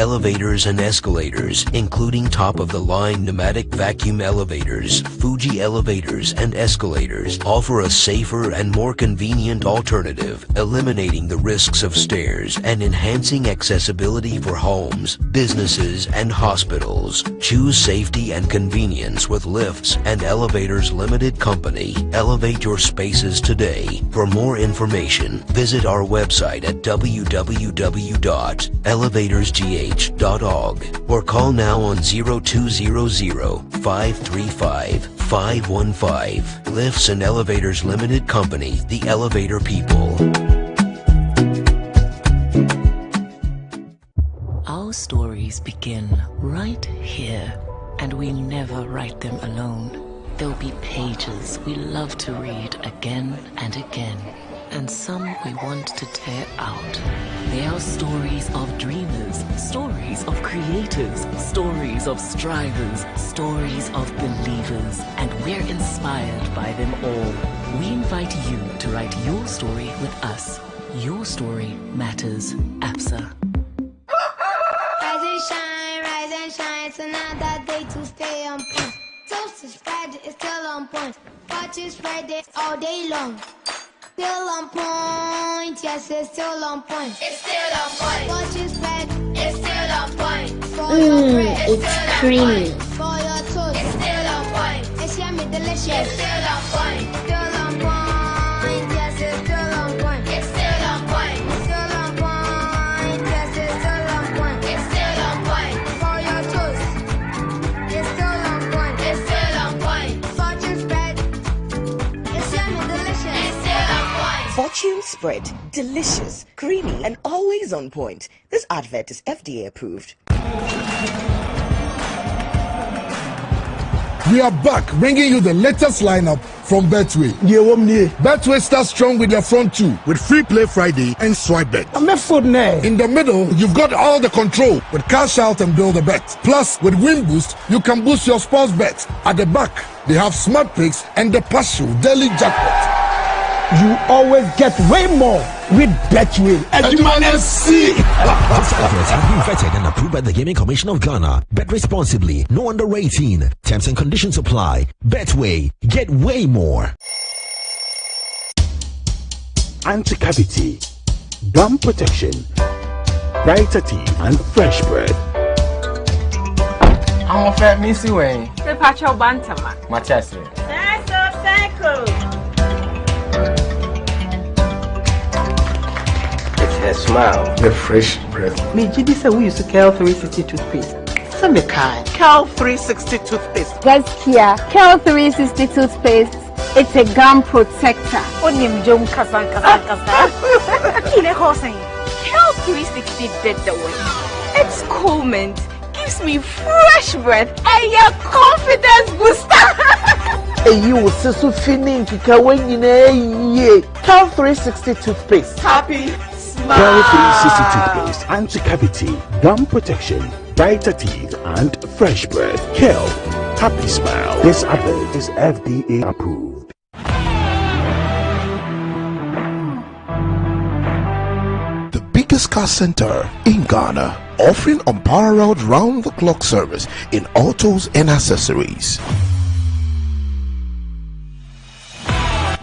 elevators and escalators, including top-of-the-line pneumatic vacuum elevators, Fuji elevators and escalators, offer a safer and more convenient alternative, eliminating the risks of stairs and enhancing accessibility for homes, businesses, and hospitals. Choose safety and convenience with Lifts and Elevators Limited Company. Elevate your spaces today. For more information, visit our website at www.elevatorsgh.org or call now on 0200-535-515. Lifts and Elevators Limited Company, the elevator people. Our stories begin right here, and we never write them alone. There'll be pages we love to read again and again, and some we want to tear out. They are stories of dreamers, stories of creators, stories of strivers, stories of believers, and we're inspired by them all. We invite you to write your story with us. Your story matters, APSA. Rise and shine, it's another day to stay on point. Toast is Friday, it's still on point. Watch is Friday all day long. Still on point, yes, it's still on point. It's still on point. Watch is Friday, it's still on point. For your bread, it's creamy. For your toast, it's still on point. It's yummy, delicious. It's still on point. Still on point, yes, it's still on point. It's still on point. Still on point, yes, it's still on point. It's still on point. For your toast, it's still on point. It's still on point. Fortune spread, it's yummy, delicious. It's still on point. Fortune spread, delicious, creamy, and always on point. This advert is FDA approved. We are back, bringing you the latest lineup from Betway. Betway starts strong with their front two, with Free Play Friday and Swipe Bet. In the middle, you've got all the control with Cash Out and Build a Bet. Plus, with Win Boost, you can boost your sports bets. At the back, they have Smart Picks and the partial daily jackpot. You always get way more with Betway. This advert has been vetted and approved by the Gaming Commission of Ghana. Bet responsibly. No under 18. Terms and conditions apply. Betway. Get way more. Anti-cavity, gum protection, brighter teeth, and fresh bread. I'm a fat missy way. The Pacho Bantama. Machasi. Her smile, the fresh breath. Me, Jibby said we used to Cal 360 toothpaste. Some kind. Cal 360 toothpaste. That's here. Cal 360 toothpaste. It's a gum protector. Onim Jom Kasan. Cal 360 did the way. It's cool mint. Gives me fresh breath and your confidence booster. And you will see so feeling Cal 360 toothpaste. Happy. Cal 360 toothpaste, anti-cavity, gum protection, brighter teeth, and fresh breath. Cal, happy smile. This advert is FDA approved. The biggest car center in Ghana, offering unparalleled round-the-clock service in autos and accessories.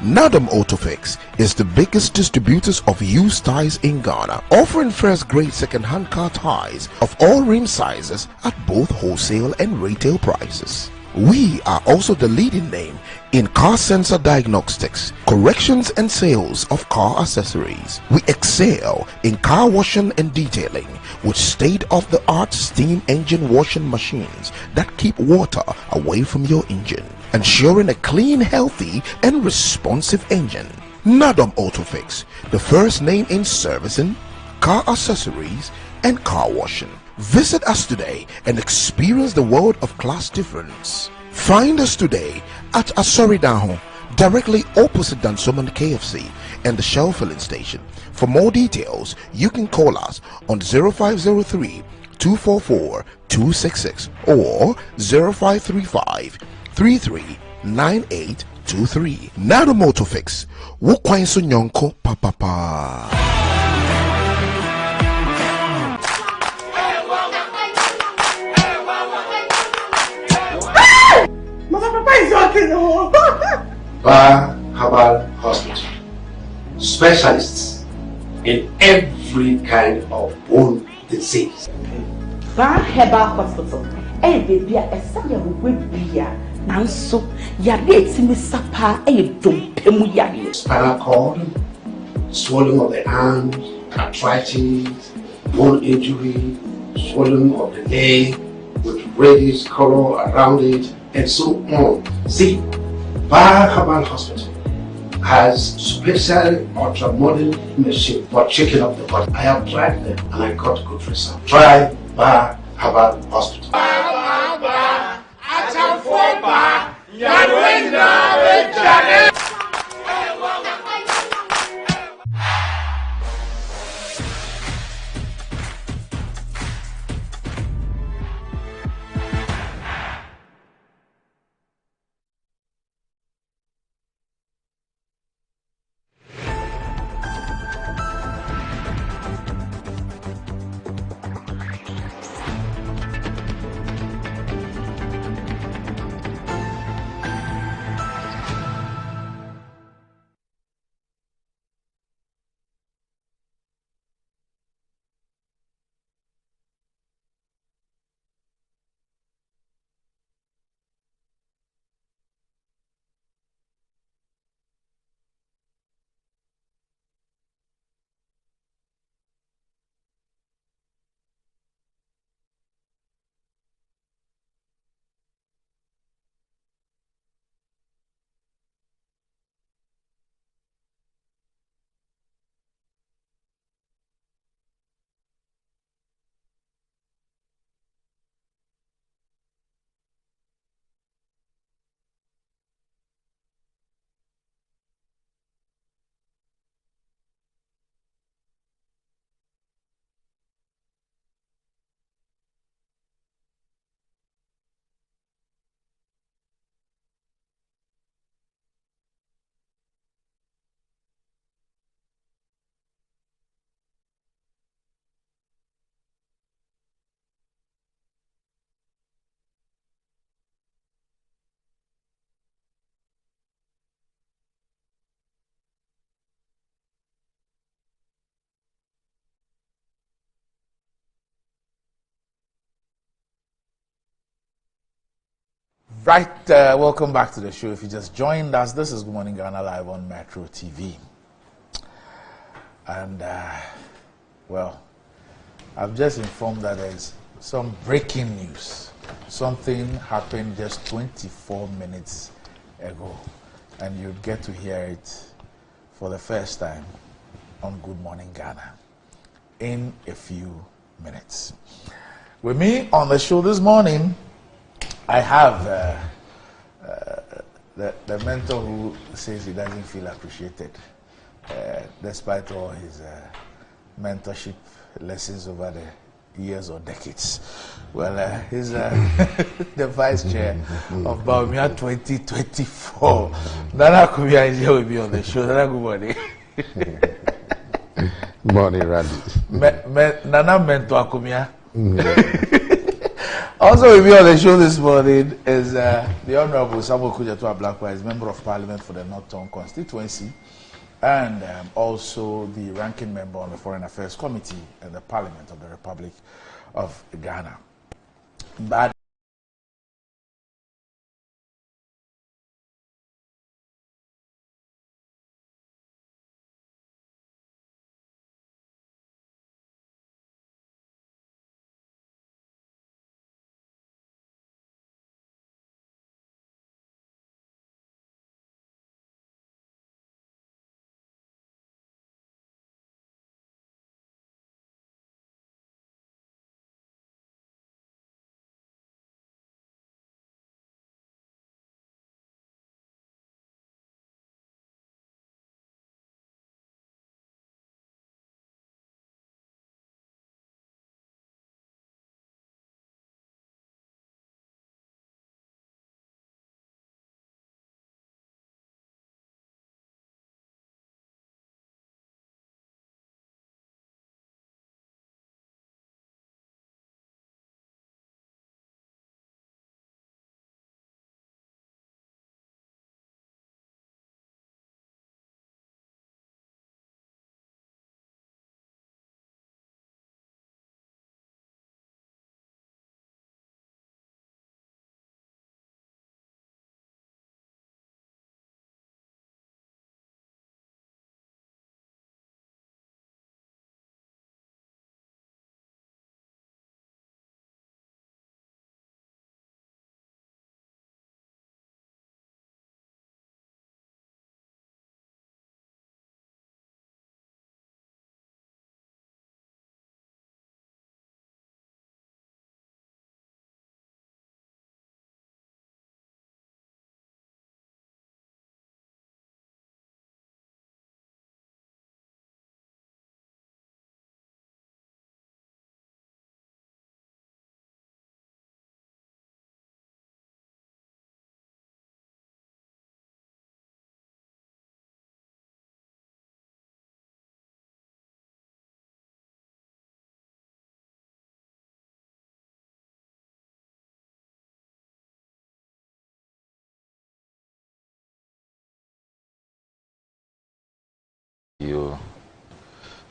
Nadam Autofix is the biggest distributors of used tires in Ghana, offering first-grade second-hand car tires of all rim sizes at both wholesale and retail prices. We are also the leading name in car sensor diagnostics, corrections and sales of car accessories. We excel in car washing and detailing with state-of-the-art steam engine washing machines that keep water away from your engine, ensuring a clean, healthy, and responsive engine. Nadam Autofix, the first name in servicing, car accessories, and car washing. Visit us today and experience the world of class difference. Find us today at Asoridaho, directly opposite Dansoman KFC and the Shell filling station. For more details, you can call us on 0503 244 266 or 0535 339823. Nado Motofix. Wukwain Sunyonko Papa. Bar Herbal Hospital. Specialists in every kind of bone disease. Bar Herbal Hospital. Eh, baby, a son of Wibia. Nanso, Yade Simisapa, a dumpemu yadi. Spinal cord, swelling of the arms, arthritis, bone injury, swelling of the leg with reddish color around it, and so on. See, Bar Herbal Hospital has special ultra-modern machine for checking up the body. I have tried them and I got good results. Try Bar Herbal Hospital. Right, welcome back to the show. If you just joined us, this is Good Morning Ghana live on Metro TV. And, well, I've just informed that there's some breaking news. Something happened just 24 minutes ago, and you'll get to hear it for the first time on Good Morning Ghana in a few minutes. With me on the show this morning, I have the mentor who says he doesn't feel appreciated despite all his mentorship lessons over the years or decades. Well, he's the vice chair of Baumia 2024. Nana Kumia is here with me on the show. Nana, good morning. Good morning, Randy. Nana mentor Kumia. Also with me on the show this morning is the Honorable Samuel Kujatua Blackwise, Member of Parliament for the Northern Constituency, and also the ranking member on the Foreign Affairs Committee in the Parliament of the Republic of Ghana. But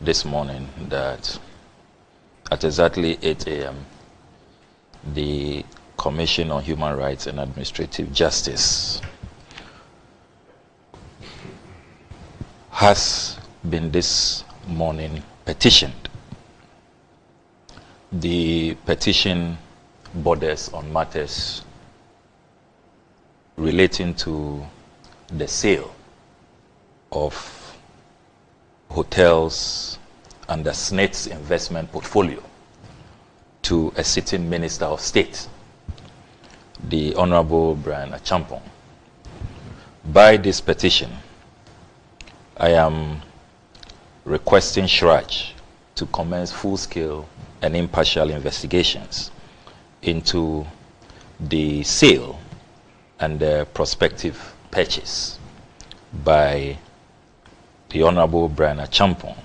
this morning that at exactly 8 a.m., the Commission on Human Rights and Administrative Justice has been this morning petitioned. The petition borders on matters relating to the sale of hotels under SNAT's investment portfolio to a sitting Minister of State, the Honorable Brian Achampong. By this petition, I am requesting CHRAJ to commence full-scale and impartial investigations into the sale and the prospective purchase by the Honorable Brian Achampong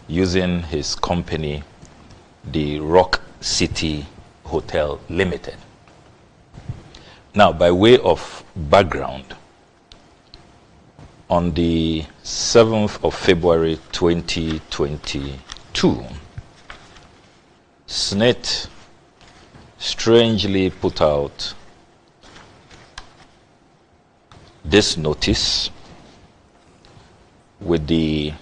using his company, the Rock City Hotel Limited. Now, by way of background, on the 7th of February 2022, SNAT strangely put out this notice with the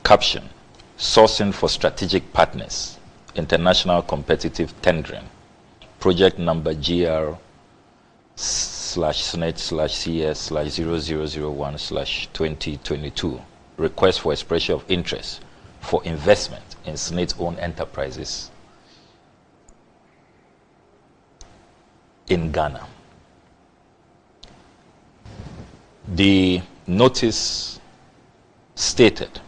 caption, "Sourcing for Strategic Partners, International Competitive Tendering, Project Number GR/SNAT/CS/0001/2022. Request for expression of interest for investment in SNAT-owned enterprises in Ghana." The notice stated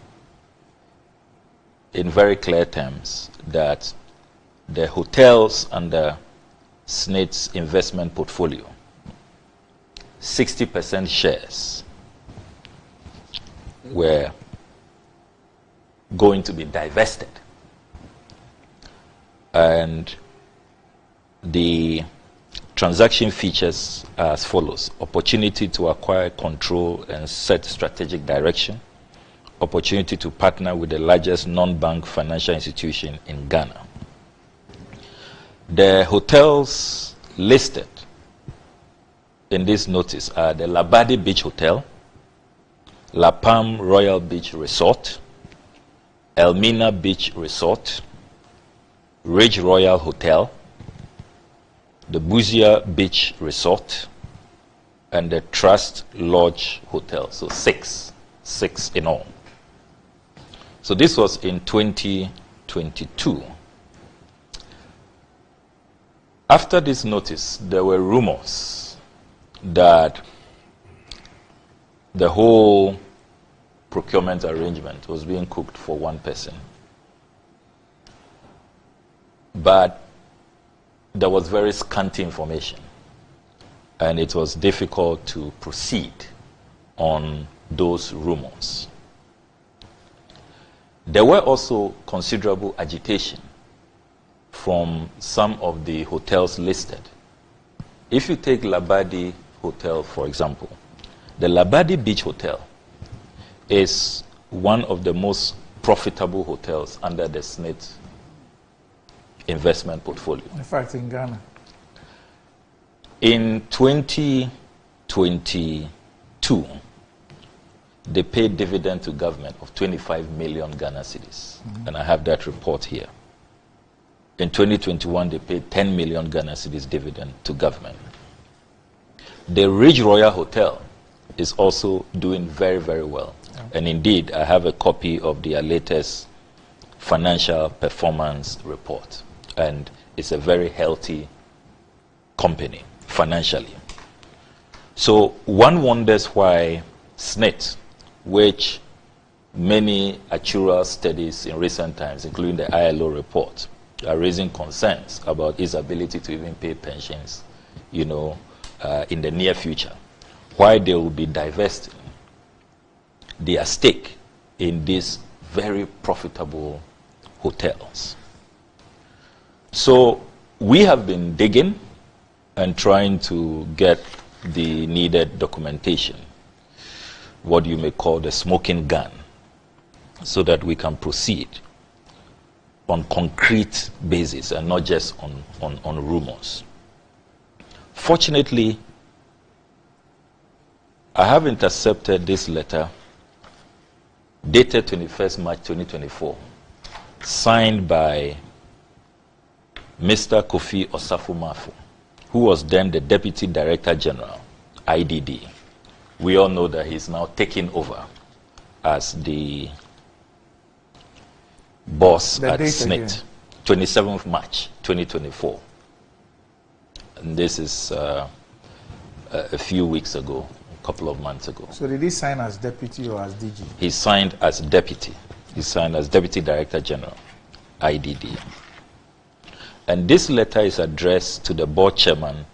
in very clear terms that the hotels under SNAT's investment portfolio, 60% shares were going to be divested, and the transaction features are as follows: opportunity to acquire, control, and set strategic direction, opportunity to partner with the largest non-bank financial institution in Ghana. The hotels listed in this notice are the Labadi Beach Hotel, La Palm Royal Beach Resort, Elmina Beach Resort, Ridge Royal Hotel, the Buzia Beach Resort, and the Trust Lodge Hotel. So six in all. So this was in 2022. After this notice, there were rumors that the whole procurement arrangement was being cooked for one person. But there was very scanty information, and it was difficult to proceed on those rumors. There were also considerable agitation from some of the hotels listed. If you take Labadi Hotel, for example, the Labadi Beach Hotel is one of the most profitable hotels under the SNAT investment portfolio. In fact, in Ghana. In 2022, they paid dividend to government of 25 million Ghana cedis. And I have that report here. In 2021, they paid 10 million Ghana cedis dividend to government. The Ridge Royal Hotel is also doing very, very well. And indeed, I have a copy of their latest financial performance report. And it's a very healthy company financially. So one wonders why SNAT, which many actuarial studies in recent times, including the ILO report, are raising concerns about its ability to even pay pensions, in the near future, why they will be divesting their stake in these very profitable hotels. So we have been digging and trying to get the needed documentation, what you may call the smoking gun, so that we can proceed on concrete basis and not just on rumors. Fortunately, I have intercepted this letter dated 21st March 2024, signed by Mr. Kofi Osafo-Mafu, who was then the Deputy Director General, IDD. We all know that he's now taking over as the boss at SNAT, 27th March 2024. And this is a few weeks ago, a couple of months ago. So did he sign as deputy or as DG? He signed as deputy. He signed as Deputy Director General, IDD. And this letter is addressed to the board chairman,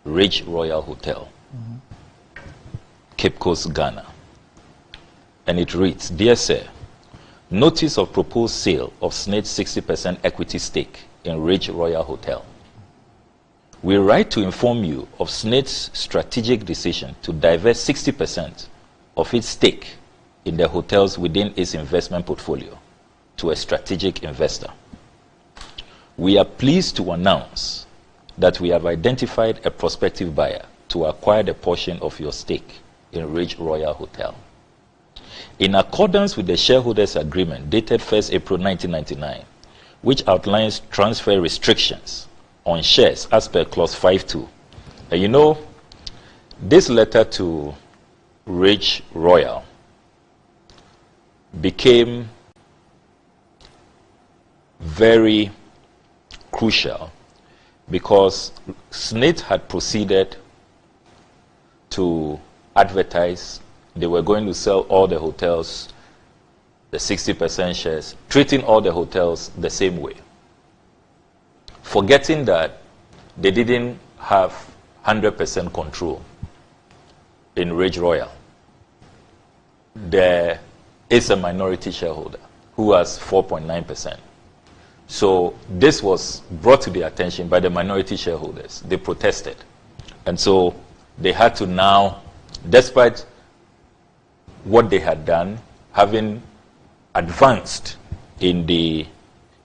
Ridge Royal Hotel, Cape Coast, Ghana. And it reads, Dear Sir, notice of proposed sale of SNAT's 60% equity stake in Ridge Royal Hotel. We write to inform you of SNAT's strategic decision to divest 60% of its stake in the hotels within its investment portfolio to a strategic investor. We are pleased to announce that we have identified a prospective buyer to acquire the portion of your stake in Ridge Royal Hotel. In accordance with the shareholders' agreement dated 1st April 1999, which outlines transfer restrictions on shares as per clause 5.2. And you know, this letter to Ridge Royal became very crucial because SNAT had proceeded to advertise. They were going to sell all the hotels, the 60% shares, treating all the hotels the same way, forgetting that they didn't have 100% control in Ridge Royal. There is a minority shareholder who has 4.9%. So this was brought to their attention by the minority shareholders. They protested. And so they had to now, despite what they had done, having advanced in the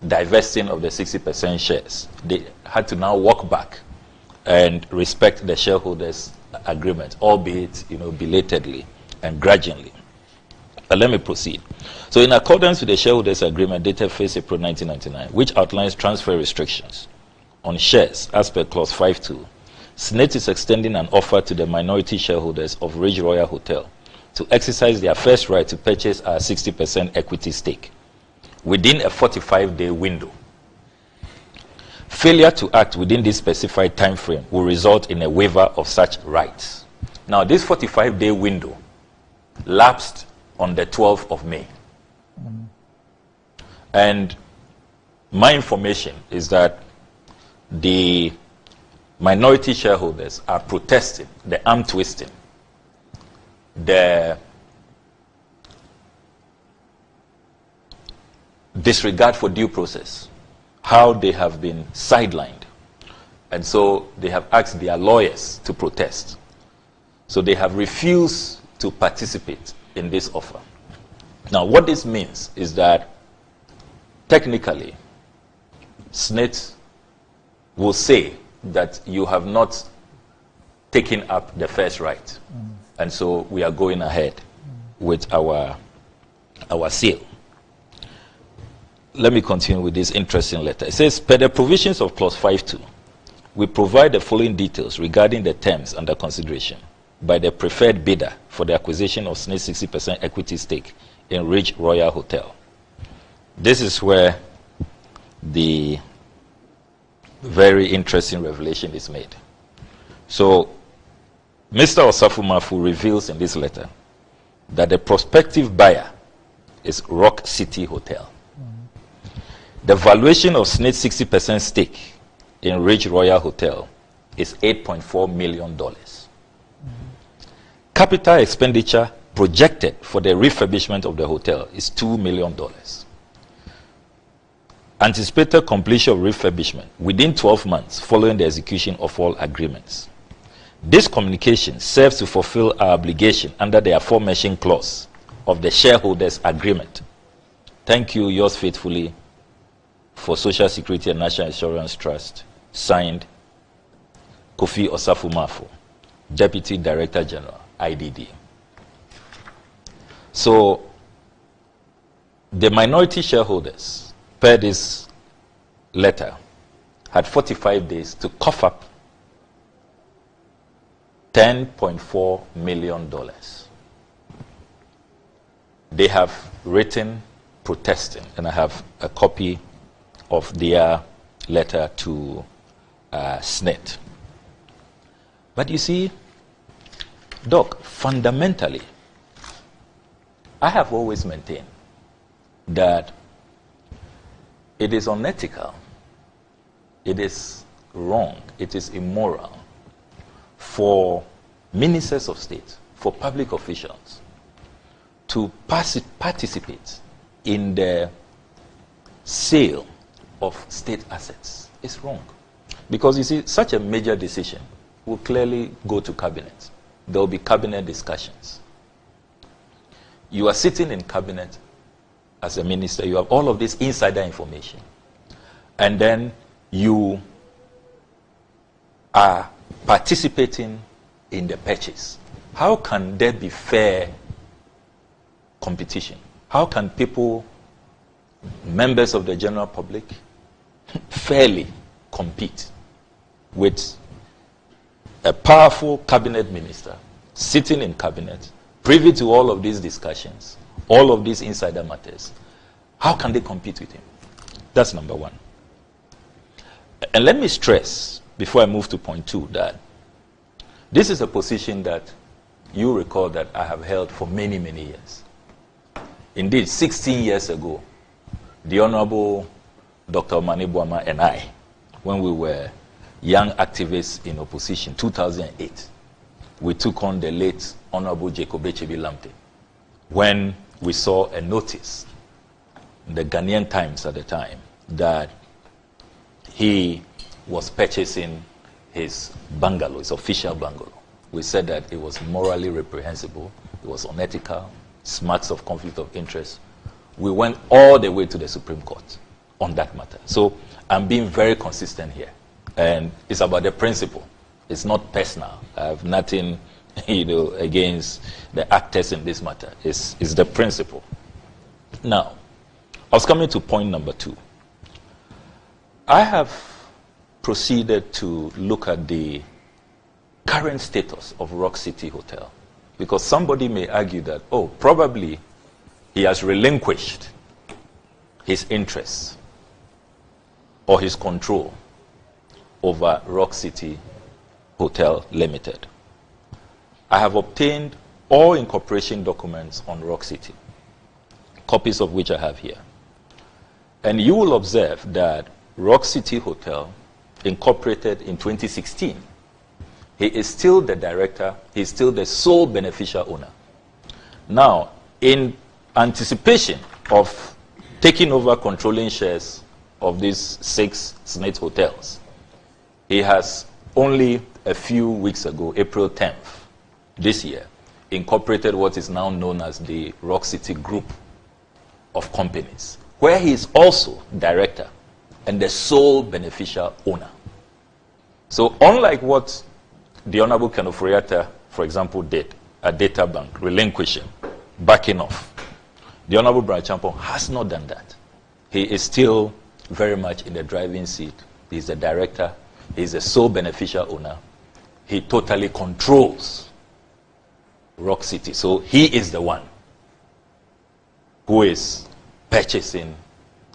divesting of the 60% shares, they had to now walk back and respect the shareholders' agreement, albeit, belatedly and grudgingly. But let me proceed. So in accordance with the shareholders' agreement dated 1st April 1999, which outlines transfer restrictions on shares as per clause 5.2, SNAT is extending an offer to the minority shareholders of Ridge Royal Hotel to exercise their first right to purchase our 60% equity stake within a 45-day window. Failure to act within this specified time frame will result in a waiver of such rights. Now, this 45-day window lapsed on the 12th of May. And my information is that the minority shareholders are protesting the arm twisting, the disregard for due process, how they have been sidelined. And so they have asked their lawyers to protest. So they have refused to participate in this offer. Now, what this means is that technically, SNAT will say that you have not taken up the first right. And so we are going ahead with our sale. Let me continue with this interesting letter. It says, per the provisions of clause 5.2, we provide the following details regarding the terms under consideration by the preferred bidder for the acquisition of SNAT's 60% equity stake in Ridge Royal Hotel. This is where the very interesting revelation is made. So, Mr. Osafo-Mafu reveals in this letter that the prospective buyer is Rock City Hotel. The valuation of SNAT's 60% stake in Ridge Royal Hotel is $8.4 million. Capital expenditure projected for the refurbishment of the hotel is $2 million. Anticipated completion of refurbishment within 12 months following the execution of all agreements. This communication serves to fulfill our obligation under the aforementioned clause of the shareholders' agreement Thank you, yours faithfully, for Social Security and National Insurance Trust, signed Kofi Osafo-Mafo, Deputy Director General, IDD. So, the minority shareholders, per this letter, had 45 days to cough up $10.4 million. They have written protesting, and I have a copy of their letter to SNAT. But you see, Doc, fundamentally, I have always maintained that it is unethical, it is wrong, it is immoral for ministers of state, for public officials to participate in the sale of state assets. It's wrong. Because you see, such a major decision will clearly go to cabinet. There will be cabinet discussions. You are sitting in cabinet as a minister, you have all of this insider information, and then you are participating in the purchase. How can there be fair competition? How can people, members of the general public, fairly compete with a powerful cabinet minister sitting in cabinet, privy to all of these discussions, all of these insider matters? How can they compete with him? That's number one. And let me stress, before I move to point two, that this is a position that you recall that I have held for many, many years. Indeed, 16 years ago, the Honorable Dr. Mani Buama and I, when we were young activists in opposition, 2008, we took on the late Honorable Jacob Echebi Lamte when we saw a notice in the Ghanaian Times at the time that he was purchasing his bungalow, his official bungalow. We said that it was morally reprehensible, it was unethical, marks of conflict of interest. We went all the way to the Supreme Court on that matter. So I'm being very consistent here. And it's about the principle. It's not personal. I have nothing, against the actors in this matter. It's the principle. Now, I was coming to point number two. I have proceeded to look at the current status of Rock City Hotel, because somebody may argue that, oh, probably he has relinquished his interests or his control over Rock City Hotel Limited. I have obtained all incorporation documents on Rock City, copies of which I have here. And you will observe that Rock City Hotel incorporated in 2016. He is still the director, he is still the sole beneficial owner. Now, in anticipation of taking over controlling shares of these 6 SNAT hotels, he has only a few weeks ago, April 10th this year, incorporated what is now known as the Rock City Group of companies, where he is also director and the sole beneficial owner. So unlike what the Honorable Kenoforiata, for example, did at Data Bank, relinquishing, backing off, the Honorable Brian Champon has not done that. He is still very much in the driving seat. He is the director. He is the sole beneficial owner. He totally controls Rock City. So he is the one who is purchasing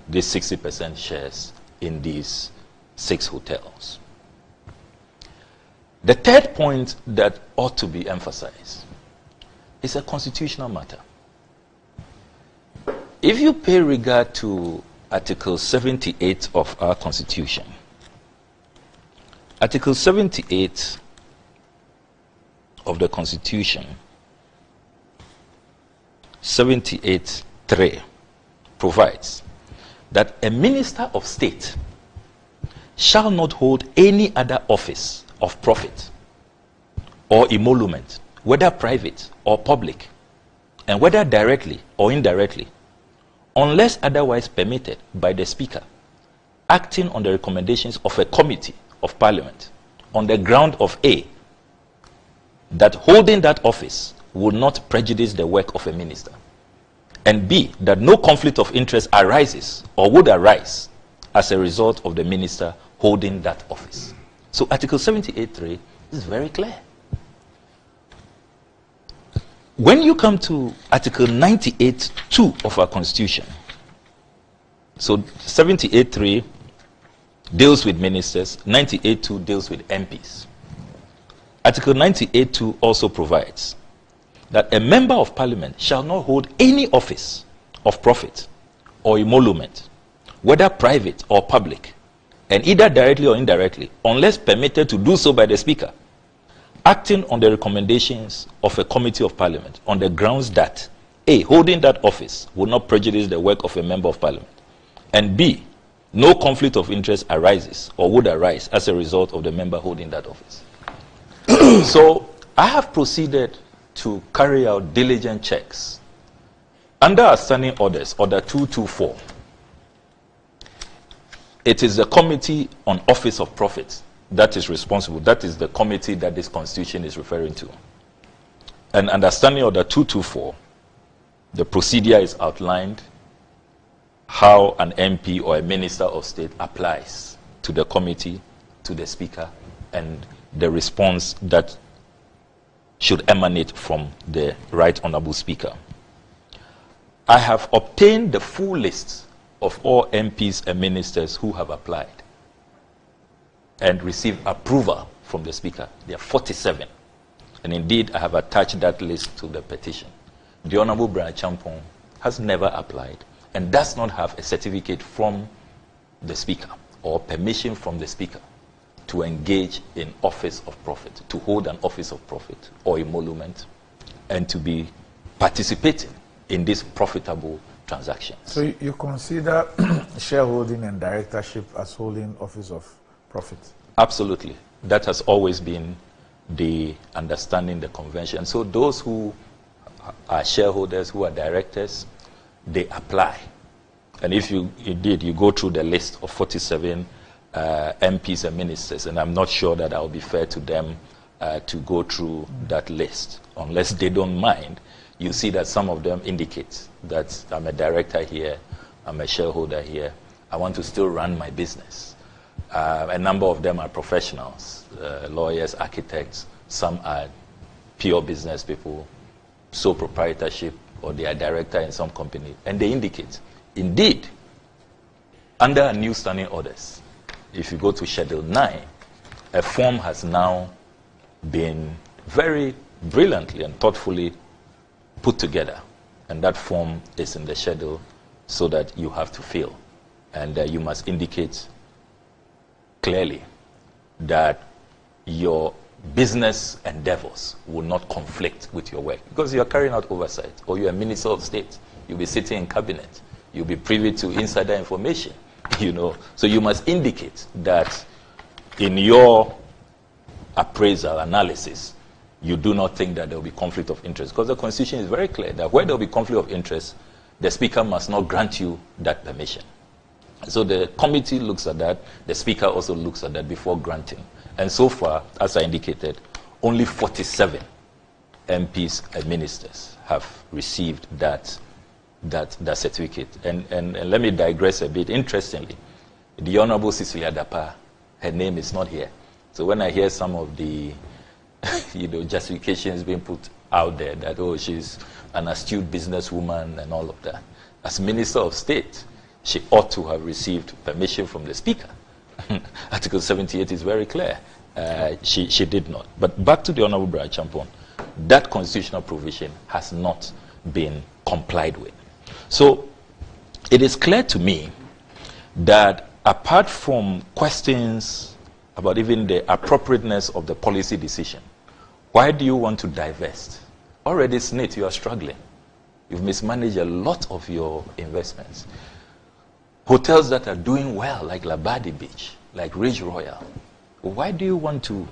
these 60% shares in these 6 hotels. The third point that ought to be emphasized is a constitutional matter. If you pay regard to Article 78 of our Constitution, Article 78 of the Constitution, 78(3), provides that a minister of state shall not hold any other office of profit or emolument, whether private or public, and whether directly or indirectly, unless otherwise permitted by the Speaker, acting on the recommendations of a committee of Parliament on the ground of A, that holding that office would not prejudice the work of a minister, and B, that no conflict of interest arises or would arise as a result of the minister holding that office. So Article 78.3 is very clear. When you come to Article 98.2 of our Constitution, so 78.3 deals with ministers, 98.2 deals with MPs. Article 98.2 also provides that a member of Parliament shall not hold any office of profit or emolument, whether private or public, and either directly or indirectly, unless permitted to do so by the Speaker, acting on the recommendations of a committee of Parliament on the grounds that A, holding that office would not prejudice the work of a member of Parliament, and B, no conflict of interest arises or would arise as a result of the member holding that office. So I have proceeded to carry out diligent checks. Under our standing orders, Order 224, it is the Committee on Office of Profit that is responsible. That is the committee that this Constitution is referring to. And under Standing Order 224, the procedure is outlined how an MP or a Minister of State applies to the committee, to the Speaker, and the response that should emanate from the Right Honourable Speaker. I have obtained the full list of all MPs and ministers who have applied and received approval from the Speaker. There are 47. And indeed, I have attached that list to the petition. The Honourable Brian Champong has never applied and does not have a certificate from the Speaker or permission from the Speaker to engage in office of profit, to hold an office of profit or emolument, and to be participating in these profitable transactions. So you consider shareholding and directorship as holding office of profit? Absolutely. That has always been the understanding, the convention. So those who are shareholders, who are directors, they apply. And if you go through the list of 47 MPs and ministers, and I'm not sure that I'll be fair to them to go through that list, unless they don't mind. You see that some of them indicate that I'm a director here, I'm a shareholder here, I want to still run my business. A number of them are professionals, lawyers, architects, some are pure business people, sole proprietorship, or they are director in some company, and they indicate, indeed, under new standing orders, if you go to Schedule 9, a form has now been very brilliantly and thoughtfully put together, and that form is in the schedule so that you have to fill, and you must indicate clearly that your business endeavors will not conflict with your work, because you are carrying out oversight, or you are Minister of State, you'll be sitting in cabinet, you'll be privy to insider information, so you must indicate that in your appraisal analysis you do not think that there will be conflict of interest, because the Constitution is very clear that where there will be conflict of interest, the Speaker must not grant you that permission. So the committee looks at that, the Speaker also looks at that before granting. And so far, as I indicated, only 47 MPs and ministers have received that certificate. And let me digress a bit. Interestingly, the Honourable Cecilia Dapa, her name is not here. So when I hear some of the justifications being put out there that, oh, she's an astute businesswoman and all of that, as Minister of State, she ought to have received permission from the Speaker. Article 78 is very clear. She did not. But back to the Honourable Brian Champong, that constitutional provision has not been complied with. So it is clear to me that apart from questions about even the appropriateness of the policy decision, why do you want to divest? Already, SNAT, you are struggling. You've mismanaged a lot of your investments. Hotels that are doing well, like Labadi Beach, like Ridge Royal, why do you want to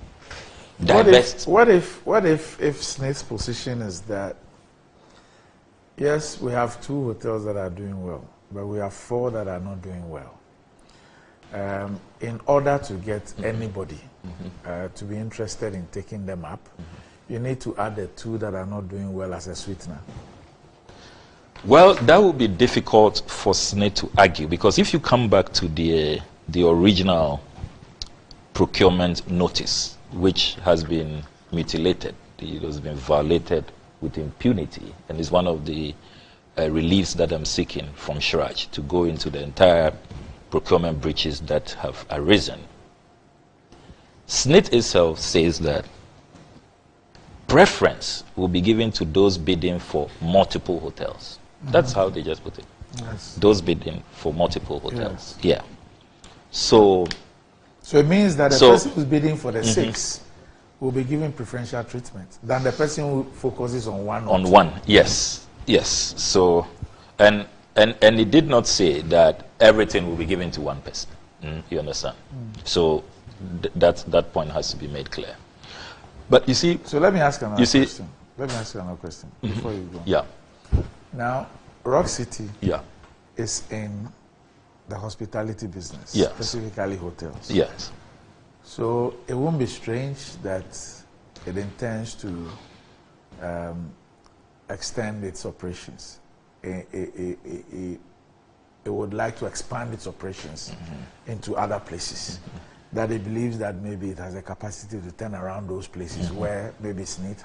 divest? What if SNAT's position is that, yes, we have 2 hotels that are doing well, but we have 4 that are not doing well. In order to get anybody to be interested in taking them up, you need to add the 2 that are not doing well as a sweetener. Well, that would be difficult for SNAT to argue, because if you come back to the original procurement notice, which has been mutilated, it has been violated with impunity, and is one of the reliefs that I'm seeking from CHRAJ to go into the entire procurement breaches that have arisen. SNAT itself says that preference will be given to those bidding for multiple hotels. That's how they just put it. Yes. Those bidding for multiple hotels. Yeah. So it means that the person who's bidding for the 6 will be given preferential treatment than the person who focuses on one. On one, yes, yes. So, and it did not say that everything will be given to one person. You understand? So that point has to be made clear. But you see, so let me ask another question. Let me ask you another question before you go. Yeah. Now, Rock City yeah. is in the hospitality business, yes. specifically hotels. Yes. So it won't be strange that it intends to extend its operations. It would like to expand its operations into other places. That it believes that maybe it has a capacity to turn around those places where maybe SNAT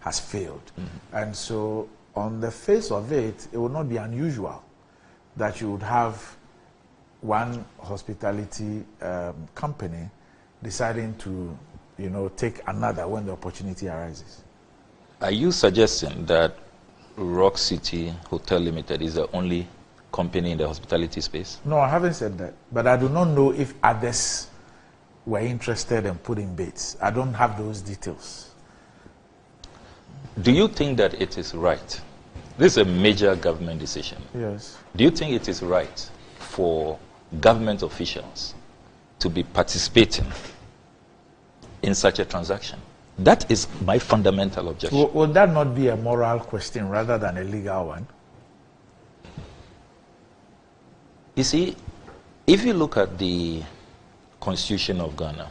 has failed. And so on the face of it, it would not be unusual that you would have one hospitality company deciding to, take another when the opportunity arises. Are you suggesting that Rock City Hotel Limited is the only company in the hospitality space? No, I haven't said that. But I do not know if others were interested in putting bids. I don't have those details. Do you think that it is right? This is a major government decision. Yes. Do you think it is right for government officials to be participating in such a transaction? That is my fundamental objection. Would that not be a moral question rather than a legal one? You see, if you look at the Constitution of Ghana,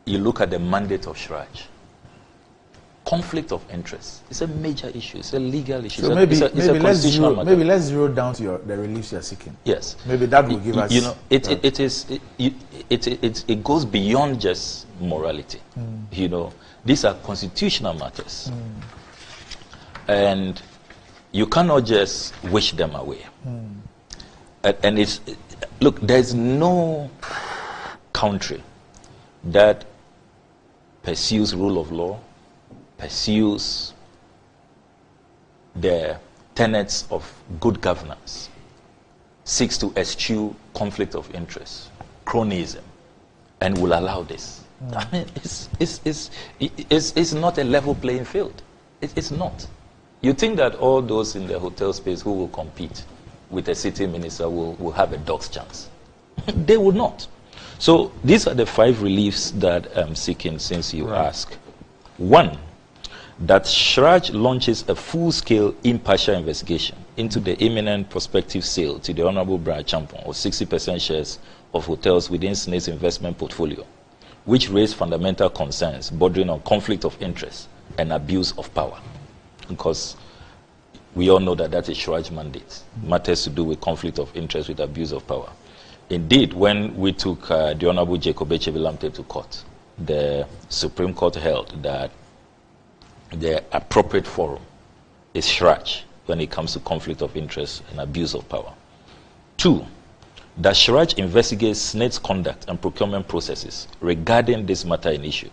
you look at the mandate of CHRAJ, conflict of interest is a major issue. It's a legal issue. So maybe let's zero down to the reliefs you're seeking. Yes. Maybe that will give us. It goes beyond just morality. These are constitutional matters, and you cannot just wish them away. And look, there's no country that pursues rule of law, pursues the tenets of good governance, seeks to eschew conflict of interest, cronyism, and will allow this. I mean, it's not a level playing field. It's not. You think that all those in the hotel space who will compete with a city minister will have a dog's chance? They would not. So these are the 5 reliefs that I'm seeking since you ask. 1, that CHRAJ launches a full-scale impartial investigation into the imminent prospective sale to the Honorable Brian Champon of 60% shares of hotels within SNAT's investment portfolio, which raised fundamental concerns bordering on conflict of interest and abuse of power. Because we all know that that is CHRAJ mandate. Matters to do with conflict of interest with abuse of power. Indeed, when we took the Honorable Jacob Echevilamte to court, the Supreme Court held that the appropriate forum is CHRAJ when it comes to conflict of interest and abuse of power. 2, that CHRAJ investigates SNAT's conduct and procurement processes regarding this matter in issue,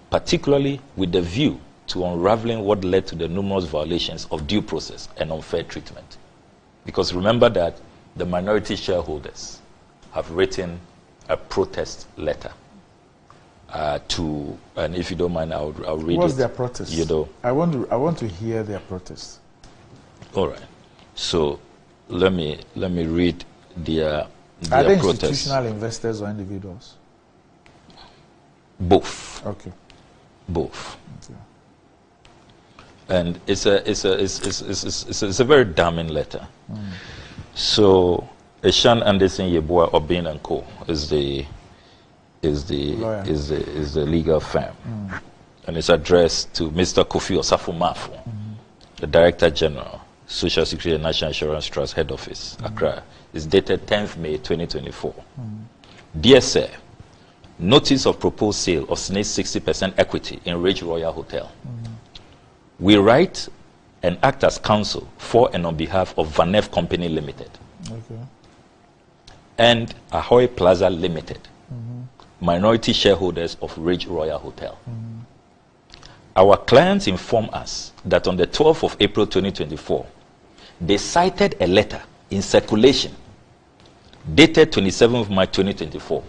particularly with the view to unraveling what led to the numerous violations of due process and unfair treatment. Because remember that the minority shareholders have written a protest letter to, and if you don't mind, I'll read it. What's their protest? I want to hear their protest. All right. So let me read their Are they protest. Institutional investors or individuals? Both. Okay. Both. Okay. And it's a very damning letter. So Eshan Anderson Yeboah Obin and Co. is the legal firm. And it's addressed to Mr. Kofi Osafo Mafo, the Director General, Social Security and National Insurance Trust Head Office, Accra. It's dated 10th May 2024. Dear Sir, notice of proposed sale of SNAT's 60% equity in Ridge Royal Hotel. We write and act as counsel for and on behalf of Vanef Company Limited and Ahoy Plaza Limited, minority shareholders of Ridge Royal Hotel. Our clients inform us that on the 12th of April 2024, they cited a letter in circulation dated 27th of March 2024,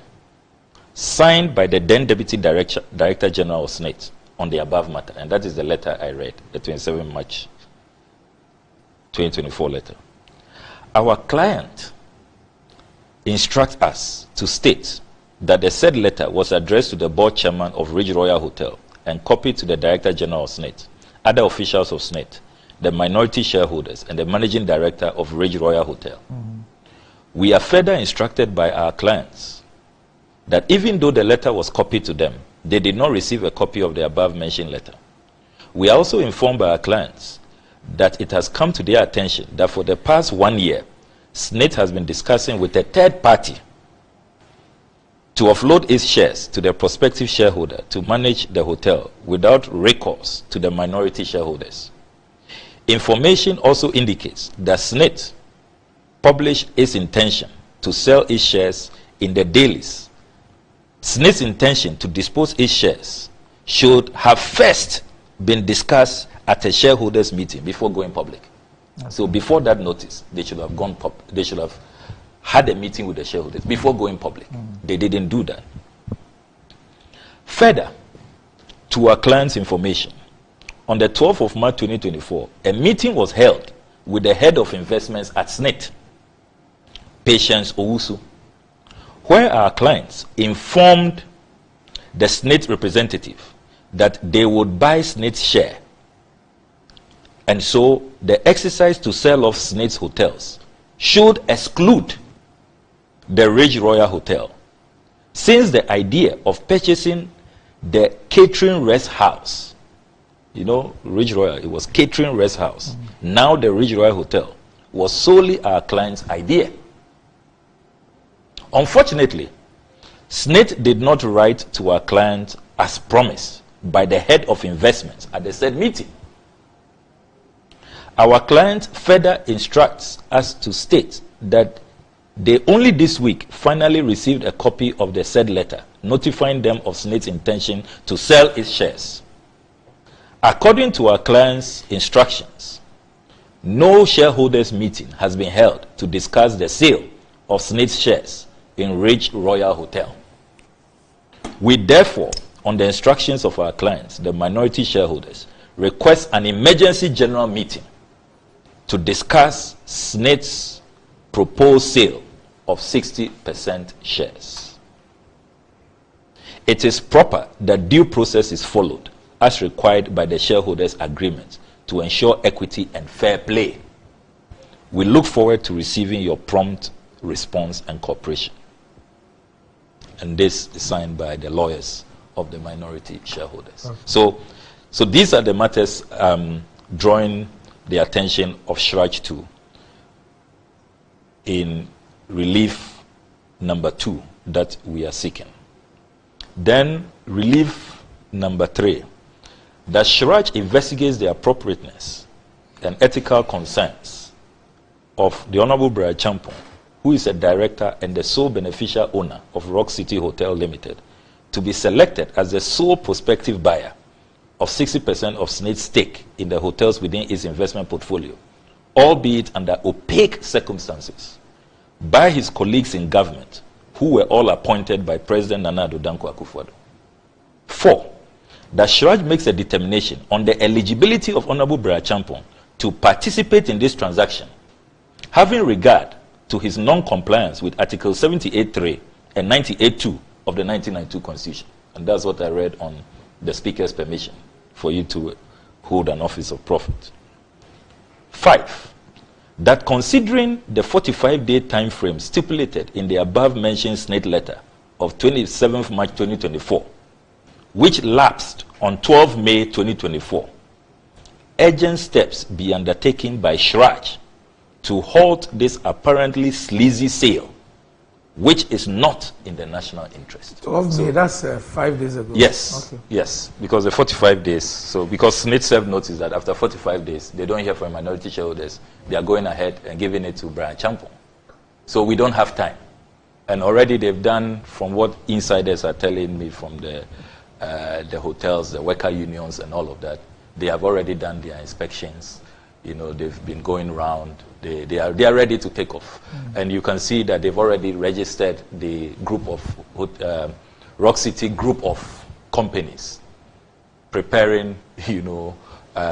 signed by the then Deputy Director General of SNAT on the above matter. And that is the letter I read, the 27th March 2024 letter. Our client instructs us to state that the said letter was addressed to the board chairman of Ridge Royal Hotel and copied to the Director General of SNAT, other officials of SNAT, the minority shareholders, and the managing director of Ridge Royal Hotel. We are further instructed by our clients that even though the letter was copied to them, they did not receive a copy of the above mentioned letter. We are also informed by our clients that it has come to their attention that for the past 1 year, SNAT has been discussing with a third party to offload its shares to the prospective shareholder to manage the hotel without recourse to the minority shareholders. Information also indicates that SNAT published its intention to sell its shares in the dailies. SNAT's intention to dispose its shares should have first been discussed at a shareholders meeting before going public. So before that notice, they should have gone they should have had a meeting with the shareholders before going public. They didn't do that. Further, to our client's information, on the 12th of March 2024, a meeting was held with the head of investments at SNAT, Patience Owusu, where our clients informed the SNAT representative that they would buy SNAT's share. And so the exercise to sell off SNAT's hotels should exclude the Ridge Royal Hotel, since the idea of purchasing the catering rest house, you know, Ridge Royal, it was catering rest house. Now the Ridge Royal Hotel was solely our client's idea. Unfortunately, SNAT did not write to our client as promised by the head of investments at the said meeting. Our client further instructs us to state that they only this week finally received a copy of the said letter notifying them of SNAT's intention to sell its shares. According to our client's instructions, no shareholders meeting has been held to discuss the sale of SNAT's shares in Ridge Royal Hotel. We therefore, on the instructions of our clients, the minority shareholders, request an emergency general meeting to discuss SNAT's proposed sale of 60% shares. It is proper that due process is followed as required by the shareholders' agreement to ensure equity and fair play. We look forward to receiving your prompt response and cooperation. And this is signed by the lawyers of the minority shareholders. Okay. So these are the matters drawing the attention of CHRAJ to in relief number 2 that we are seeking. Then relief number 3, that CHRAJ investigates the appropriateness and ethical concerns of the Honorable Brian Champon, who is a director and the sole beneficial owner of Rock City Hotel Limited, to be selected as the sole prospective buyer of 60% of SNAT's stake in the hotels within its investment portfolio, albeit under opaque circumstances, by his colleagues in government, who were all appointed by President Nana Addo Dankwa Akufo-Addo. 4, that CHRAJ makes a determination on the eligibility of Honorable Brian Champon to participate in this transaction, having regard to his non-compliance with Article 78.3 and 98.2 of the 1992 Constitution. And that's what I read on the Speaker's permission for you to hold an office of profit. 5, that considering the 45-day time frame stipulated in the above-mentioned SNAT letter of 27th March 2024, which lapsed on 12 May 2024, urgent steps be undertaken by CHRAJ to halt this apparently sleazy sale, which is not in the national interest. 12 May, that's 5 days ago. Yes, okay. Yes, because the 45 days, so because SNAT served notice that after 45 days, they don't hear from minority shareholders, they are going ahead and giving it to Brian Champon. So we don't have time. And already they've done, from what insiders are telling me from the hotels, the worker unions and all of that, they have already done their inspections. You know, they've been going around. They are ready to take off. And you can see that they've already registered the group of, Rock City group of companies preparing, you know,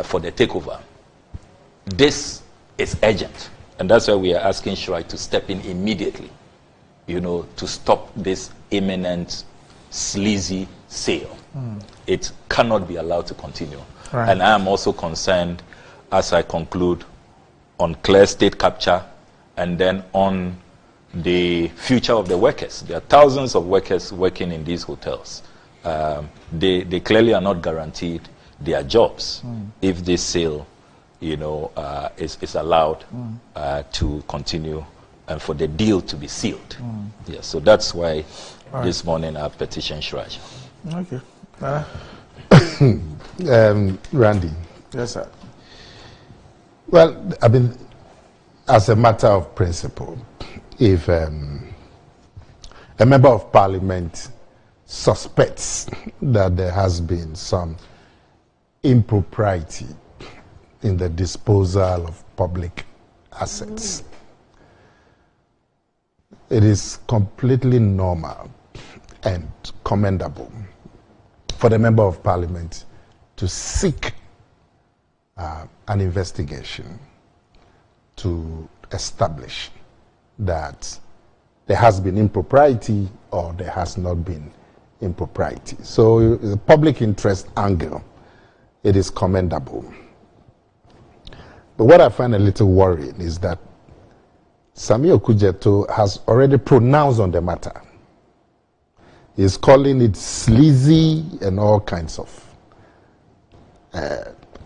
for the takeover. This is urgent. And that's why we are asking CHRAJ to step in immediately, you know, to stop this imminent sleazy sale. It cannot be allowed to continue. Right. And I am also concerned, as I conclude, on clear state capture and then on the future of the workers. There are thousands of workers working in these hotels. They clearly are not guaranteed their jobs if this sale, you know, is allowed to continue and for the deal to be sealed. Yeah, so that's why this morning I've petitioned CHRAJ. Okay. Randy. Yes, sir. Well, I mean, as a matter of principle, if a member of parliament suspects that there has been some impropriety in the disposal of public assets, it is completely normal and commendable for the member of parliament to seek an investigation to establish that there has been impropriety or there has not been impropriety. So the public interest angle, it is commendable. But what I find a little worrying is that Sami Okujeto has already pronounced on the matter. He's calling it sleazy and all kinds of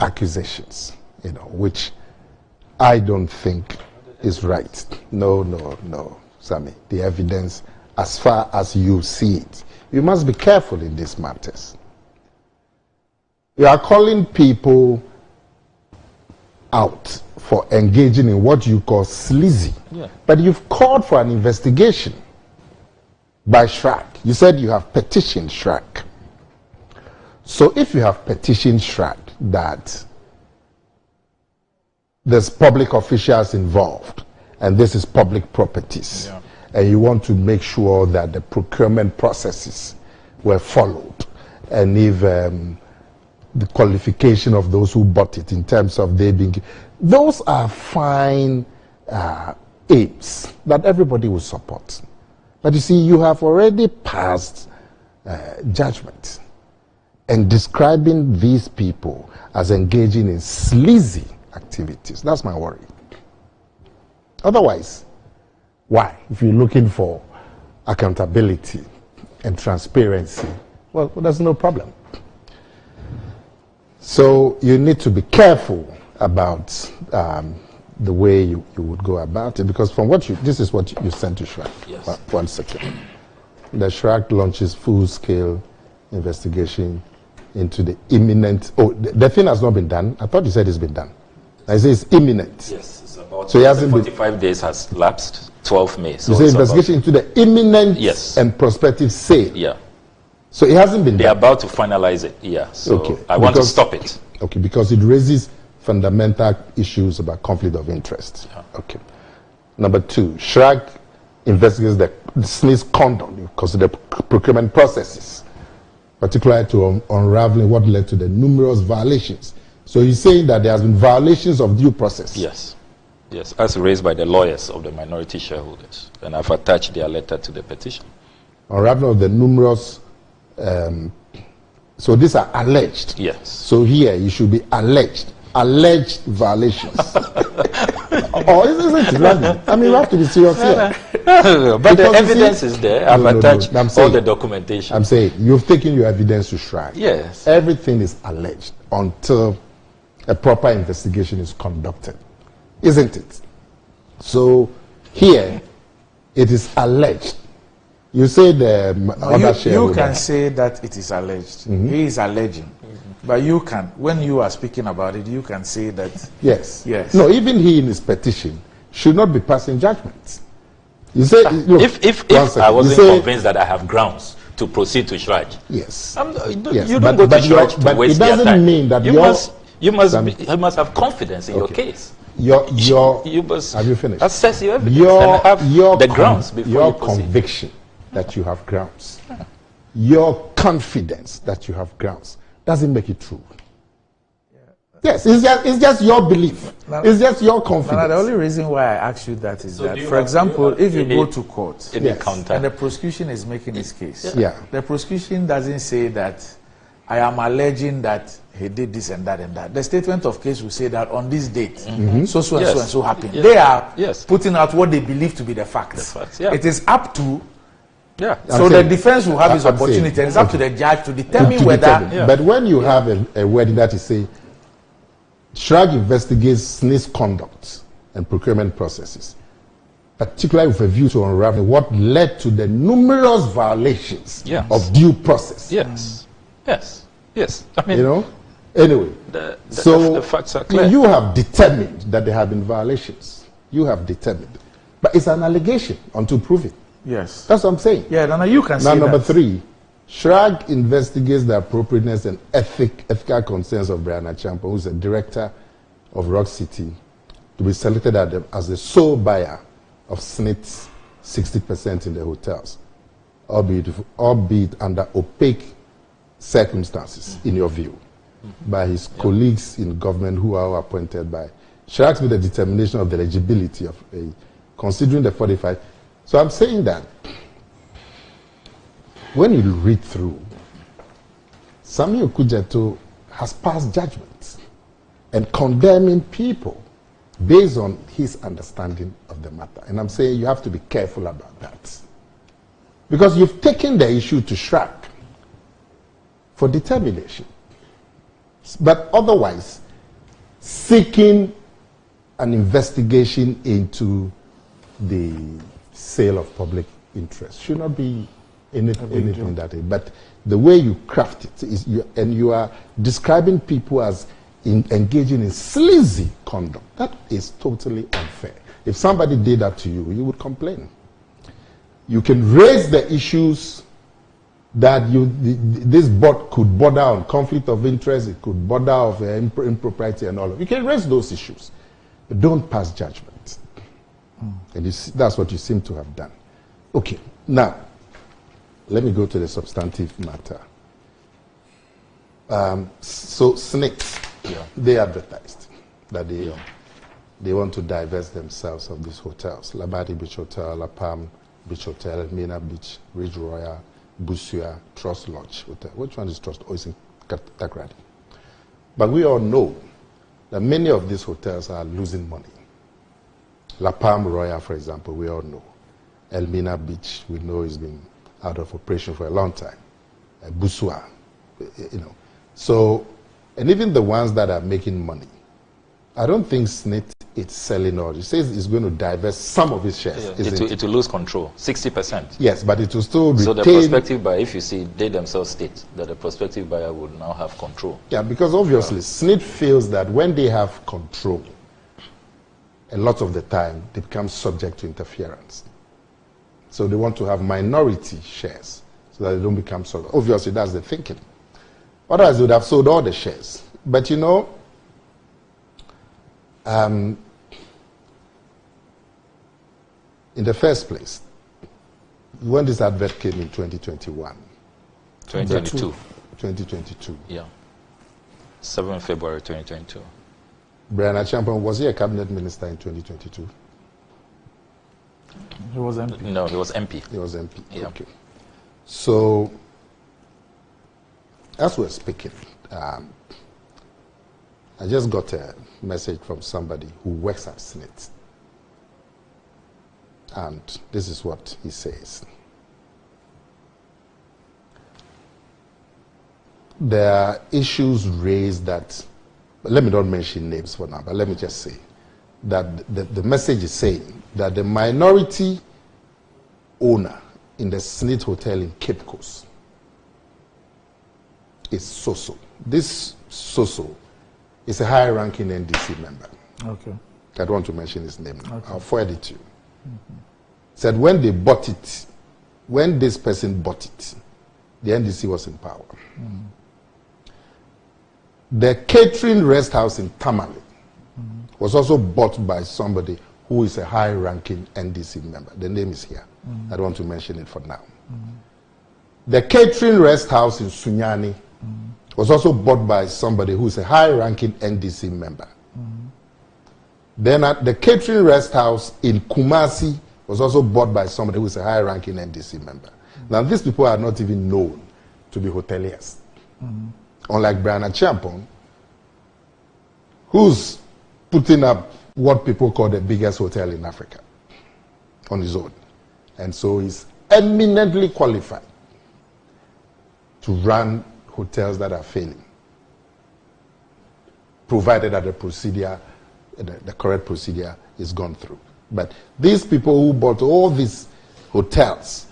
accusations, you know, which I don't think is right. No, Sami. The evidence, as far as you see it, you must be careful in these matters. You are calling people out for engaging in what you call sleazy. Yeah. But you've called for an investigation by CHRAJ. You said you have petitioned CHRAJ. So if you have petitioned CHRAJ that there's public officials involved and this is public properties, and you want to make sure that the procurement processes were followed, and if the qualification of those who bought it in terms of they being, those are fine aims that everybody will support. But you see, you have already passed judgment and describing these people as engaging in sleazy activities. That's my worry. Otherwise, why? If you're looking for accountability and transparency, well, there's no problem. So you need to be careful about the way you would go about it, because from what this is what you sent to CHRAJ. Yes. 1 second. The CHRAJ launches full-scale investigation into the imminent. Oh, the thing has not been done. I thought you said it's been done. I say it's imminent. Yes, it's about. So it hasn't 45 days has lapsed. 12 May. So you say investigation into the imminent and prospective sale. Yeah. So it hasn't been done. They're about to finalize it. Yeah. So okay. I want to stop it. Okay, because it raises fundamental issues about conflict of interest. Yeah. Okay. Number 2, CHRAJ investigates the SNAT's conduct because of the procurement processes, particularly to unraveling what led to the numerous violations. So he's saying that there has been violations of due process. Yes. Yes, as raised by the lawyers of the minority shareholders. And I've attached their letter to the petition. Unraveling of the numerous So these are alleged. Yes. So here you should be alleged violations. Or isn't it? I mean, we have to be serious here. But the evidence is there. I've attached all the documentation. I'm saying you've taken your evidence to CHRAJ. Yes. Everything is alleged until a proper investigation is conducted, isn't it? So here it is alleged. You say the other shareholder. You can say that it is alleged. He is alleging. But you can, when you are speaking about it, you can say that. Yes. Yes. No, even he in his petition should not be passing judgments. You say, look, if I wasn't convinced that I have grounds to proceed to CHRAJ, yes, you don't go to CHRAJ to waste your time. But it doesn't mean that you must have confidence in your case. You must have you finished? Assess your evidence and have the grounds before your you proceed. conviction that you have grounds, your confidence that you have grounds doesn't make it true. Yes, it's just your belief. Now, it's just your confidence. The only reason why I asked you that is that, for example, if you go to court and the prosecution is making his case, the prosecution doesn't say that I am alleging that he did this and that and that. The statement of case will say that on this date, so and so happened. They are putting out what they believe to be the facts. It is up to so the defense will have its opportunity, and it's up to the judge to determine whether. But when you have a wording that is saying CHRAJ investigates SNAT's conduct and procurement processes, particularly with a view to unraveling what led to the numerous violations of due process. Yes. I mean, you know. Anyway, the facts are clear. You have determined that there have been violations. You have determined, but it's an allegation until proven. Yes, that's what I'm saying. Yeah, now you can say now, number that. 3, CHRAJ investigates the appropriateness and ethical concerns of Brian Achampo, who is a director of Rock City, to be selected as the sole buyer of SNAT's 60% in the hotels, albeit under opaque circumstances, in your view, by his colleagues in government who are appointed by CHRAJ with the determination of the eligibility of considering the 45. So I'm saying that when you read through, Samuel Kujato has passed judgments and condemning people based on his understanding of the matter. And I'm saying you have to be careful about that. Because you've taken the issue to CHRAJ for determination. But otherwise, seeking an investigation into the sale of public interest should not be anything that way. But the way you craft it is, you are describing people as engaging in sleazy conduct. That is totally unfair. If somebody did that to you, you would complain. You can raise the issues that this board could border on conflict of interest, it could border of impropriety and all of it. You can raise those issues, but don't pass judgment. And that's what you seem to have done. Okay, now, let me go to the substantive matter. So SNAT, they advertised that they want to divest themselves of these hotels. Labadi Beach Hotel, La Palm Beach Hotel, Mina Beach, Ridge Royal, Busua, Trust Lodge Hotel. Which one is Trust? Oh, it's in Takrady. But we all know that many of these hotels are losing money. La Palm Royal, for example, we all know. Elmina Beach, we know, has been out of operation for a long time. Busua, you know. So, and even the ones that are making money, I don't think SNAT is selling all. It says it's going to divest some of its shares. It will lose control, 60%. Yes, but it will still retain. So the prospective buyer, if you see, they themselves state that the prospective buyer will now have control. Yeah, because obviously SNAT feels that when they have control, a lot of the time they become subject to interference. So they want to have minority shares so that they don't become subject. Obviously, that's the thinking. Otherwise, they would have sold all the shares. But you know, in the first place, when this advert came in 2021. 2022. Yeah. 7 February 2022. Brian Achampo, was he a cabinet minister in 2022? He was MP. No, he was MP. He was MP. Yeah. Okay. So, as we're speaking, I just got a message from somebody who works at SNAT. And this is what he says. There are issues raised that, let me not mention names for now, but let me just say that the message is saying that the minority owner in the SNAT hotel in Cape Coast is Soso. This Soso is a high-ranking NDC member. Okay. I don't want to mention his name. Okay. I'll forward it to you. Said when they bought it, when this person bought it, the NDC was in power. The catering rest house in Tamale was also bought by somebody who is a high-ranking NDC member. The name is here. I don't want to mention it for now. The catering rest house in Sunyani was also bought by somebody who is a high-ranking NDC member. Then at the catering rest house in Kumasi was also bought by somebody who is a high-ranking NDC member. Now these people are not even known to be hoteliers. Unlike Brian Achiampong, who's putting up what people call the biggest hotel in Africa on his own. And so he's eminently qualified to run hotels that are failing, provided that the procedure, the correct procedure is gone through. But these people who bought all these hotels,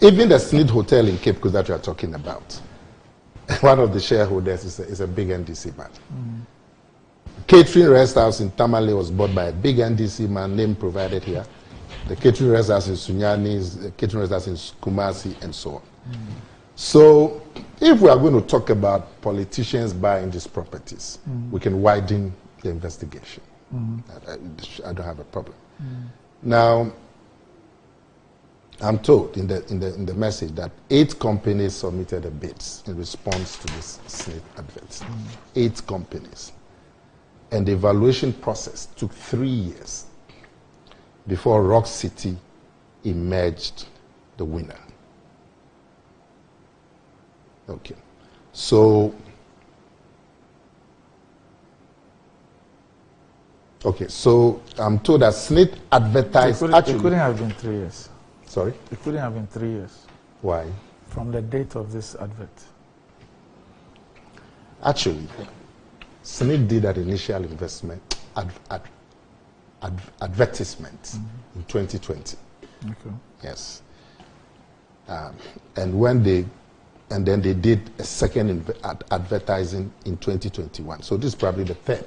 even the SNAT hotel in Cape Coast that you are talking about, one of the shareholders is a big NDC man. Catering rest house in Tamale was bought by a big NDC man, name provided here. The catering rest house in Sunyani, the catering rest house in Kumasi, and so on. So, if we are going to talk about politicians buying these properties, we can widen the investigation. I don't have a problem. Now, I'm told in the message that 8 companies submitted a bids in response to this SNAT advert. 8 companies. And the evaluation process took 3 years before Rock City emerged the winner. Okay. So, I'm told that SNAT advertised It couldn't have been 3 years. Sorry? It couldn't have been 3 years. Why? From the date of this advert. Actually, SNAT did that initial investment advertisement in 2020. Okay. Yes. And then they did a second advertising in 2021. So this is probably the third,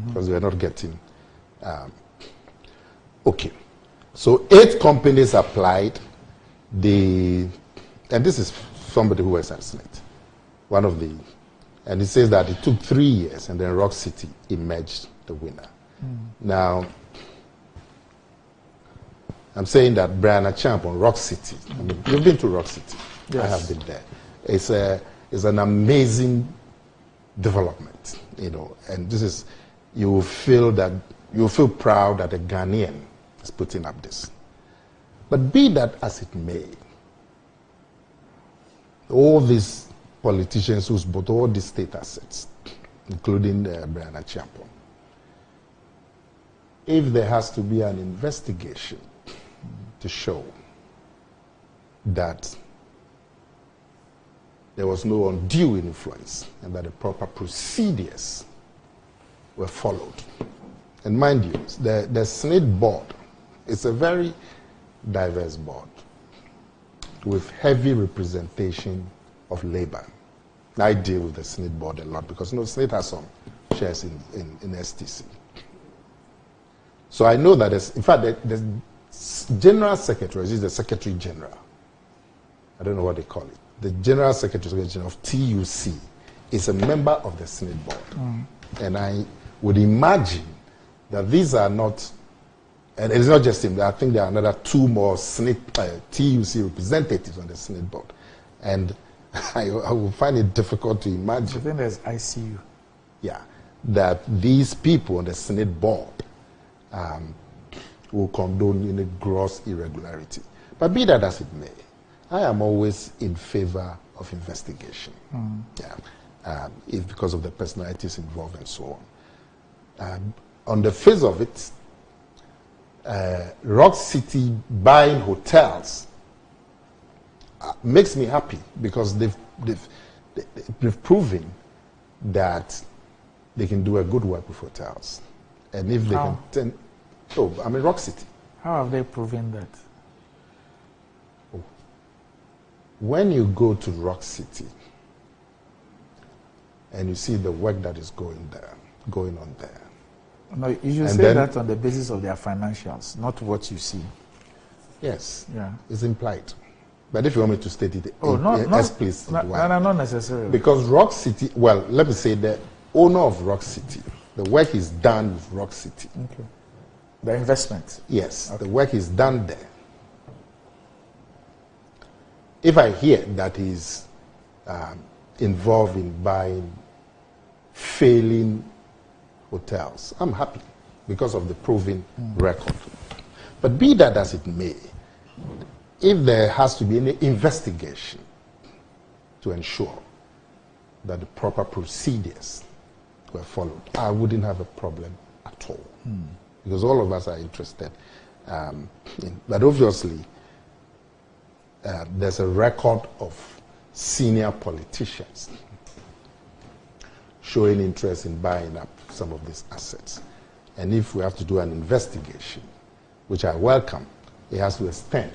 because we are not getting. Okay. So 8 companies applied. And this is somebody who was at SNAT. And it says that it took 3 years, and then Rock City emerged the winner. Now, I'm saying that Brian Achamp on Rock City. I mean, you've been to Rock City. Yes. I have been there. It's an amazing development, and this is, you feel proud that a Ghanaian is putting up this. But be that as it may, all these politicians who's bought all these state assets, including Brian Achiampong, if there has to be an investigation to show that there was no undue influence and that the proper procedures were followed. And mind you, the SNAT board is a very diverse board with heavy representation of labor. I deal with the SNAT board a lot because SNAT has some shares in STC. So I know that the General Secretary, is the Secretary General, I don't know what they call it, the General Secretary of TUC is a member of the SNAT board. And I would imagine that these are not, and it's not just him, I think there are another 2 more SNAT, TUC representatives on the SNAT board. And I will find it difficult to imagine. I think there's ICU. Yeah, that these people on the SNAT board will condone any gross irregularity. But be that as it may, I am always in favor of investigation. Yeah, if because of the personalities involved and so on. On the face of it, Rock City buying hotels makes me happy because they've proven that they can do a good work with hotels, and if they can, Rock City. How have they proven that? When you go to Rock City and you see the work that is going on there. No, you should say that on the basis of their financials, not what you see. Yes. Yeah. It's implied. But if you want me to state it, please. Not necessarily. Because Rock City, well, let me say the owner of Rock City, the work is done with Rock City. Okay. The investment. Yes, okay. The work is done there. If I hear that he's involved in buying failing hotels, I'm happy because of the proven record. But be that as it may, if there has to be any investigation to ensure that the proper procedures were followed, I wouldn't have a problem at all. Because all of us are interested. But obviously, there's a record of senior politicians showing interest in buying up some of these assets. And if we have to do an investigation, which I welcome, it has to extend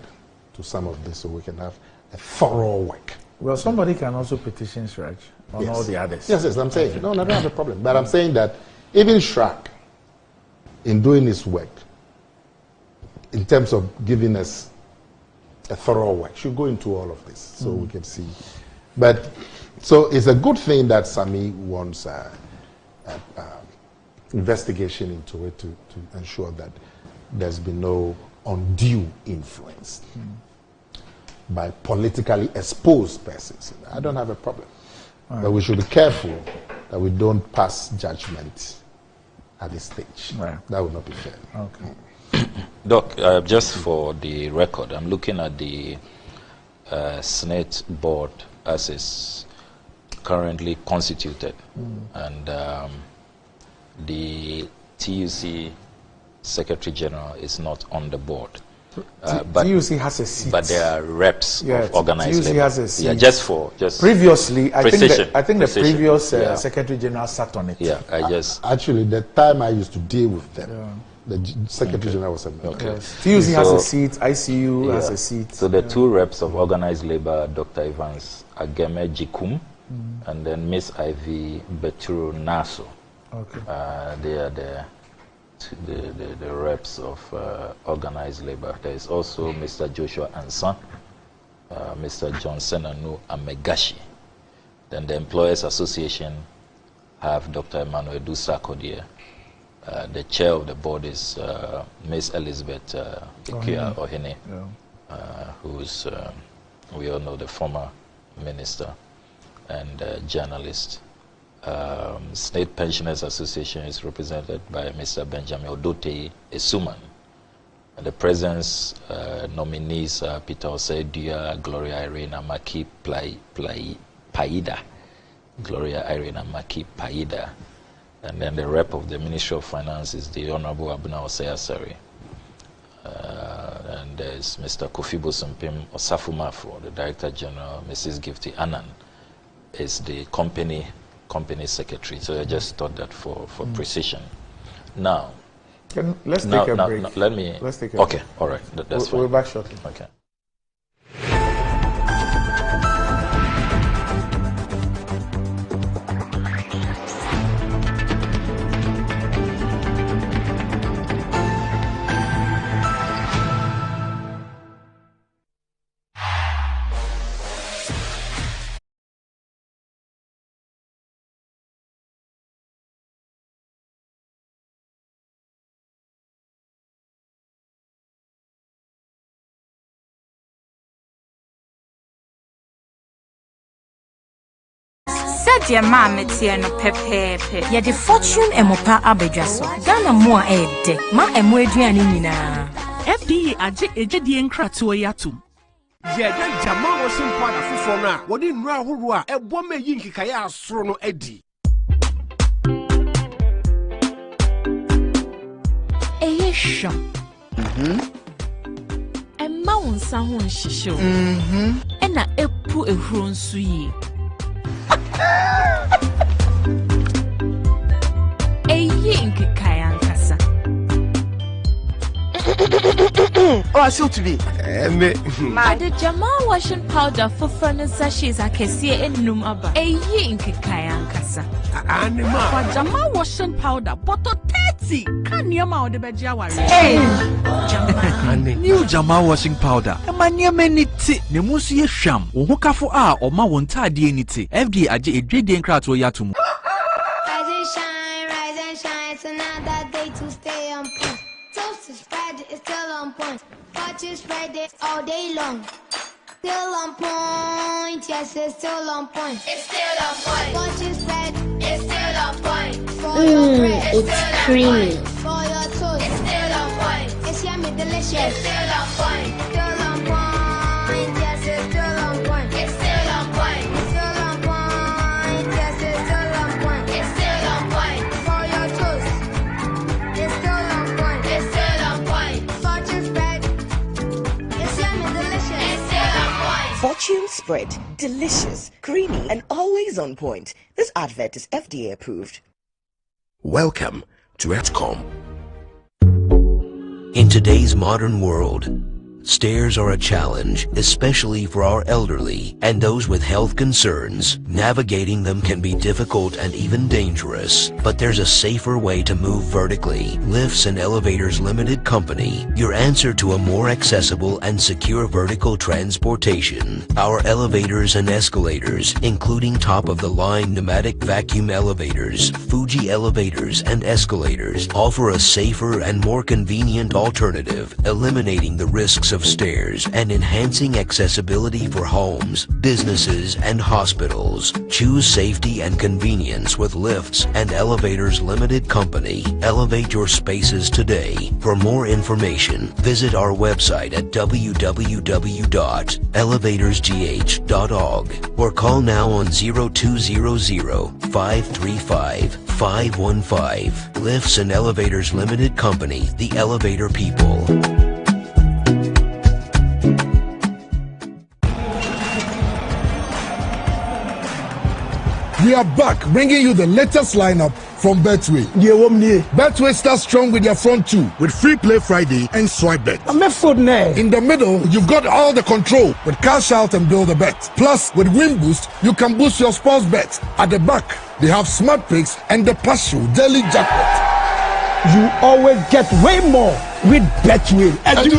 to some of this so we can have a thorough work. Well, somebody can also petition CHRAJ on all the others. Yes, I'm saying. Okay. No, I don't have a problem. But I'm saying that even CHRAJ, in doing his work, in terms of giving us a thorough work, should go into all of this so we can see. But, so it's a good thing that Sami wants investigation into it to ensure that there's been no undue influence by politically exposed persons. I don't have a problem. But we should be careful that we don't pass judgment at this stage. That would not be fair. Okay. Doc, just for the record, I'm looking at the SNAT board as is currently constituted. And the TUC Secretary General is not on the board. But TUC has a seat. But there are reps of organized TUC labor. has a seat. Yeah, just previously, I think the previous yeah. Secretary General sat on it. Yeah, actually, the time I used to deal with them, the Secretary General was a member. Okay. TUC has a seat, ICU has a seat. So the two reps of organized labor, Dr. Evans Ageme Jikum, and then Miss Ivy Beturu Naso. Okay. They are the reps of organized labor. There is also Mr. Joshua Ansan, Mr. Johnson Anu Amegashi. Then the Employers Association have Dr. Emmanuel Dusa Kodie. The chair of the board is Ms. Elizabeth Ikia Ohene, who's, we all know, the former minister and journalist. State Pensioners Association is represented by Mr. Benjamin Odote Esuman. And the president's nominees are Peter Osedia, Gloria Irena Maki Paida. Gloria Irena Maki Paida. And then the rep of the Ministry of Finance is the Honorable Abuna Osei-Asari. And there's Mr. Kofi Bosumpim Osafumafo, the Director General. Mrs. Gifty Annan is the company secretary. So I just thought that for precision. Now, let's take a break. Let's take a break. Okay, all right. That's fine. We're back shortly. Okay. Sadia mama tie no pepepe. Ye the fortune emopa abedwaso. Ghana mo a ede. Ma emo aduane nyina. FDA age ejedi nkratoa yatum. Yeah, Jama was in part of Fufona. What in Rahua, a woman Yinkikaya Srono Eddie. A mountain sound shisho. And a epu a run sui. A yink kayan kasa. Oh, I still to be. The Jamal washing powder for furnace sachets I can see in Numaba. A yink kayan kasa. Anima. Jamal washing powder, bottle 30. Can you mount the Bajawari? New Jamal washing powder. Emanya meniti. Nemusi ye sham. Uhukafo a oma wonta di niti. FD aje edredi enkrato yatum. Rise and shine. It's another day to stay on point. Toast is Friday, it's still on point. Fortune's Friday all day long. Still on point, yes, it's still on point. It's still on point. Fortune's Friday, it's still on point. For your bread, it's creamy. For your toast, it's still on point. It's yummy, delicious. It's still on point. Still on point, yes, it's still on point. It's still on point. Still on point, yes, it's still on point. It's still on point. For your toast, it's still on point. It's still on point. Fortune spread, it's yummy, delicious. It's still on point. Fortune spread, delicious, creamy, and always on point. This advert is FDA approved. Welcome to ETCOM. In today's modern world, stairs are a challenge, especially for our elderly and those with health concerns. Navigating them can be difficult and even dangerous, but there's a safer way to move vertically. Lifts and Elevators Limited Company, your answer to a more accessible and secure vertical transportation. Our elevators and escalators, including top-of-the-line pneumatic vacuum elevators, Fuji elevators and escalators, offer a safer and more convenient alternative, eliminating the risks of stairs and enhancing accessibility for homes, businesses, and hospitals. Choose safety and convenience with Lifts and Elevators Limited Company. Elevate your spaces today. For more information, visit our website at www.elevatorsgh.org or call now on 0200-535-515. Lifts and Elevators Limited Company, the elevator people. We are back bringing you the latest lineup from Betway. Betway starts strong with their front two with Free Play Friday and Swipe Bet. In the middle, you've got all the control with Cash Out and Build a Bet. Plus, with Win Boost, you can boost your sports bet. At the back, they have Smart Picks and the Partial Daily Jackpot. You always get way more with Betway. This advert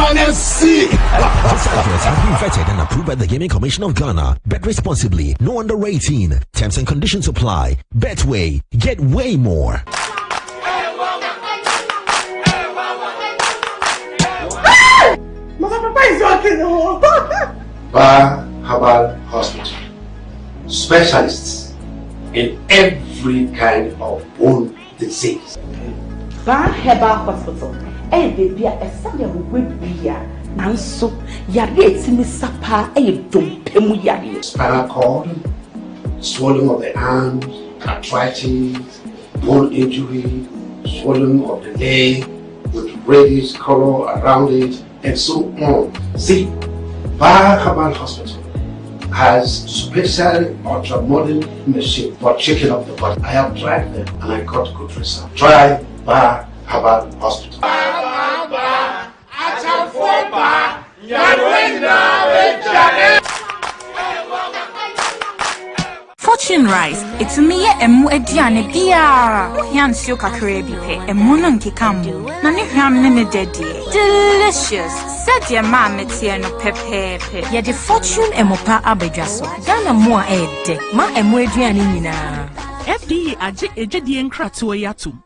has been vetted and approved by the Gaming Commission of Ghana. Bet responsibly. No under 18. Terms and conditions apply. Betway. Get way more. Bar Herbal Hospital. Specialists in every kind of bone disease. Bar Herbal Hospital. Baby, a Sunday will be and so Yadi Sapa a dumpemu yadi. Spinal cord, swelling of the arms, arthritis, bone injury, swelling of the leg with reddish color around it, and so on. See, Bar Herbal Hospital has special ultra-modern machine for checking up the body. I have tried them and I got good results. Try Bar Herbal Hospital. Fortune Rise, it's me emu ediane biara. Ohiansio kakere bi pe, emu no nkeka mu. Na ne hwam ne ne dedie. Delicious. Said your mom metie no pepepe. Ye the Fortune emopa abedwaso. Ghana mo a ede. Ma emu ediane nyina. FDA aje ejedi enkrato yatum.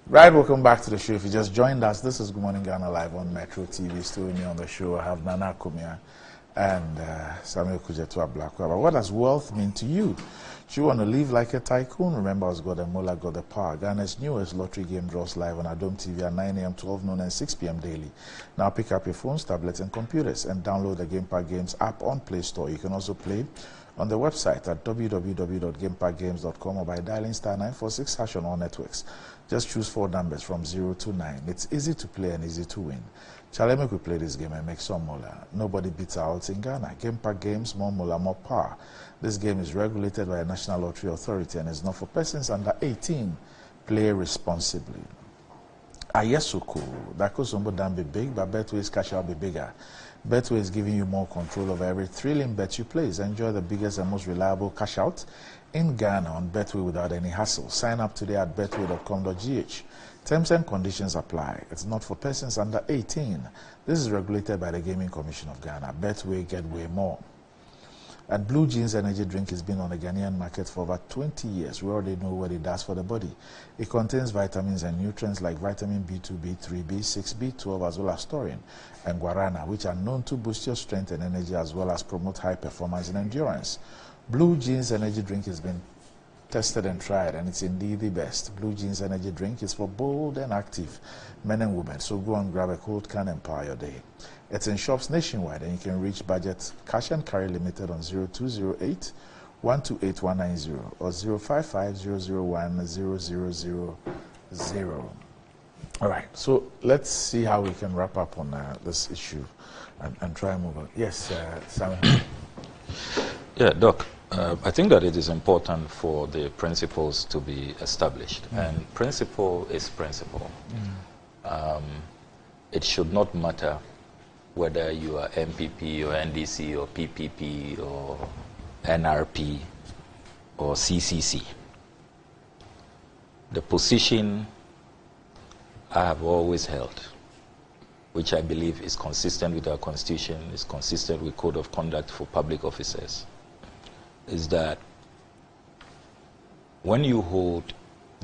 Right, welcome back to the show. If you just joined us, this is Good Morning Ghana live on Metro TV. Still with me on the show, I have Nana Kumia and Samuel Kujetua Blackwell. But what does wealth mean to you? Do you want to live like a tycoon? Remember, us got the Mola, got the power. Ghana's newest lottery game draws live on Adom TV at 9 a.m., 12 noon, and 6 p.m. daily. Now pick up your phones, tablets, and computers and download the Game Park Games app on Play Store. You can also play on the website at www.gameparkgames.com or by dialing *946# on all networks. Just choose 4 numbers from 0 to 9. It's easy to play and easy to win. Charlie, make we play this game and make some mola. Nobody beats our odds in Ghana. Game Park Games, more mola, more power. This game is regulated by a National Lottery Authority and is not for persons under 18. Play responsibly. Ayesoko, that could somebody be big, but Betway's cash out be bigger. Betway is giving you more control over every thrilling bet you place. Enjoy the biggest and most reliable cash out in Ghana on Betway without any hassle. Sign up today at betway.com.gh. Terms and conditions apply. It's not for persons under 18. This is regulated by the Gaming Commission of Ghana. Betway, get way more. And Blue Jeans energy drink has been on the Ghanaian market for over 20 years. We already know what it does for the body. It contains vitamins and nutrients like vitamin B2, B3, B6, B12, as well as taurine and guarana, which are known to boost your strength and energy as well as promote high performance and endurance. Blue Jeans energy drink has been tested and tried, and it's indeed the best. Blue Jeans energy drink is for bold and active men and women, so go and grab a cold can and power your day. It's in shops nationwide, and you can reach Budget Cash and Carry Limited on 0208 128 190 or 055 001 0000. All right, so let's see how we can wrap up on this issue and try and move on. Yes, Samuel. Yeah, Doc, I think that it is important for the principles to be established, and principle is principle. It should not matter whether you are MPP or NDC or PPP or NRP or CCC. The position I have always held, which I believe is consistent with our Constitution, is consistent with Code of Conduct for public officers, is that when you hold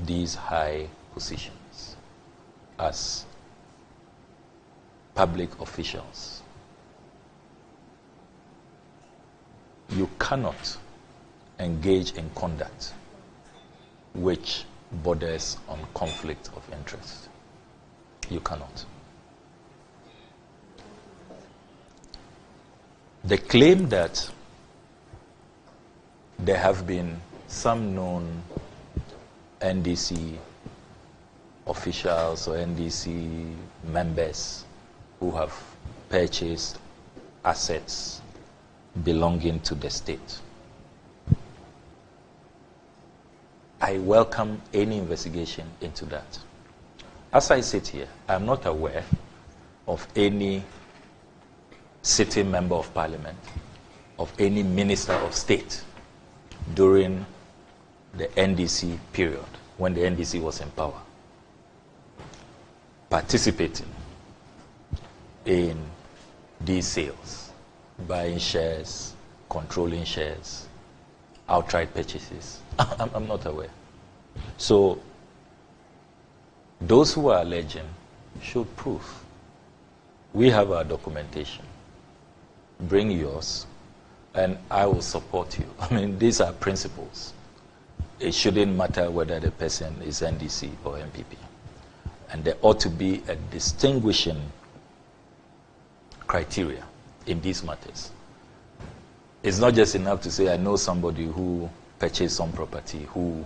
these high positions as public officials, you cannot engage in conduct which borders on conflict of interest. You cannot. The claim that there have been some known NDC officials or NDC members who have purchased assets belonging to the state. I welcome any investigation into that. As I sit here, I'm not aware of any sitting member of parliament, of any minister of state during the NDC period, when the NDC was in power, participating in these sales, buying shares, controlling shares, outright purchases. I'm not aware. So those who are alleging should prove. We have our documentation. Bring yours, and I will support you. I mean, these are principles. It shouldn't matter whether the person is NDC or MPP. And there ought to be a distinguishing criteria in these matters. It's not just enough to say, I know somebody who purchased some property who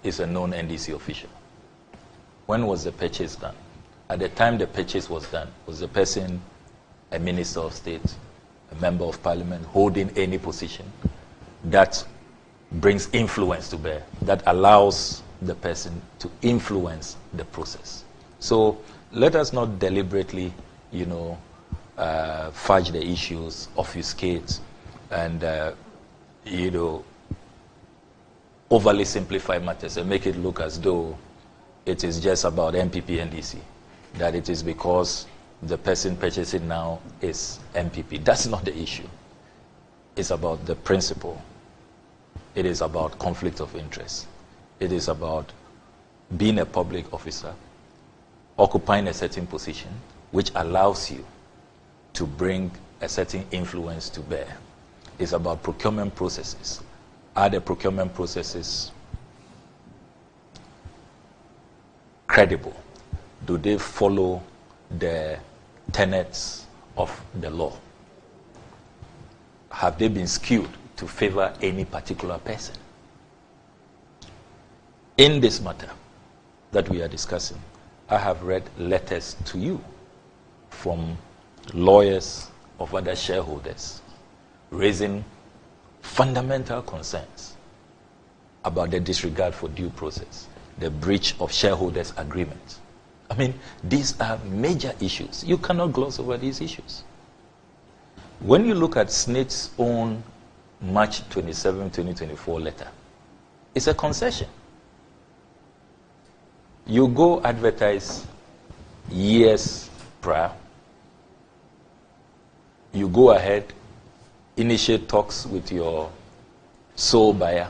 is a known NDC official. When was the purchase done? At the time the purchase was done, was the person a minister of state, a member of parliament, holding any position that brings influence to bear, that allows the person to influence the process? So let us not deliberately, fudge the issues, obfuscate, and, overly simplify matters and make it look as though it is just about MPP and NDC, that it is because the person purchasing now is MPP. That's not the issue. It's about the principle. It is about conflict of interest. It is about being a public officer, occupying a certain position, which allows you to bring a certain influence to bear. It's about procurement processes. Are the procurement processes credible? Do they follow the tenets of the law? Have they been skewed to favor any particular person? In this matter that we are discussing, I have read letters to you from lawyers of other shareholders raising fundamental concerns about the disregard for due process, the breach of shareholders' agreement. I mean, these are major issues. You cannot gloss over these issues. When you look at SNAT's own March 27, 2024 letter, it's a concession. You go advertise years prior. You go ahead, initiate talks with your sole buyer.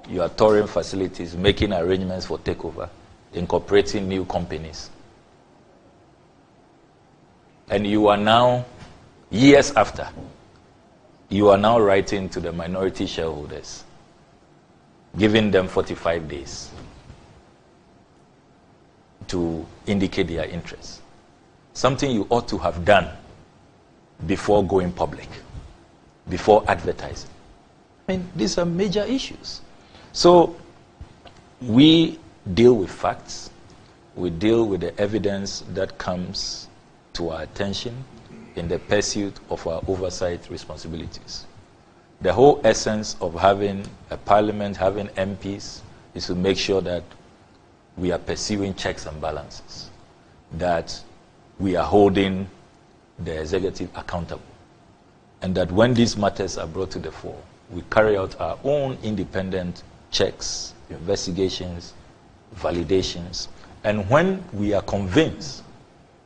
You are touring facilities, making arrangements for takeover, incorporating new companies. And you are now, years after, you are now writing to the minority shareholders, giving them 45 days to indicate their interest. Something you ought to have done before going public, before advertising. I mean, these are major issues. So we deal with facts. We deal with the evidence that comes to our attention in the pursuit of our oversight responsibilities. The whole essence of having a parliament, having MPs, is to make sure that we are pursuing checks and balances, that we are holding the executive accountable, and that when these matters are brought to the fore, we carry out our own independent checks, investigations, validations, and when we are convinced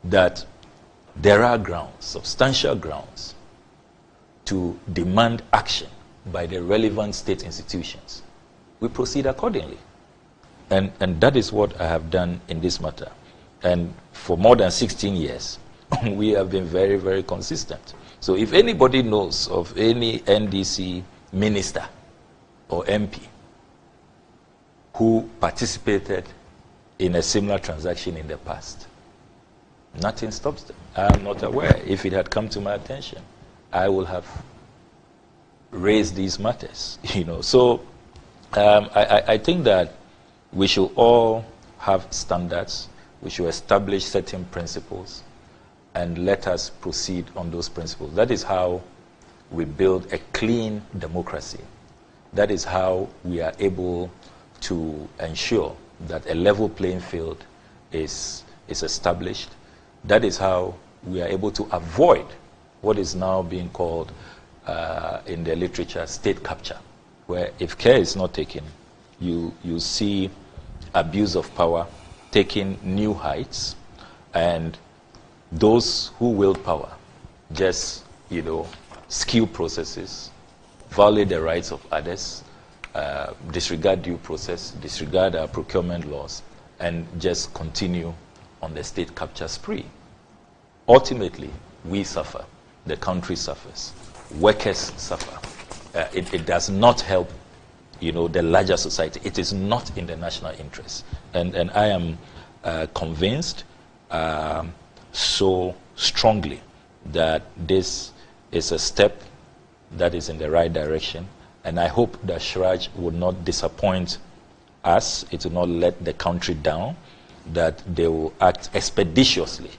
that there are grounds, substantial grounds, to demand action by the relevant state institutions, we proceed accordingly. And that is what I have done in this matter. And for more than 16 years, we have been very, very consistent. So if anybody knows of any NDC minister or MP who participated in a similar transaction in the past, nothing stops them. I am not aware. If it had come to my attention, I will have raised these matters. So I think that we should all have standards. We should establish certain principles and let us proceed on those principles. That is how we build a clean democracy. That is how we are able to ensure that a level playing field is established. That is how we are able to avoid what is now being called in the literature state capture, where if care is not taken, you see abuse of power taking new heights, and those who wield power just, skew processes, violate the rights of others, disregard due process, disregard our procurement laws, and just continue on the state capture spree. Ultimately, we suffer. The country suffers. Workers suffer. It does not help, the larger society. It is not in the national interest. And I am convinced so strongly that this is a step that is in the right direction. And I hope that CHRAJ will not disappoint us. It will not let the country down, that they will act expeditiously,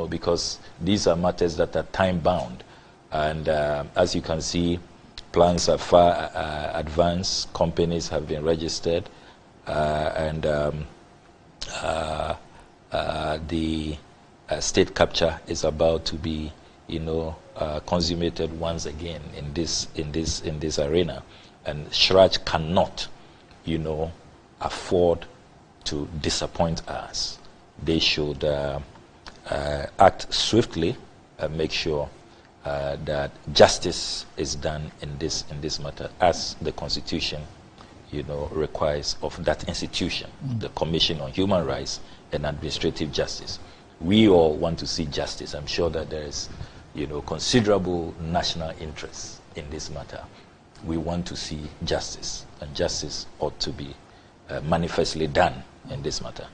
because these are matters that are time-bound. And as you can see, plans are far advanced. Companies have been registered. And the state capture is about to be, consummated once again in this arena. And CHRAJ cannot, afford to disappoint us. They should act swiftly and make sure that justice is done in this matter, as the Constitution, requires of that institution, the Commission on Human Rights and Administrative Justice. We all want to see justice. I'm sure that there is, considerable national interest in this matter. We want to see justice, and justice ought to be manifestly done in this matter.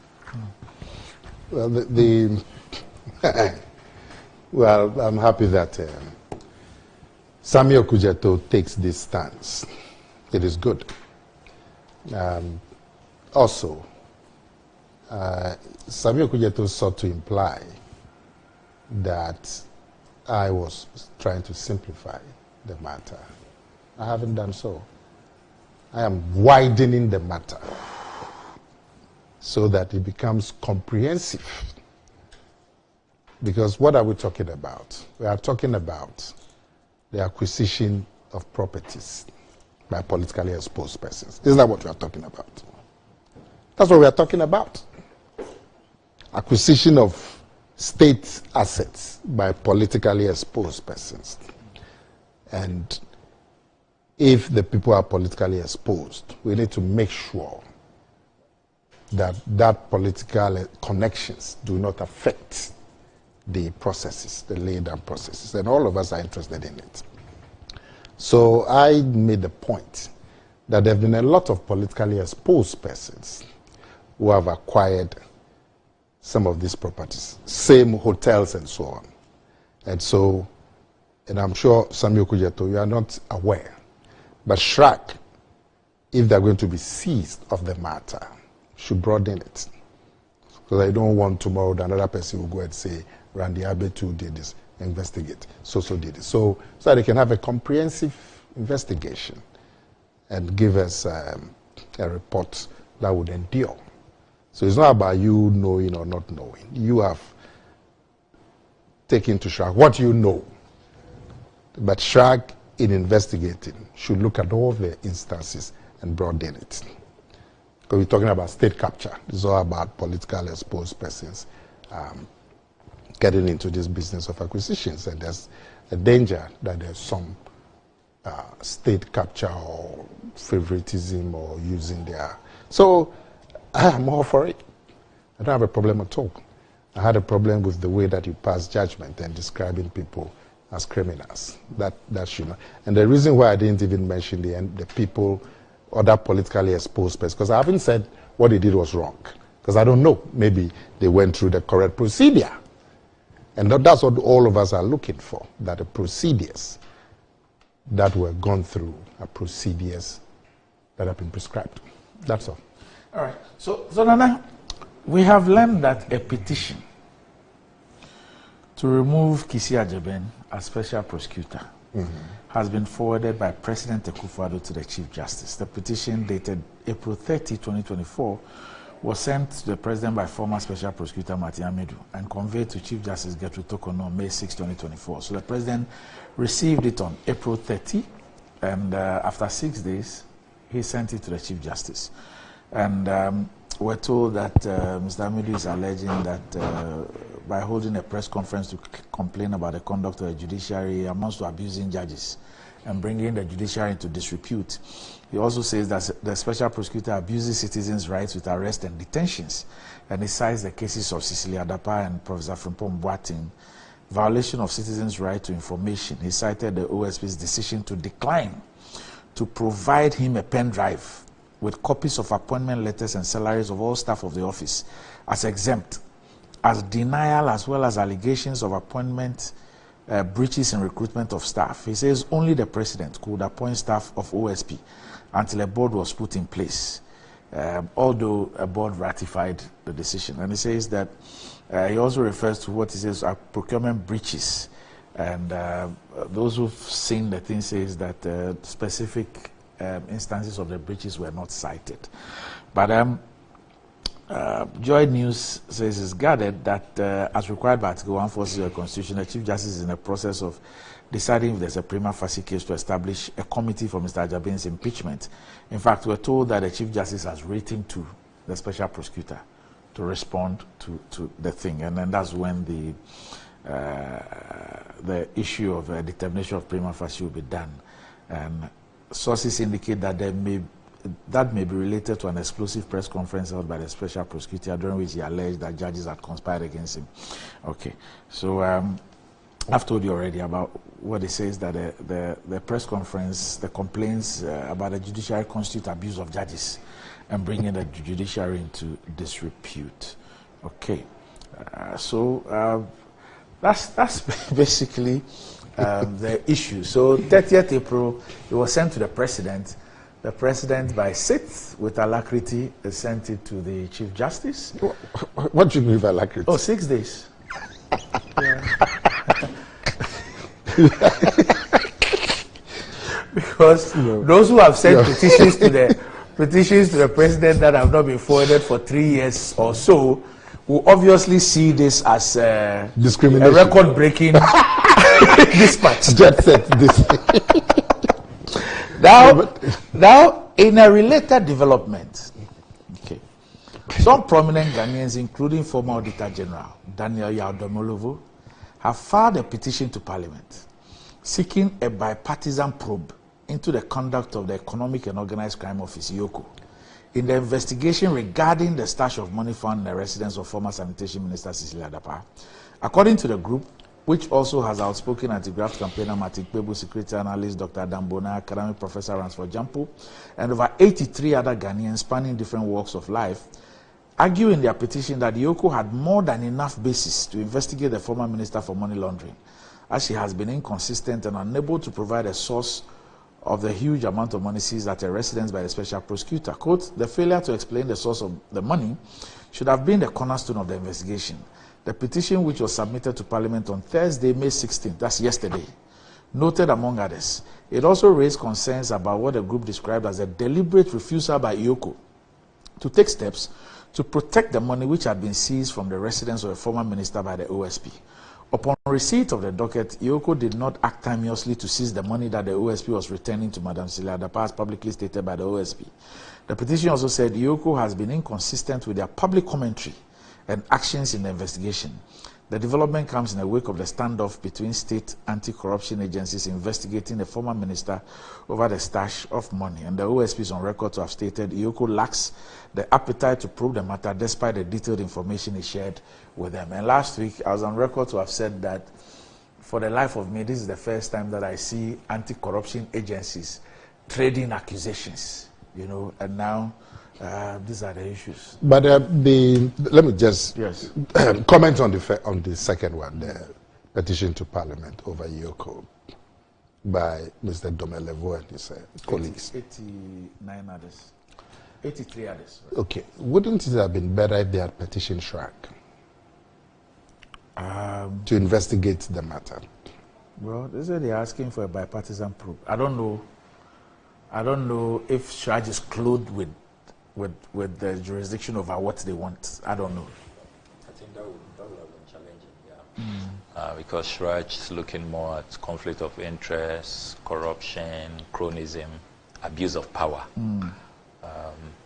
Well, well, I'm happy that Samuel Kujeto takes this stance. It is good. Also, Samuel Kujeto sought to imply that I was trying to simplify the matter. I haven't done so. I am widening the matter so that it becomes comprehensive. Because what are we talking about? We are talking about the acquisition of properties by politically exposed persons. Isn't that what we are talking about? That's what we are talking about. Acquisition of state assets by politically exposed persons. And if the people are politically exposed, we need to make sure that political connections do not affect the processes, the laid down processes, and all of us are interested in it. So I made the point that there have been a lot of politically exposed persons who have acquired some of these properties, same hotels and so on. And I'm sure Samuel Kujeto, you are not aware, but SHRAJ, if they're going to be seized of the matter, should broaden it. Because I don't want tomorrow that another person will go and say, Randy Abe too did this, investigate, so did it. So that they can have a comprehensive investigation and give us a report that would endure. So it's not about you knowing or not knowing. You have taken to SHRAJ what you know. But SHRAJ, in investigating, should look at all the instances and broaden it. Because we're talking about state capture. It's all about politically exposed persons getting into this business of acquisitions. And there's a danger that there's some state capture or favoritism or using their... So I am all for it. I don't have a problem at all. I had a problem with the way that you pass judgment and describing people as criminals. That should not. And the reason why I didn't even mention the people, other politically exposed persons, because I haven't said what they did was wrong. Because I don't know. Maybe they went through the correct procedure. And that's what all of us are looking for, that the procedures that were gone through are procedures that have been prescribed. That's all. All right. So Nana, we have learned that a petition to remove Kisi Ajeben as special prosecutor has been forwarded by President Akufo-Addo to the Chief Justice. The petition, dated April 30, 2024, was sent to the President by former Special Prosecutor Martin Amedu and conveyed to Chief Justice Gertrude Tokono on May 6, 2024. So the President received it on April 30, and after 6 days, he sent it to the Chief Justice. And we're told that Mr. Amedu is alleging that by holding a press conference to complain about the conduct of the judiciary amounts to abusing judges and bringing the judiciary into disrepute. He also says that the special prosecutor abuses citizens' rights with arrest and detentions, and he cites the cases of Cecilia Adapa and Professor Frimpong Boateng, violation of citizens' right to information. He cited the OSP's decision to decline to provide him a pen drive with copies of appointment letters and salaries of all staff of the office as exempt, as denial as well as allegations of appointment breaches in recruitment of staff. He says only the president could appoint staff of OSP until a board was put in place, although a board ratified the decision. And he says that he also refers to what he says are procurement breaches. And those who've seen the thing says that specific instances of the breaches were not cited. But Joy News says it's gathered that as required by Article 140 of the Constitution, the Chief Justice is in the process of deciding if there's a prima facie case to establish a committee for Mr. Ajaben's impeachment. In fact, we're told that the Chief Justice has written to the Special Prosecutor to respond to the thing, and then that's when the issue of determination of prima facie will be done. And sources indicate that there may that may be related to an explosive press conference held by the special prosecutor during which he alleged that judges had conspired against him. Okay, so I've told you already about what it says, that the press conference, the complaints about the judiciary constitute abuse of judges and bringing the judiciary into disrepute. Okay, so that's basically the issue. So 30th April, it was sent to the president. The president, by 6th, with alacrity, sent it to the Chief Justice. What do you mean by alacrity? Oh, 6 days. Because those who have sent petitions to the president that have not been forwarded for 3 years or so will obviously see this as discrimination, a record-breaking dispatch. Jet set this. Now, in a related development, okay, some prominent Ghanaians, including former Auditor General Daniel Yaudomolovo, have filed a petition to Parliament seeking a bipartisan probe into the conduct of the Economic and Organized Crime Office, Yoko, in the investigation regarding the stash of money found in the residence of former Sanitation Minister Cecilia Dapa. According to the group, which also has outspoken anti-graft campaigner Martin Kpebu, security analyst Dr. Dambona, academic professor Ransford Jampo, and over 83 other Ghanaians spanning different walks of life, argue in their petition that Yoko had more than enough basis to investigate the former minister for money laundering, as she has been inconsistent and unable to provide a source of the huge amount of money seized at a residence by the special prosecutor. Quote, the failure to explain the source of the money should have been the cornerstone of the investigation. The petition, which was submitted to Parliament on Thursday, May 16th, that's yesterday, noted, among others, it also raised concerns about what the group described as a deliberate refusal by Yoko to take steps to protect the money which had been seized from the residence of a former minister by the OSP. Upon receipt of the docket, Yoko did not act timeously to seize the money that the OSP was returning to Madam Cecilia Dapa, as publicly stated by the OSP. The petition also said Yoko has been inconsistent with their public commentary and actions in the investigation. The development comes in the wake of the standoff between state anti-corruption agencies investigating the former minister over the stash of money, and the OSP is on record to have stated Yoko lacks the appetite to probe the matter despite the detailed information he shared with them. And last week, I was on record to have said that for the life of me, this is the first time that I see anti-corruption agencies trading accusations, you know, and now these are the issues. But let me just comment on the second one, the petition to Parliament over Yoko by Mr. Domelevo and his colleagues. 89 others. 83 others. Right? Okay. Wouldn't it have been better if they had petitioned CHRAJ to investigate the matter? Well, they say they're asking for a bipartisan probe. I don't know if CHRAJ is clothed with the jurisdiction over what they want. I don't know. I think that would have been challenging, yeah. Because CHRAJ is looking more at conflict of interest, corruption, cronyism, abuse of power,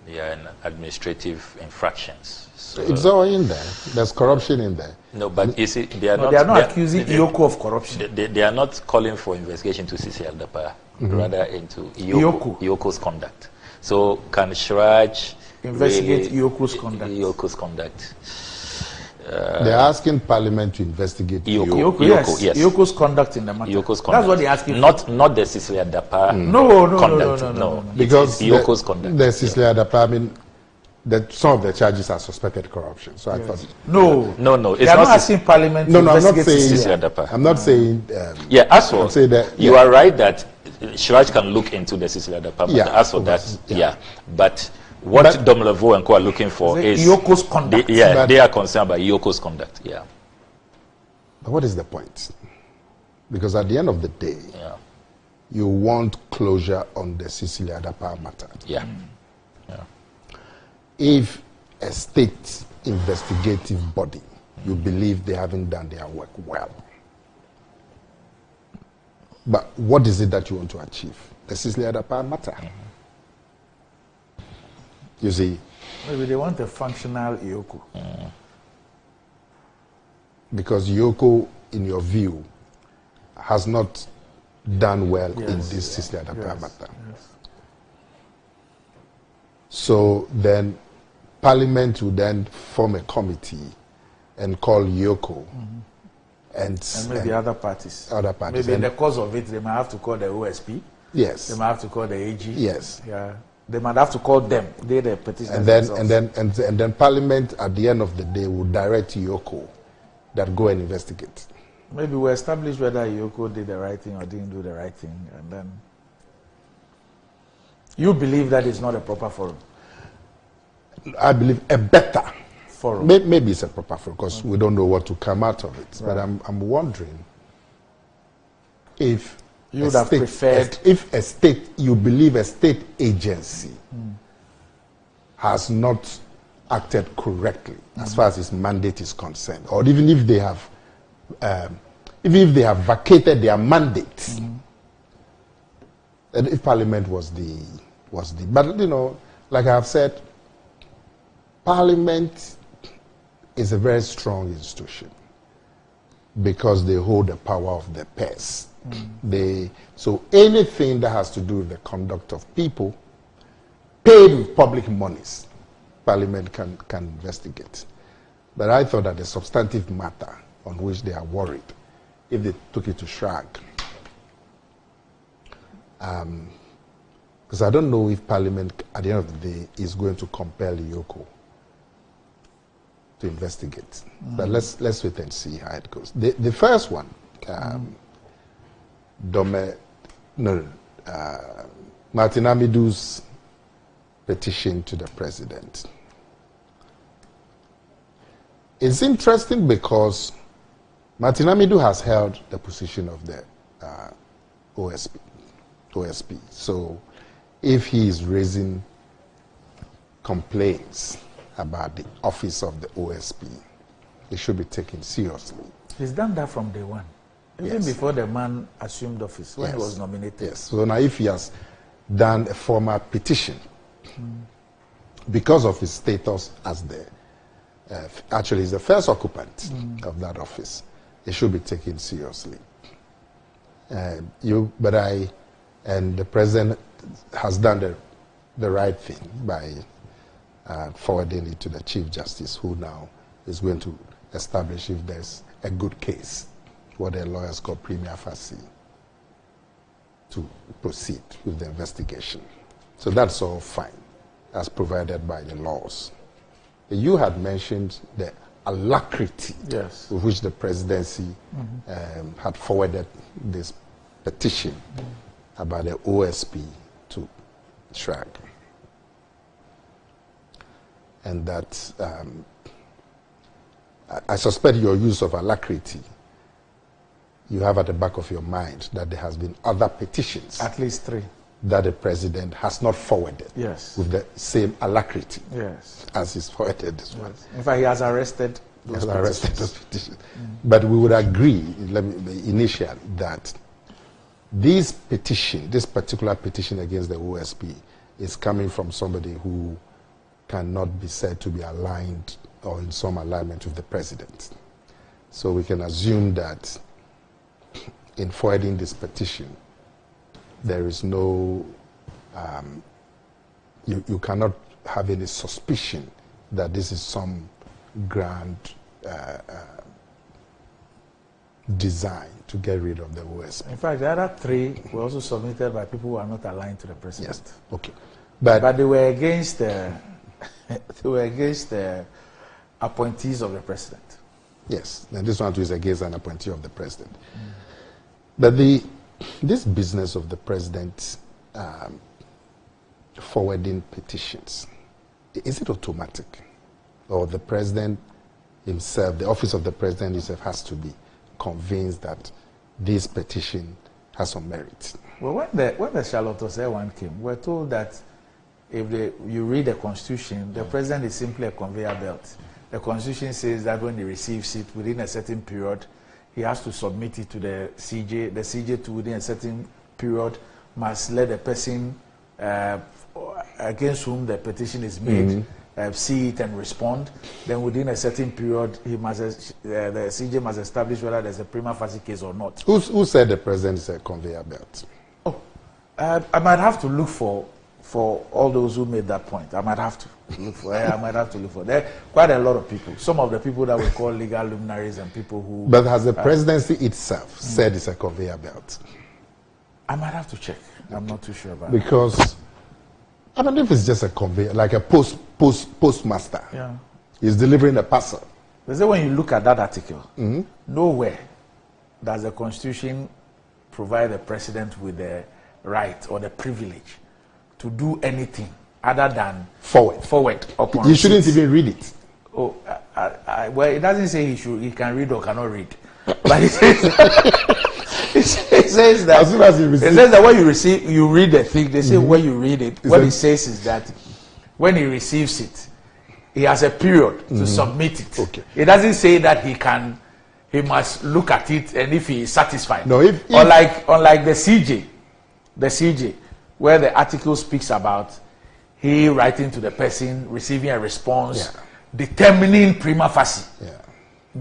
and administrative infractions. So it's all in there. There's corruption in there. No, but you see, they are not accusing Yoko of corruption. They are not calling for investigation to Cecilia Dapa, rather into Yoko's conduct. So can CHRAJ investigate Yoko's conduct? Yoko's conduct. They're asking Parliament to investigate Yoko, yes. Yoko's conduct in the matter. Yoko's conduct. That's what they're asking. Not the Cecilia Dapa conduct. No. Because it's Yoko's conduct. The Cecilia Dapa, I mean, some of the charges are suspected corruption. So I thought. No. It's they're not asking Parliament to investigate Cecilia Dapa. I'm not saying. As well. You are right that CHRAJ can look into the Cecilia Dapa. As for that, But what Domelevo and Co are looking for is Yoko's conduct. They are concerned about Yoko's conduct. Yeah. But what is the point? Because at the end of the day, you want closure on the Cecilia Dapa matter. Yeah. If a state investigative body, you believe they haven't done their work well, but what is it that you want to achieve? The Cecilia Dapa matter. You see? Maybe they want a functional Yoko. Because Yoko, in your view, has not done well in this Cecilia Dapa matter. So then Parliament would then form a committee and call Yoko. And maybe other parties. Maybe in the course of it, they might have to call the OSP. Yes. They might have to call the AG. Yes. Yeah. They might have to call them. They the petitioners. And then Parliament at the end of the day will direct Yoko that go and investigate. Maybe we establish whether Yoko did the right thing or didn't do the right thing, and then you believe that is not a proper forum. I believe a better forum. Maybe it's a proper forum because we don't know what to come out of it. Right. But I'm wondering if you would have preferred if a state, you believe a state agency has not acted correctly as far as its mandate is concerned, or even if they have vacated their mandate, and if Parliament was the but you know, like I have said, Parliament is a very strong institution because they hold the power of the purse. So anything that has to do with the conduct of people paid with public monies, Parliament can investigate. But I thought that the substantive matter on which they are worried, if they took it to CHRAJ, because I don't know if Parliament at the end of the day is going to compel Yoko to investigate. But let's wait and see how it goes. The first one, Martin Amidu's petition to the president. It's interesting because Martin Amidu has held the position of the OSP. So if he is raising complaints about the office of the OSP, it should be taken seriously. He's done that from day one. Even before the man assumed office, when he was nominated. Yes. So now if he has done a formal petition, because of his status as the, actually he's the first occupant of that office, it should be taken seriously. And the president has done the right thing by forwarding it to the Chief Justice, who now is going to establish if there's a good case, what the lawyers call prima facie, to proceed with the investigation. So that's all fine, as provided by the laws. You had mentioned the alacrity with which the presidency had forwarded this petition about the OSP to CHRAJ. And that I suspect your use of alacrity, you have at the back of your mind that there has been other petitions. At least 3. That the president has not forwarded with the same alacrity as he's forwarded this one. In fact, he has arrested those petitions. But we would agree, initially, that this particular petition against the OSP is coming from somebody who cannot be said to be aligned or in some alignment with the president. So we can assume that in forwarding this petition, there is no, you cannot have any suspicion that this is some grand design to get rid of the OSP. In fact, the other 3 were also submitted by people who are not aligned to the president. Yes. Okay. But they were against the appointees of the president. Yes, and this one too is against an appointee of the president. But this business of the president forwarding petitions, is it automatic? Or the president himself, the office of the president himself, has to be convinced that this petition has some merit? Well, when the Charlotte Osei one came, we're told that if you read the Constitution, the president is simply a conveyor belt. The Constitution says that when he receives it within a certain period, he has to submit it to the CJ. The CJ, too, within a certain period, must let the person against whom the petition is made see it and respond. Then within a certain period, the CJ must establish whether there's a prima facie case or not. Who said the president is a conveyor belt? I might have to look for for all those who made that point. I might have to look for. I might have to look for. There are quite a lot of people. Some of the people that we call legal luminaries and people who. But has the presidency itself said it's a conveyor belt? I might have to check. I'm not too sure about because I don't know if it's just a conveyor, like a postmaster. Yeah. He's delivering a parcel. They say when you look at that article, nowhere does the Constitution provide the president with the right or the privilege to do anything other than forward upon You shouldn't even read it. Oh, well, it doesn't say he can read or cannot read, but it says it says that as soon as you receive, it says that when you read the thing. They say when you read it, what it says is that when he receives it, he has a period to submit it. Okay. It doesn't say that he must look at it, and if he is satisfied. No, unlike the CJ, where the article speaks about he writing to the person, receiving a response, determining prima facie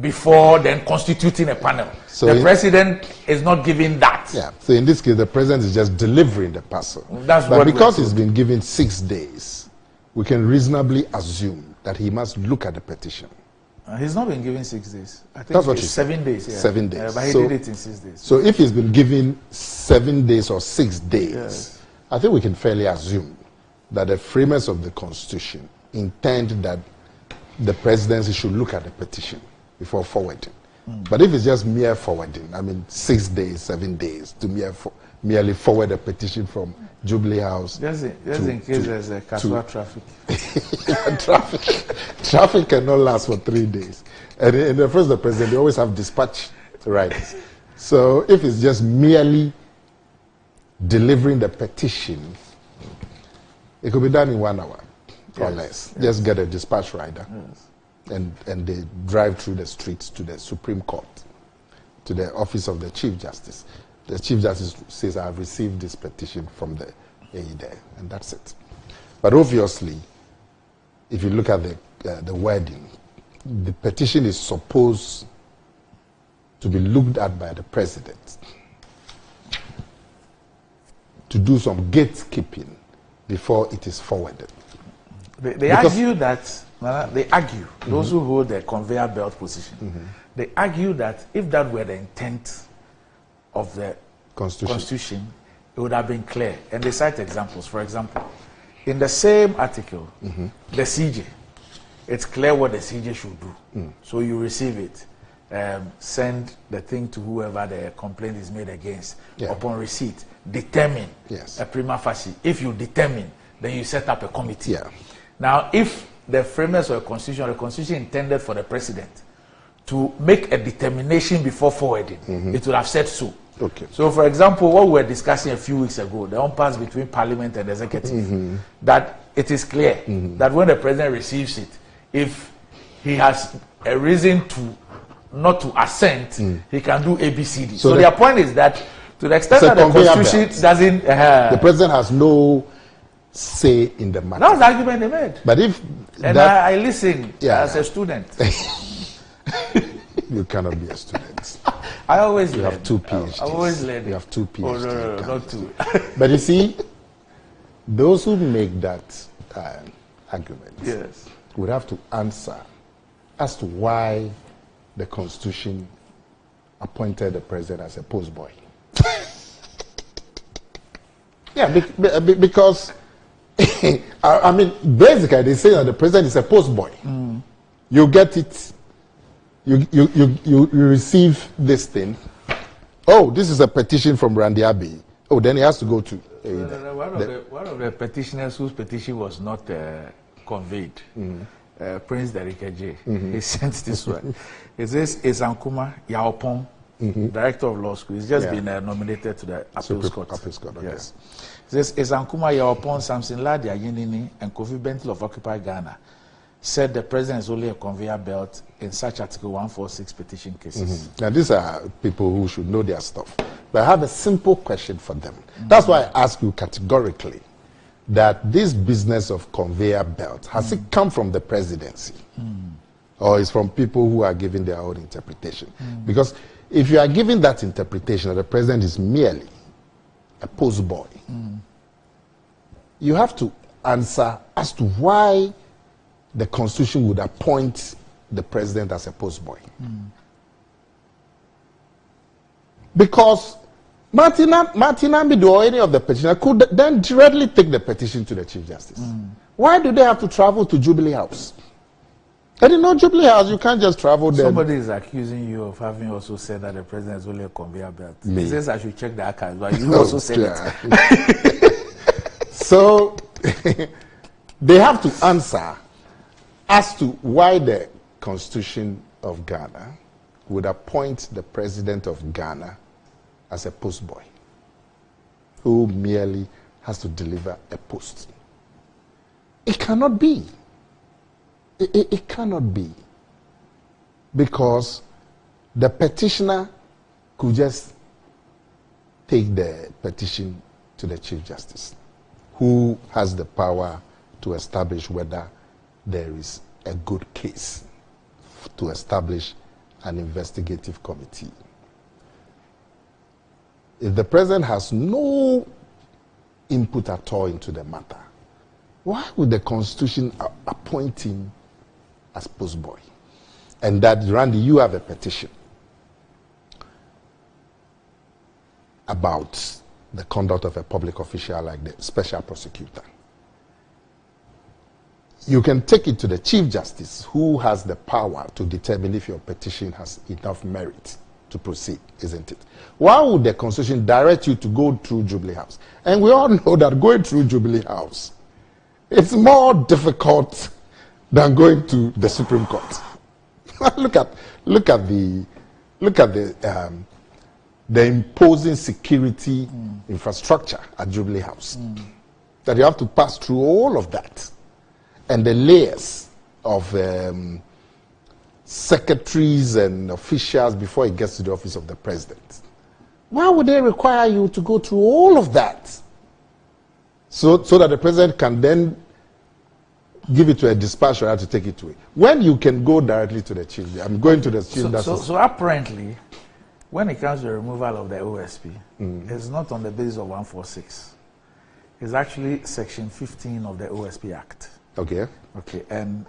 before then constituting a panel. So the president is not giving that. Yeah. So in this case, the president is just delivering the parcel. But because he's been given 6 days, we can reasonably assume that he must look at the petition. He's not been given 6 days. I think that's what it's 7 days. Yeah. 7 days. But he did it in 6 days. So if he's been given 7 days or 6 days, I think we can fairly assume that the framers of the Constitution intend that the presidency should look at the petition before forwarding. But if it's just mere forwarding, I mean 6 days, 7 days to merely forward a petition from Jubilee House. Just in case there's a casual traffic. Traffic cannot last for 3 days. And in the first, the president, they always have dispatch rights. So if it's just merely delivering the petition, it could be done in 1 hour or less. Just get a dispatch rider and they drive through the streets to the Supreme Court, to the office of the Chief Justice. The Chief Justice says, I have received this petition from the AE there, and that's it. But obviously, if you look at the wording, the petition is supposed to be looked at by the president to do some gatekeeping before it is forwarded. They argue that, those who hold the conveyor belt position, they argue that if that were the intent of the Constitution, it would have been clear. And they cite examples. For example, in the same article, the CJ, it's clear what the CJ should do. So you receive it, send the thing to whoever the complaint is made against. Upon receipt, determine a prima facie. If you determine, then you set up a committee. Now, if the framers of the Constitution intended for the president to make a determination before forwarding, it would have said so. Okay. So, for example, what we were discussing a few weeks ago, the impasse between Parliament and the Executive, that it is clear that when the President receives it, if he has a reason to not to assent, he can do ABCD. So their point is that to the extent that the Constitution doesn't... the President has no say in the matter. That was the argument they made. But if... And I listened as a student. You cannot be a student. I always You have 2 PhDs. I always learn. You have 2 PhDs. Oh, no, not 2. But you see, those who make that argument would have to answer as to why the Constitution appointed the president as a postboy. Because I mean, basically they say that the president is a postboy. You get it. You receive this thing. Oh, this is a petition from Randy Abbey. Oh, then he has to go to... one of the petitioners whose petition was not conveyed, Prince Derike J. He sent this one. It says, Esankuma Yaopon, Director of Law School. He's just been nominated to the Appeals Court. Yes. It says, Esankuma Yaopon, Samson Ladi Ayinini, and Kofi Bentil of Occupy Ghana said the president is only a conveyor belt in such Article 146 petition cases. Now, these are people who should know their stuff. But I have a simple question for them. That's why I ask you categorically that this business of conveyor belt, has it come from the presidency? Or is from people who are giving their own interpretation? Because if you are giving that interpretation that the president is merely a postboy, you have to answer as to why the Constitution would appoint the president as a postboy. Because Martina Mido or any of the petitioner could then directly take the petition to the Chief Justice. Why do they have to travel to Jubilee House? And in no Jubilee House, you can't just travel there. Somebody is accusing you of having also said that the president is only a conveyor belt. Me. He says I should check the archives, but you also said it. So they have to answer as to why the Constitution of Ghana would appoint the president of Ghana as a postboy who merely has to deliver a post. It cannot be. It cannot be. Because the petitioner could just take the petition to the Chief Justice, who has the power to establish whether there is a good case to establish an investigative committee. If the president has no input at all into the matter, why would the Constitution appoint him as postboy? And that, Randy, you have a petition about the conduct of a public official like the special prosecutor. You can take it to the Chief Justice, who has the power to determine if your petition has enough merit to proceed, isn't it? Why would the Constitution direct you to go through Jubilee House? And we all know that going through Jubilee House, it's more difficult than going to the Supreme Court. look at the imposing security infrastructure at Jubilee House. That you have to pass through all of that, and the layers of secretaries and officials before it gets to the office of the president. Why would they require you to go through all of that? So that the president can then give it to a dispatcher to take it to it. When you can go directly to the chief, I'm going to the chief. So apparently, when it comes to the removal of the OSP, it's not on the basis of 146. It's actually Section 15 of the OSP Act. Okay. Okay, and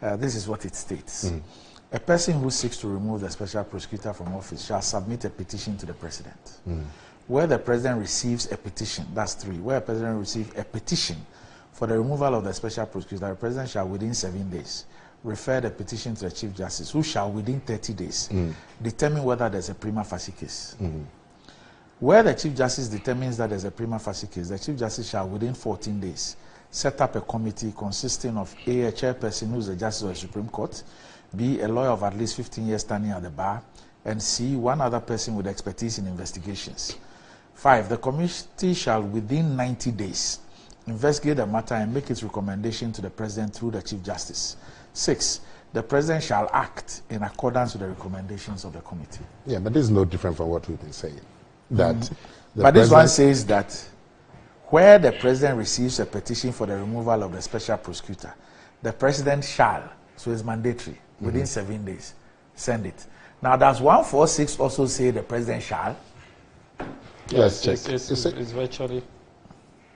this is what it states. A person who seeks to remove the special prosecutor from office shall submit a petition to the president. Where the president receives a petition, that's 3. Where the president receives a petition for the removal of the special prosecutor, the president shall within 7 days refer the petition to the Chief Justice, who shall within 30 days determine whether there's a prima facie case. Where the Chief Justice determines that there's a prima facie case, the Chief Justice shall within 14 days set up a committee consisting of A, a chairperson who's the Justice of the Supreme Court, B, a lawyer of at least 15 years standing at the bar, and C, one other person with expertise in investigations. 5, the committee shall within 90 days investigate the matter and make its recommendation to the president through the Chief Justice. 6, the president shall act in accordance with the recommendations of the committee. Yeah, but this is no different from what we've been saying. That but this one says that where the president receives a petition for the removal of the special prosecutor, the president shall, so it's mandatory, within 7 days, send it. Now, does 146 also say the president shall? Yes, check. It's virtually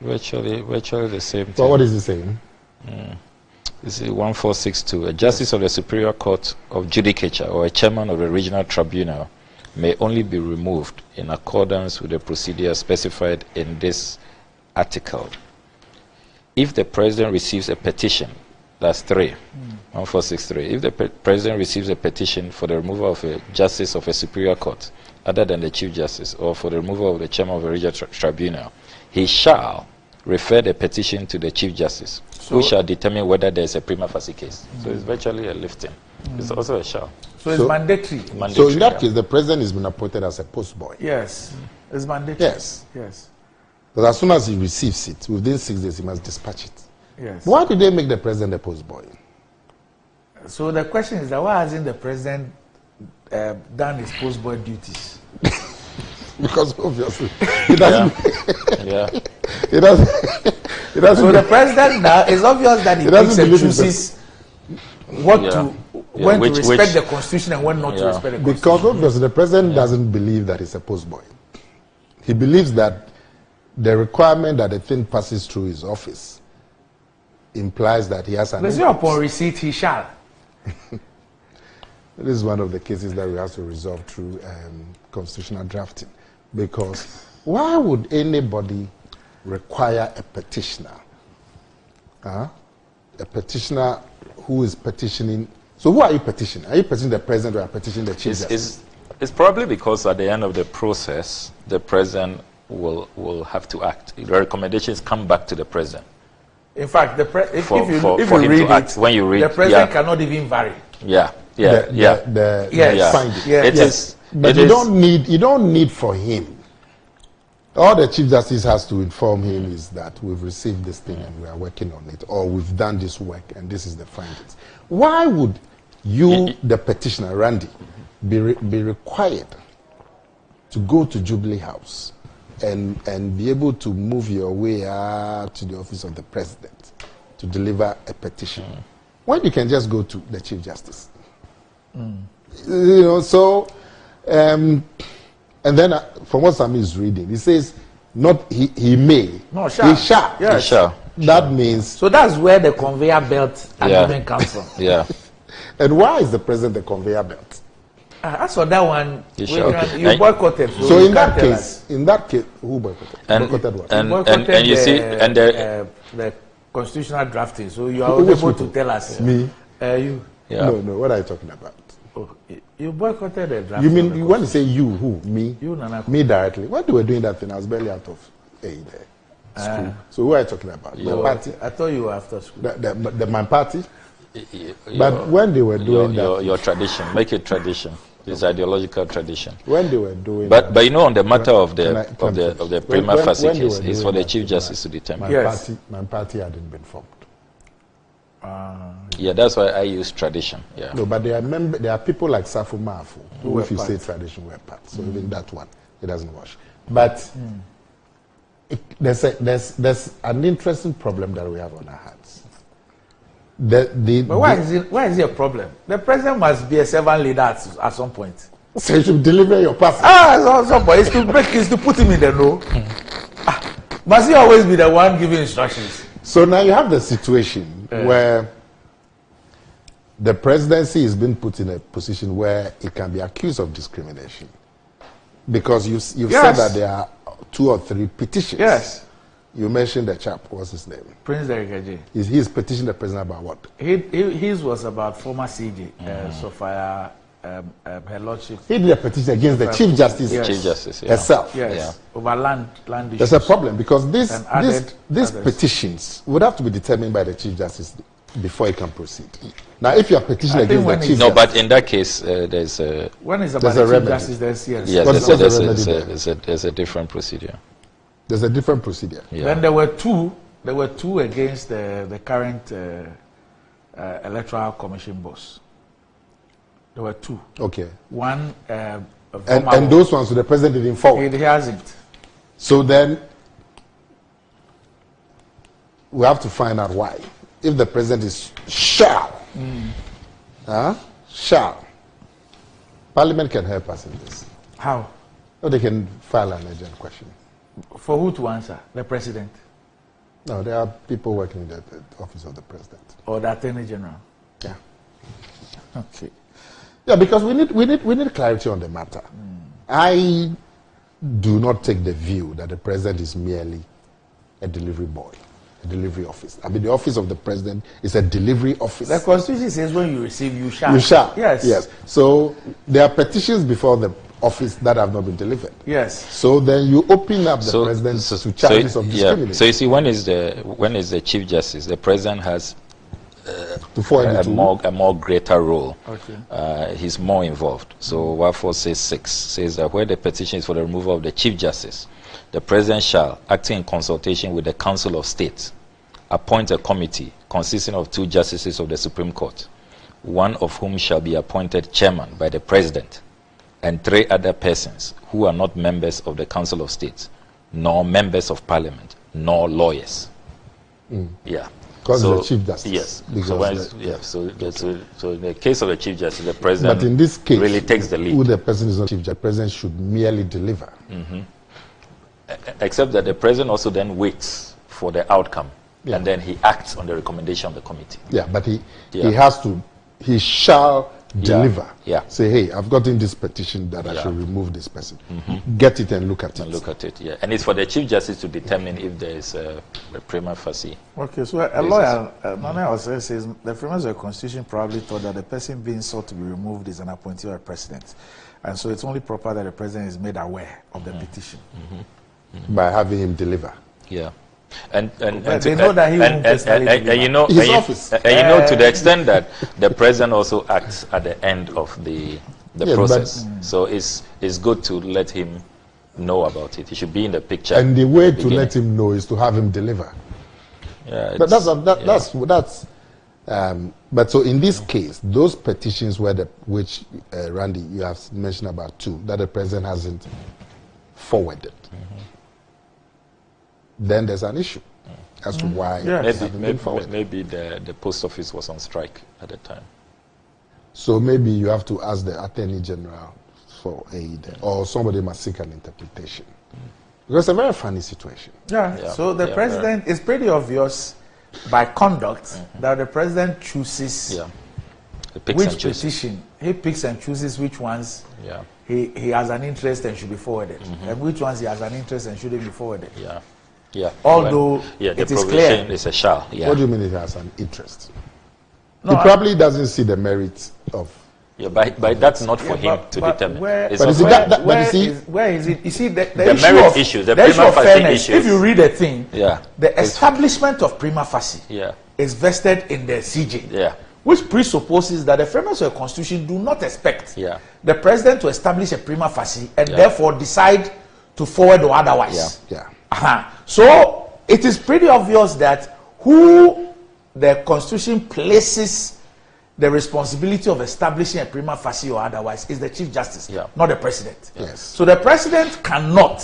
the same thing. Well, what is it saying? This is 1462. A justice of the Superior Court of Judicature or a chairman of a regional tribunal may only be removed in accordance with the procedure specified in this article if the president receives a petition. That's 3. 1463. If the president receives a petition for the removal of a justice of a superior court other than the Chief Justice, or for the removal of the chairman of a regional tribunal, he shall refer the petition to the Chief Justice, who shall determine whether there is a prima facie case. So it's virtually a lifting. It's also a shall. So it's mandatory. So in that case, the president has been appointed as a postboy. Yes, it's mandatory. Yes. Yes. But as soon as he receives it, within 6 days, he must dispatch it. Yes. Why did they make the president a postboy? So the question is that why hasn't the president done his postboy duties? Because obviously he doesn't. He doesn't. So the president now, it's obvious that he picks and chooses when to respect the constitution and when not to respect the constitution. Because obviously the president doesn't believe that he's a postboy. He believes that the requirement that the thing passes through his office implies that he has an input. Upon receipt, he shall. This is one of the cases that we have to resolve through constitutional drafting. Because why would anybody require a petitioner? A petitioner who is petitioning. So who are you petitioning? Are you petitioning the president or are you petitioning the chief justice? It's probably because at the end of the process, the president will have to act. The recommendations come back to the president. In fact, the if you read it, when you read, the president cannot even vary. Yes. It is. But you don't need for him. All the chief justice has to inform him is that we've received this thing and we are working on it, or we've done this work and this is the findings. Why would you, the petitioner, Randy, be required to go to Jubilee House and be able to move your way to the office of the president to deliver a petition when you can just go to the chief justice? You know, so and then from what Sami is reading, he says not he may, no, shall. He shall. Yes. He shall. That means so that's where the conveyor belt agreement comes from. And why is the president the conveyor belt? As for that one, you boycotted. So in that case, who boycotted? Boycotted what? And you see, and the constitutional drafting. So you are able to tell us. Me? You? No. What are you talking about? Oh, you boycotted the drafting. You mean when you say you? Who? Me? You, Nana. Me directly. When they were doing that thing, I was barely out of school. So who are you talking about? My party. I thought you were after school. My party. But when they were doing your tradition, make it tradition. It's ideological tradition. When they were doing but you know, on the matter of the prima facie case, it's for the chief justice to determine. My party hadn't been formed. Yeah, that's why I use tradition. Yeah. No, but there are people like Safu Mafu who, if you say tradition, were part. So even that one, it doesn't wash. But there's an interesting problem that we have on our hands. But why is it a problem? The president must be a servant leader at some point. So you should deliver your pass. At some point, it's to put him in the know. Must he always be the one giving instructions? So now you have the situation where the presidency is being put in a position where it can be accused of discrimination. Because you've said that there are 2 or 3 petitions. Yes. You mentioned the chap. What's his name? Prince Derek Eji. He's petitioned the president about what? His was about former CJ, Sophia, her lordship. He did a petition against the chief justice. Yes. Chief justice herself. Yes. Over land issues. There's a problem because these petitions would have to be determined by the chief justice before it can proceed. Now, if you are petitioning against the chief justice, but in that case, there's a when it's about the chief justice, there's a different procedure. There's a different procedure. Yeah. Then there were two against the current Electoral Commission boss. There were 2. Okay. One and those ones, so the president didn't forward. He hasn't. So then we have to find out why. If the president is shall, Parliament can help us in this. How? Or they can file an urgent question. For who to answer? The president? No, there are people working in the office of the president. Or the Attorney General? Yeah. Okay. Yeah, because we need clarity on the matter. I do not take the view that the president is merely a delivery boy, a delivery office. I mean, the office of the president is a delivery office. The Constitution says when you receive, you shall. You shall. Yes. Yes. So there are petitions before the office that have not been delivered. Yes. So then you open up the president to charges of discrimination. Yeah. So you see, when is the chief justice? The president has a more greater role. Okay. He's more involved. So Wafo says 6 says that where the petition is for the removal of the chief justice, the president shall, acting in consultation with the Council of State, appoint a committee consisting of 2 justices of the Supreme Court, one of whom shall be appointed chairman by the president, and 3 other persons who are not members of the Council of State, nor members of Parliament, nor lawyers. Yeah. Because the chief justice. Yes. So in the case of the chief justice, the president, but in this case, really takes the lead. Who the person is not chief justice, the president should merely deliver. Except that the president also then waits for the outcome, and then he acts on the recommendation of the committee. Yeah, but he has to, he shall deliver. Yeah. Say, hey, I've gotten this petition that I should remove this person. Get it and look at it. Look at it, yeah. And it's for the Chief Justice to determine if there is a prima facie. Okay, so a lawyer, Manuel says the framers of the Constitution probably thought that the person being sought to be removed is an appointee or a president. And so it's only proper that the president is made aware of the petition. By having him deliver. Yeah. And they know that he won't personally you know, his office. And you know, to the extent that the president also acts at the end of the process. So it's good to let him know about it. He should be in the picture. And the way to let him know is to have him deliver. Yeah, but but so in this case, those petitions were which Randy, you have mentioned about 2 that the president hasn't forwarded. Then there's an issue as to why. Maybe the post office was on strike at the time. So maybe you have to ask the Attorney General for aid, or somebody must seek an interpretation. Because it's a very funny situation. So the president, is pretty obvious by conduct that the president chooses which petition. He picks and chooses which ones he has an interest and should be forwarded, and which ones he has an interest and shouldn't be forwarded. Although it is clear. Is a shall. What do you mean it has an interest? No, he probably doesn't see the merits of. But that's not for him to determine. Where is it? You see, the merit issue, the prima facie issue. If you read the thing, the establishment of prima facie is vested in the CJ, which presupposes that the framers of the Constitution do not expect the president to establish a prima facie and therefore decide to forward or otherwise. So it is pretty obvious that who the Constitution places the responsibility of establishing a prima facie or otherwise is the Chief Justice, not the President. So the President cannot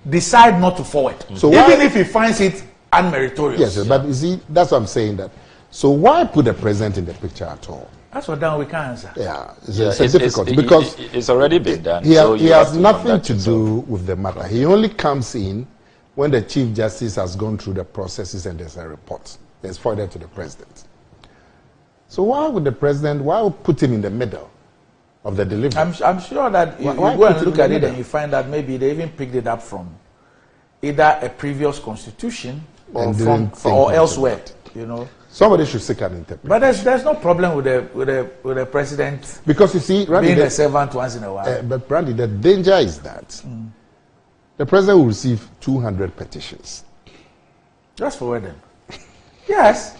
decide not to forward, so even if he finds it unmeritorious. Yes, but you see, that's what I'm saying. That so why put the President in the picture at all? That's what we can't answer. It's difficult because it's already been done. He has nothing to do with the matter. He only comes in when the Chief Justice has gone through the processes and there's a report. It's forwarded to the President. So why would the President, why put him in the middle of the delivery? I'm sure that you go and look at it and you find that maybe they even picked it up from either a previous constitution or elsewhere. You know, somebody should seek an interpretation. But there's no problem with the President, because you see, Randy, being a servant once in a while. But Randy, the danger is that the President will receive 200 petitions. Just forward them. Yes.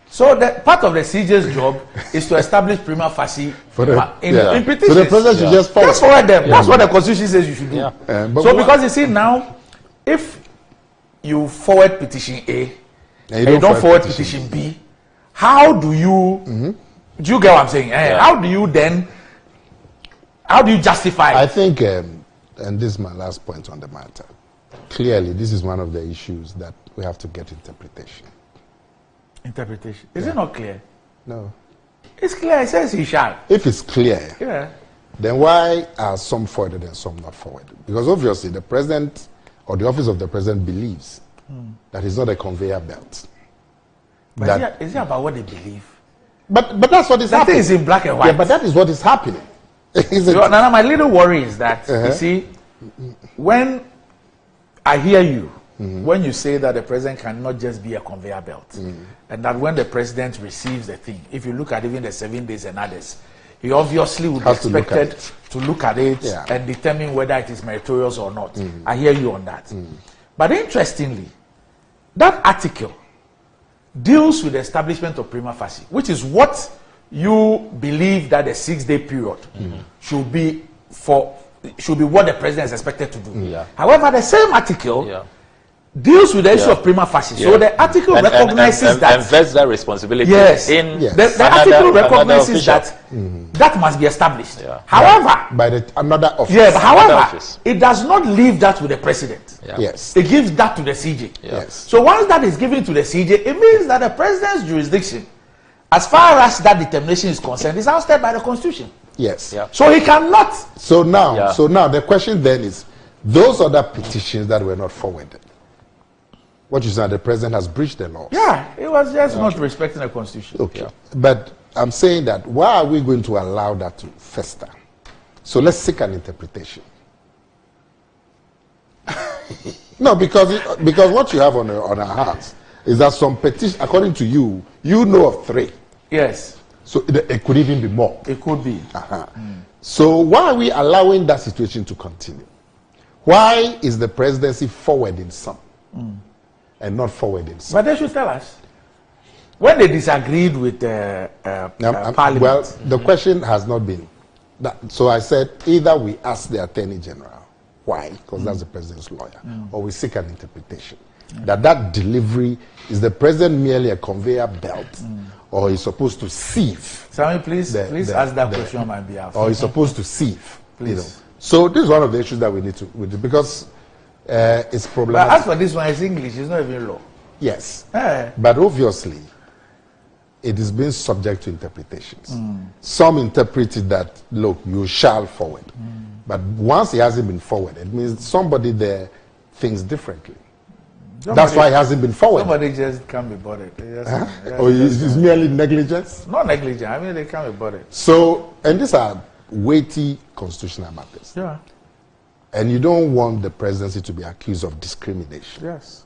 So part of the CJ's job is to establish prima facie in petitions. So the President should just forward them. That's what the Constitution says you should do. So because you see now, if you forward petition A and you don't forward petition B, how do you do you get what I'm saying? How do you justify? I think, and this is my last point on the matter. Clearly, this is one of the issues that we have to get interpretation. Interpretation. Is it not clear? No. It's clear. It says he shall. If it's clear, then why are some forwarded and some not forwarded? Because obviously the President or the office of the President believes that it's not a conveyor belt. But is it about what they believe? But that's what is happening. That is in black and white. Yeah, but that is what is happening. Now, my little worry is that, you see, when I hear you, when you say that the President cannot just be a conveyor belt, and that when the President receives the thing, if you look at even the 7 days and others, he obviously would be expected to look at it and determine whether it is meritorious or not. I hear you on that. But interestingly, that article deals with the establishment of prima facie, which is what you believe that the 6-day period should be what the President is expected to do. However, the same article deals with the issue of prima facie. So the article recognizes that and vests that responsibility in the article recognizes that that must be established. However, by another office. But however, it does not leave that with the President. It gives that to the CJ. So once that is given to the CJ, it means that the President's jurisdiction, as far as that determination is concerned, is ousted by the Constitution. So he cannot. So now the question then is, Those other petitions that were not forwarded, what you said, the president has breached the laws. Yeah, it was just not respecting the constitution. Okay. Yeah. But I'm saying that why are we going to allow that to fester? So let's seek an interpretation. No, because what you have on our hands is that some petition, according to you, you know of 3. Yes. So it could even be more. It could be. So why are we allowing that situation to continue? Why is the presidency forwarding some and not forwarding some? But they should tell us. When they disagreed with Parliament. Well, the question has not been that. So I said either we ask the Attorney General why, because that's the president's lawyer, or we seek an interpretation. That delivery, is the president merely a conveyor belt, or he's supposed to sieve? Sammy, please ask that question on my behalf. Or he's supposed to sieve? Please. You know. So this is one of the issues that we need to because it's problematic. But as for this one, it's English. It's not even law. Yes, but obviously it is being subject to interpretations. Some interpreted that, look, you shall forward. But once it hasn't been forwarded, it means somebody there thinks differently. That's why it hasn't been forwarded. Somebody just can't be bothered. Or it's merely negligence? Not negligence. I mean, they can't be bothered. So, and these are weighty constitutional matters. Yeah. And you don't want the presidency to be accused of discrimination. Yes.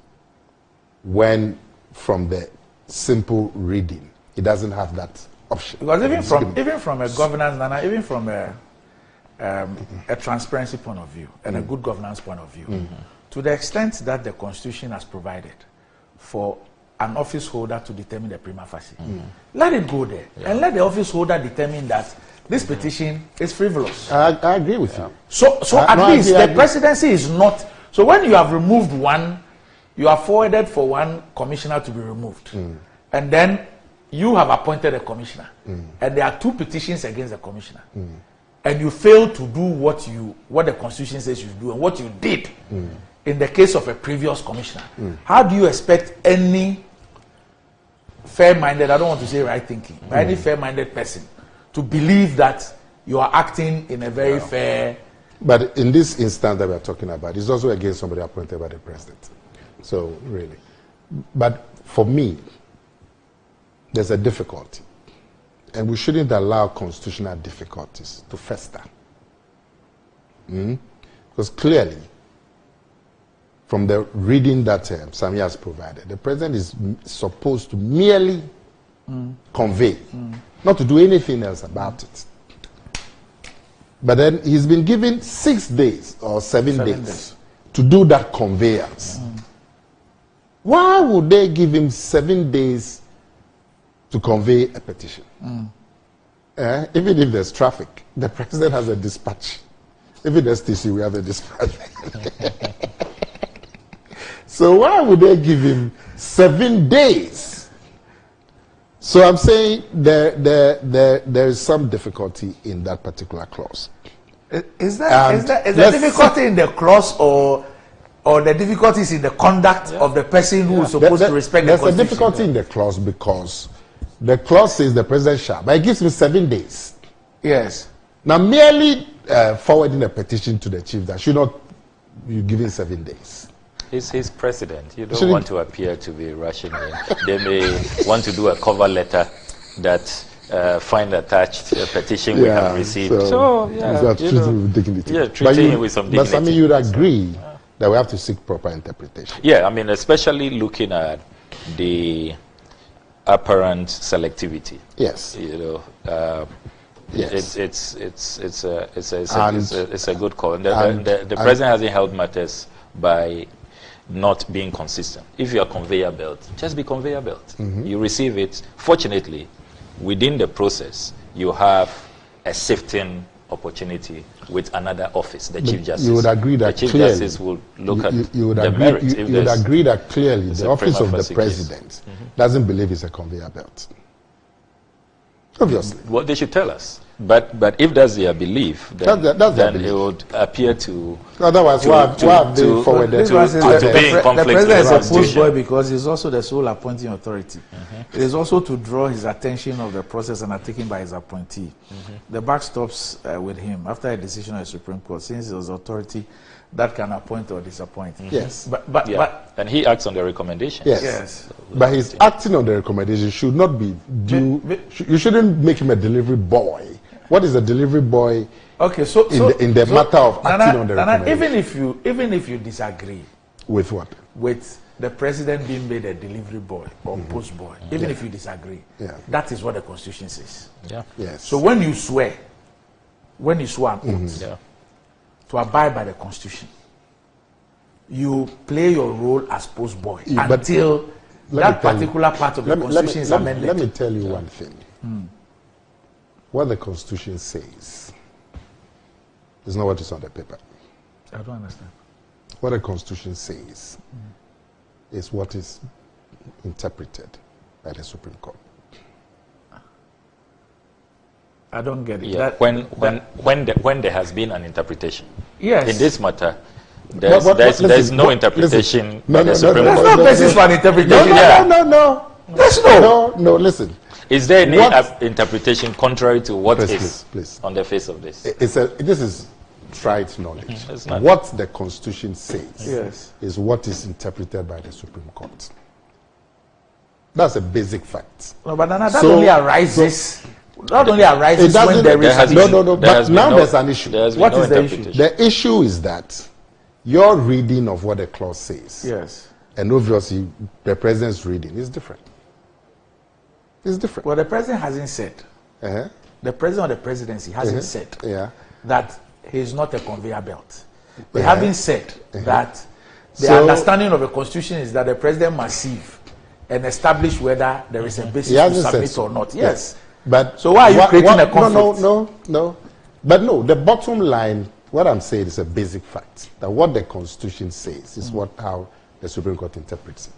When, from the simple reading, it doesn't have that option. Because even from a governance, Nana, even from a transparency point of view and a good governance point of view, to the extent that the Constitution has provided for an office holder to determine the prima facie, let it go there and let the office holder determine that this petition is frivolous. I agree with you. So at least the presidency is not. So when you have removed one, you have forwarded for one commissioner to be removed, and then you have appointed a commissioner, and there are 2 petitions against the commissioner. And you fail to do what the Constitution says you do and what you did in the case of a previous commissioner. How do you expect any fair-minded, I don't want to say right thinking, but any fair-minded person to believe that you are acting in a very fair... But in this instance that we are talking about, it's also against somebody appointed by the president. So, really. But for me, there's a difficulty. And we shouldn't allow constitutional difficulties to fester. Because clearly, from the reading that Samia has provided, the president is supposed to merely convey, not to do anything else about it. But then he's been given 6 days or 7 days to do that conveyance. Why would they give him 7 days to convey a petition? Even if there's traffic, the president has a dispatch. Even STC, we have a dispatch. So why would they give him 7 days? So I'm saying there is some difficulty in that particular clause. Is there difficulty in the clause or the difficulties in the conduct of the person who is supposed to respect the Constitution? There's a difficulty in the clause because the clause says the president shall, but it gives him 7 days. Yes. Now, merely forwarding a petition to the chief, that should not be given 7 days. He's president. You don't want to appear to be rushing in. They may want to do a cover letter that find attached a petition we have received. Treating him with dignity. Yeah, treating him with some dignity. But I mean, you'd agree that we have to seek proper interpretation. Yeah, I mean, especially looking at the apparent selectivity. Yes. You know, yes. It's a good call. And the president hasn't held matters by not being consistent. If you are conveyor belt, just be conveyor belt. You receive it. Fortunately, within the process, you have a sifting opportunity with another office, the Chief Justice. You would agree that the Chief clearly, Justice will look at you would the agree, merits. You would agree that clearly the office of the president case. doesn't believe it's a conveyor belt. Obviously. Well, they should tell us. But if that's their belief, then, that's their then it would appear to. Otherwise, why have they forwarded to be in conflict the president with the is a post Constitution? boy because he's also the sole appointing authority. It is also to draw his attention of the process undertaken by his appointee. The buck stops with him after a decision of the Supreme Court, since it was authority that can appoint or disappoint. Yes. But and he acts on the recommendation. Yes. But his acting on the recommendation should not be due. You shouldn't make him a delivery boy. What is a delivery boy? Okay, so in the matter of acting on the recommendation. even if you disagree with what? With the president being made a delivery boy or post boy, even if you disagree, that is what the Constitution says. Yeah. Yes. So when you swear an oath to abide by the Constitution, you play your role as post boy until that particular part of the Constitution is amended. Let me tell you one thing. What the Constitution says is not what is on the paper. I don't understand. What the Constitution says is what is interpreted by the Supreme Court. I don't get it. Yeah. When there has been an interpretation. Yes. In this matter, there's no interpretation by the Supreme Court. There's no basis for an interpretation. No. There's no. Listen. Is there any interpretation contrary to what is on the face of this? This is tried knowledge. What the Constitution says is what is interpreted by the Supreme Court. That's a basic fact. No, but that only arises. Not only arises when there is no. But now there's an issue. What is the issue? The issue is that your reading of what the clause says, and obviously the president's reading is different. It's different. Well, the president hasn't said. The president of the presidency hasn't said that he's not a conveyor belt. They haven't said that the understanding of the Constitution is that the president must receive and establish whether there is a basis to submit or not. Yes. But so why are you creating a conflict? No. But no, the bottom line, what I'm saying is a basic fact. That what the Constitution says is how the Supreme Court interprets it.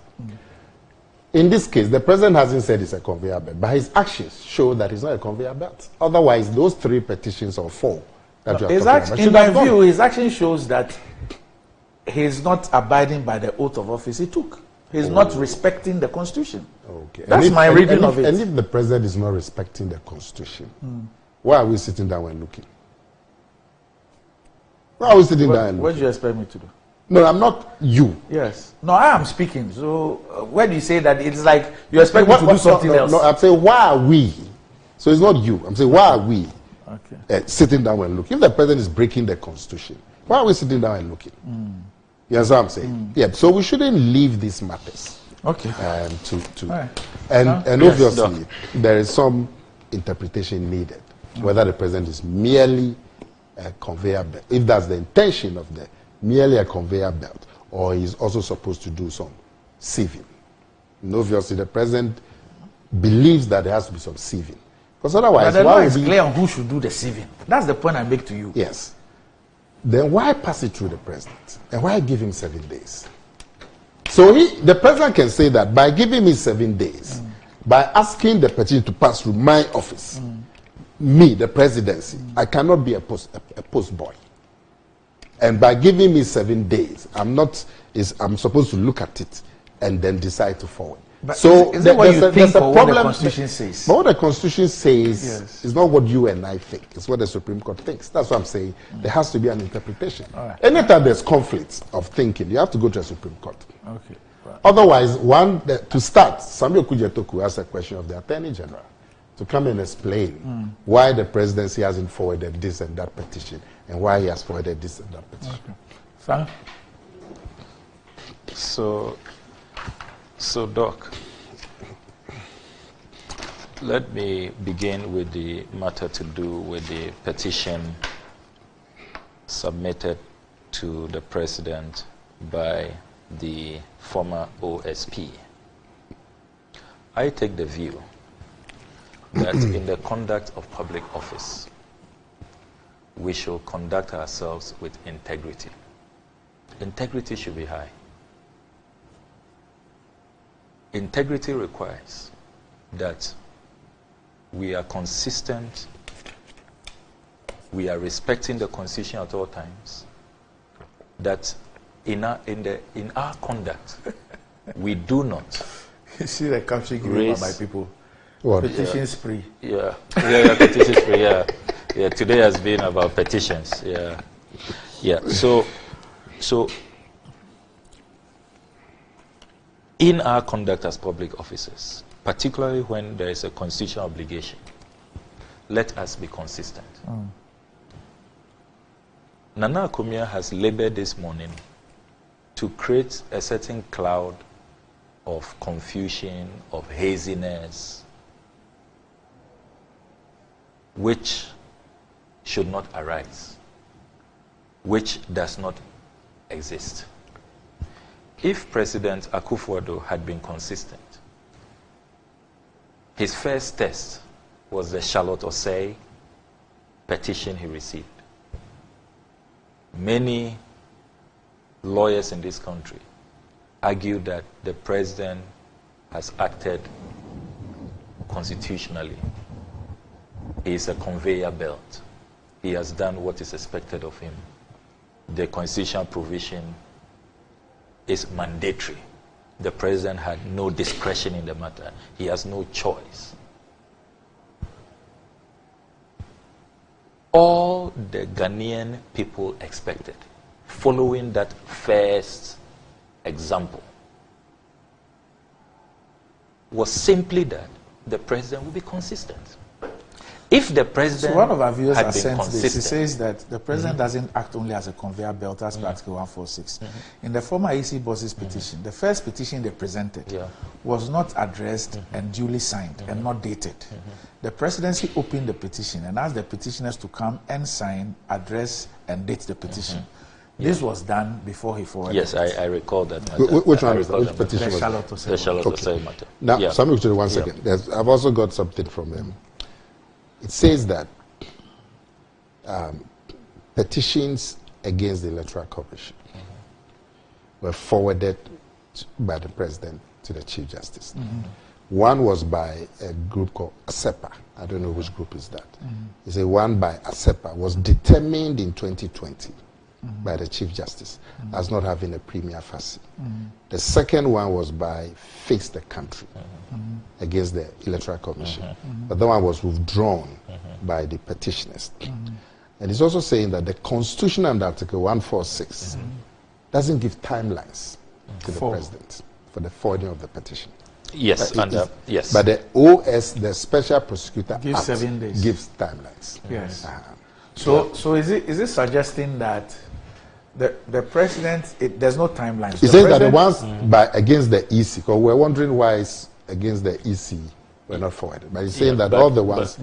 In this case, the president hasn't said it's a conveyor belt, but his actions show that it's not a conveyor belt. Otherwise, those 3 petitions or 4 that you are talking about, in my view, his action shows that he's not abiding by the oath of office he took. He's not respecting the Constitution. Okay. That's my reading of it. And if the president is not respecting the Constitution, why are we sitting down and looking? Why are we sitting down and looking? What do you expect me to do? No, I'm not you. Yes. No, I am speaking. So when you say that, it's like you expect me to do something else. No, I'm saying why are we? So it's not you. I'm saying why are we sitting down and looking? If the president is breaking the Constitution, why are we sitting down and looking? You understand what I'm saying? Yeah. So we shouldn't leave these matters. Okay. And obviously there is some interpretation needed, whether the president is merely a conveyor belt, if that's the intention of merely a conveyor belt, or he's also supposed to do some sieving. And obviously the president believes that there has to be some sieving. Because otherwise, but the law is clear on who should do the sieving. That's the point I make to you. Yes. Then why pass it through the president? And why give him 7 days? So the president can say that by giving me 7 days, by asking the petition to pass through my office, me, the presidency, I cannot be a post boy. And by giving me 7 days, I'm supposed to look at it and then decide to forward. But so is that what you think or what the Constitution says? But what the Constitution says is not what you and I think. It's what the Supreme Court thinks. That's what I'm saying. There has to be an interpretation. Anytime there's conflict of thinking, you have to go to the Supreme Court. Okay. Right. Otherwise, to start, Samuel Kujetoku asked a question of the Attorney General to come and explain why the presidency hasn't forwarded this and that petition and why he has forwarded this and that petition. Okay. So, Doc, let me begin with the matter to do with the petition submitted to the President by the former OSP. I take the view that in the conduct of public office, we should conduct ourselves with integrity. Integrity should be high. Integrity requires that we are consistent we are respecting the Constitution at all times, that in our conduct, we do not. You see the caption given by my people. What? Petition spree. Yeah, petition spree. Yeah. Today has been about petitions. Yeah. So in our conduct as public officers, particularly when there is a constitutional obligation, let us be consistent. Nana Akomia has labored this morning to create a certain cloud of confusion, of haziness, which should not arise, which does not exist. If President Akufo-Addo had been consistent, his first test was the Charlotte Osei petition he received. Many lawyers in this country argue that the president has acted constitutionally. He is a conveyor belt. He has done what is expected of him. The constitutional provision is mandatory. The president had no discretion in the matter. He has no choice. All the Ghanaian people expected, following that first example, was simply that the president will be consistent. If the president, so one of our viewers had has been sent consistent, this. He says that the president doesn't act only as a conveyor belt, as Article 146. In the former EC boss's petition, the first petition they presented was not addressed and duly signed and not dated. The presidency opened the petition and asked the petitioners to come and sign, address, and date the petition. This was done before he forwarded. Yes, I recall that. Which one was that? Which petition was that? The Charlotte Osei matter. Now, Samuel, 1 second. I've also got something from them. It says that petitions against the Electoral Commission were forwarded by the president to the Chief Justice. One was by a group called ASEPA. I don't know which group is that. It's a one by ASEPA was determined in 2020 by the Chief Justice as not having a prima facie. The second one was by Fix the Country against the Electoral Commission. But that one was withdrawn by the petitioners. And it's also saying that the Constitution under Article 146 doesn't give timelines to the president for the forwarding of the petition. Yes, yes. But the OS, the Special Prosecutor gives Act, 7 days. Gives timelines. Yes. So is it suggesting that the president, there's no timeline? He says that the ones against the EC, because we're wondering why it's against the EC were not forwarded. But he's saying that all the ones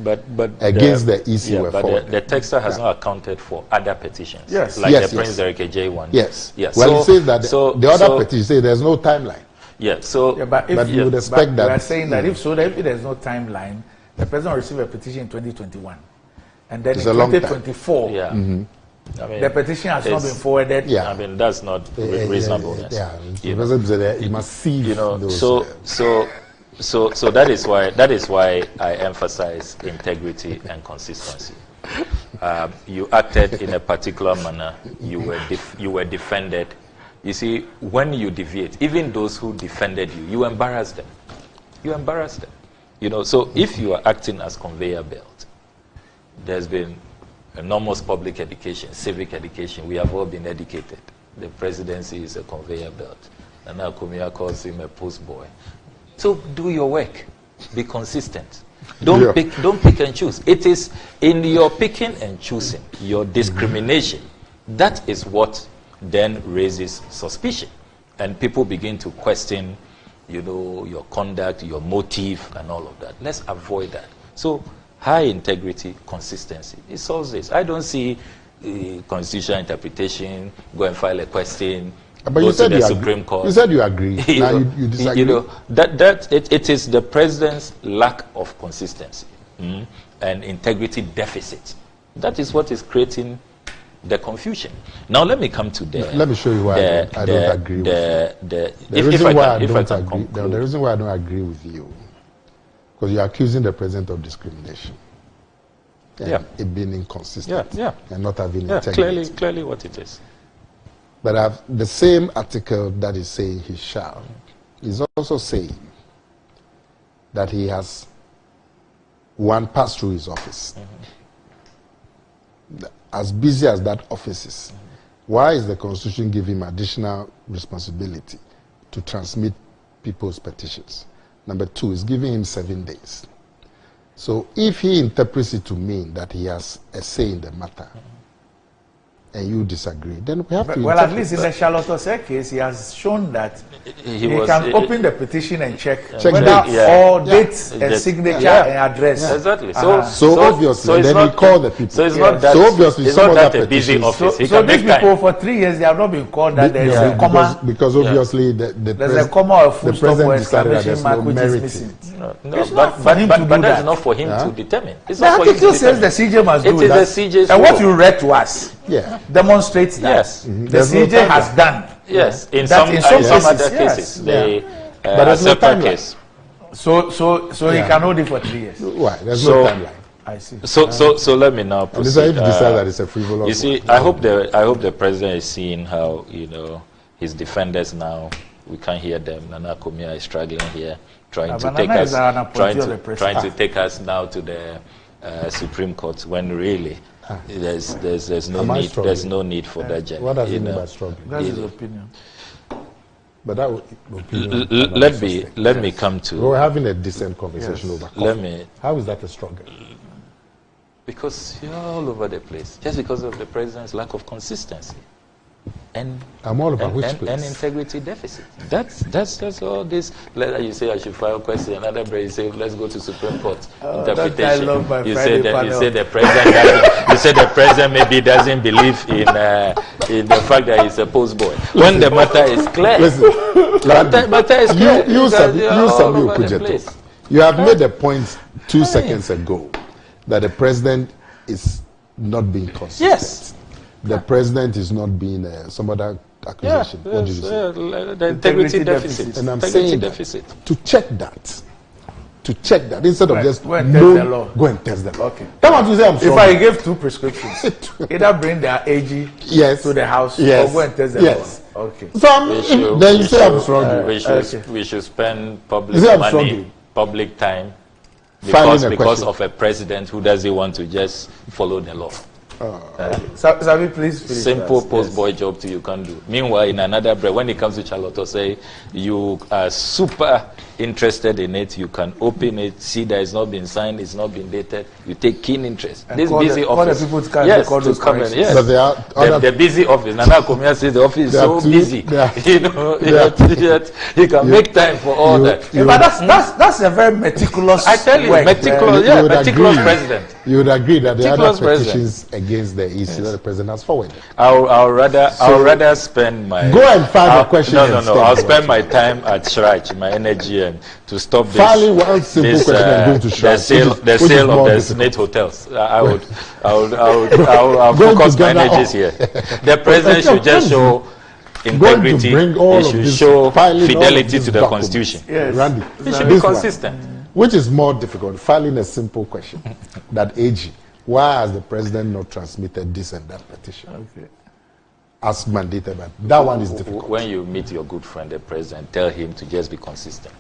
against the EC were forwarded. The texter has not accounted for other petitions. Yes. Like the Prince Derek J one. Yes. Well, he says that the other petitions say there's no timeline. Yeah, so but you would expect that. We are saying that if there's no timeline, the president received a petition in 2021, and then it's in 2024, I mean, the petition has not been forwarded. I mean, that's not reasonableness. You must see. So that is why I emphasize integrity and consistency. You acted in a particular manner. You were defended. You see, when you deviate, even those who defended you, you embarrass them. You embarrass them. You know, so if you are acting as conveyor belt, there's been enormous public education, civic education. We have all been educated. The presidency is a conveyor belt. And now Kumia calls him a post boy. So do your work. Be consistent. Don't pick and choose. It is in your picking and choosing, your discrimination. That is what then raises suspicion, and people begin to question, your conduct, your motive, and all of that. Let's avoid that. So, high integrity, consistency. It solves this. I don't see constitutional interpretation. Go and file a question. But you said you Supreme Court. You said you agree. Now you disagree. It is the president's lack of consistency and integrity deficit. That is what is creating the confusion. Now let me come to let me show you why I don't agree with you. The reason why I don't agree with you, because you're accusing the president of discrimination. it being inconsistent and not having integrity. Clearly what it is. But the same article that is saying he shall is also saying that he has one pass through his office. As busy as that office is, why is the Constitution giving him additional responsibility to transmit people's petitions? Number 2, is giving him 7 days. So if he interprets it to mean that he has a say in the matter, and you disagree, then we have to. Well, at least in the Charlotte Osei case, he has shown that he can open the petition and check whether all dates and signature and address. Exactly. So obviously, then he called the people. So it's not that. So obviously, it's some not of that a busy office. So these people for 3 years they have not been called that. There's a comma. Because obviously there's a comma or full stop or exclamation mark which is missing. But that's not for him to determine. The article says the CJ must do that. It is the CJ's and what you read to us demonstrates that the CJ has done. Yes, in some other cases, but a separate case. So he can hold it for 3 years. Why? There's no timeline. I see. So let me now proceed. If you decide that it's a frivolous. You see, I hope the president is seeing how his defenders now. We can't hear them. Nana Komia is struggling here, trying to take us now to the Supreme Court when really. There's no need for that journey. What does it mean by struggling? That's his opinion. But that opinion. Let me come to. We're having a decent conversation over coffee. How is that a struggle? Because you're all over the place, just because of the president's lack of consistency. And I'm all about which place? And integrity deficit. That's all this. Later you say I should file question. Another break you say let's go to Supreme Court interpretation. You say the president maybe doesn't believe in the fact that he's a post boy. When the matter is clear, you have made a point 2 seconds ago that the president is not being consistent. Yes. The president is not being some other accusation. What did you say? The integrity deficit. And I'm saying to check that instead of just go and test the law. Okay. That what you say. If I gave 2 prescriptions, either bring their AG to the house or go and test the law. Okay. So then you say I'm struggling. We should spend public money, public time, because of a president who doesn't want to just follow the law. Sabi, please finish. Simple post-boy job you can do. Meanwhile, in another break, when it comes to Charlotte Osei, you are super interested in it. You can open it, see that it's not been signed, it's not been dated. You take keen interest. And this busy office. The busy office. Nana Komia says the office is so busy. You can make time for all that. But that's a very meticulous. I tell you, meticulous president. You would agree that the other petitions against the EC that the president has forwarded. I'll rather spend my go and find a question. No. I'll spend my time at CHRAJ, my energy, and to stop this. Filing one simple question and going to CHRAJ. The sale of the SNAT hotels. I'll focus my energies here. The president should just show integrity. He should show fidelity to the Constitution. Yes. Randy, he should be consistent. Which is more difficult, filing a simple question that AG, why has the president not transmitted this and that petition? Okay. As mandated, but that one is difficult. When you meet your good friend, the president, tell him to just be consistent.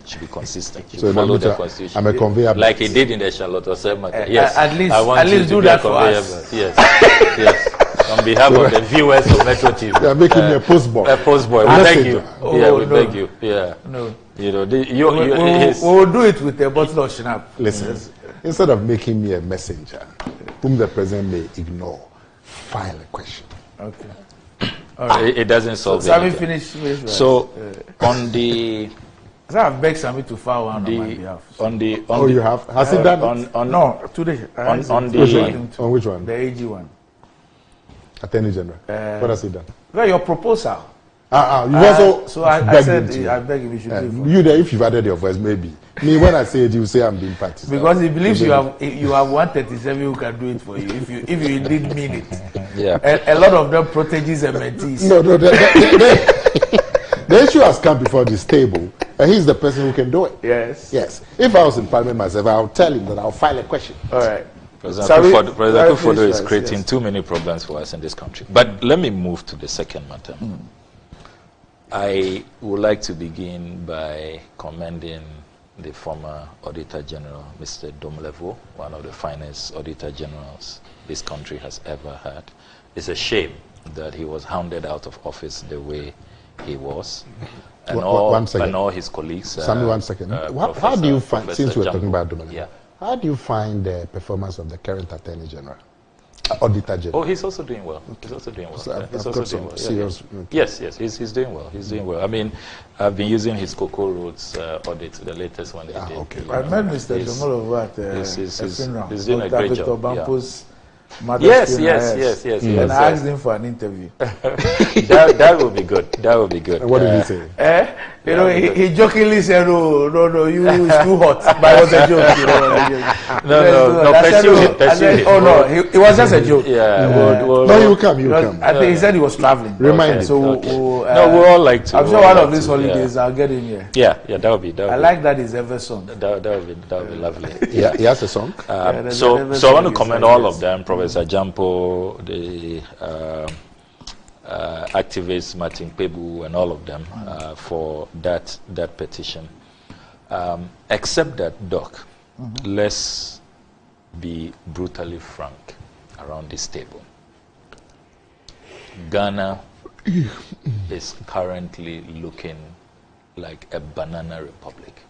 Should be consistent. So follow the Constitution. I'm a conveyor belt. Like he did in the Charlotte Osei matter. Yes. At least do that for us. Yes. Yes. On behalf of the viewers of Metro TV. You are making me a postboy. A postboy. We beg you. We beg you. Yeah. No. You know, we'll do it with a bottle of Schnapp. Listen, instead of making me a messenger, whom the president may ignore, file a question. Okay. All right. It doesn't solve it. Finish. So, on the... So I've begged Sami to file one on my behalf. You have? Has he done it? No, today. On which one? The AG one. Attorney General. What has he done? Well, your proposal. You also so I said I beg you should do you there if you've added your voice maybe. Me when I say it you say I'm being partisan. Because he believes you have 137 who can do it for you if you indeed mean it. Yeah. A lot of them proteges and mentees. No, the issue has come before this table and he's the person who can do it. Yes. If I was in Parliament myself, I'll tell him that I'll file a question. All right. President Kufuor is creating too many problems for us in this country. But let me move to the second matter. I would like to begin by commending the former Auditor General, Mr. Domlevo, one of the finest Auditor Generals this country has ever had. It's a shame that he was hounded out of office the way he was. And, all his colleagues. Sammy, 1 second. How do you find, since we're talking about Domlevo, how do you find the performance of the current Attorney General? Auditor General. Oh, he's also doing well. He's also doing well. So he's also doing well. Yes, he's doing well. He's doing well. I mean, I've been using his Cocoa Roads audit, the latest one they did. Okay. I met Mr. Domolo at he's doing a great job. Yes. And I asked him for an interview. that would be good. That would be good. And what did he say? You know, he jokingly said, "No, you it's too hot." But it was a joke. You know, no. Pursue him. Oh no, it was just a joke. Yeah. No, you come. I think he said he was traveling. Remind him. So no, we all like to. I'm sure one of these holidays I'll get him here. Yeah, that would be. I like that his ever song. That would be lovely. Yeah, he has a song. So I want to commend all of them, Professor Jampo, the activist Martin Pebu, and all of them for that petition. Except that, Doc, let's be brutally frank around this table. Ghana is currently looking like a banana republic.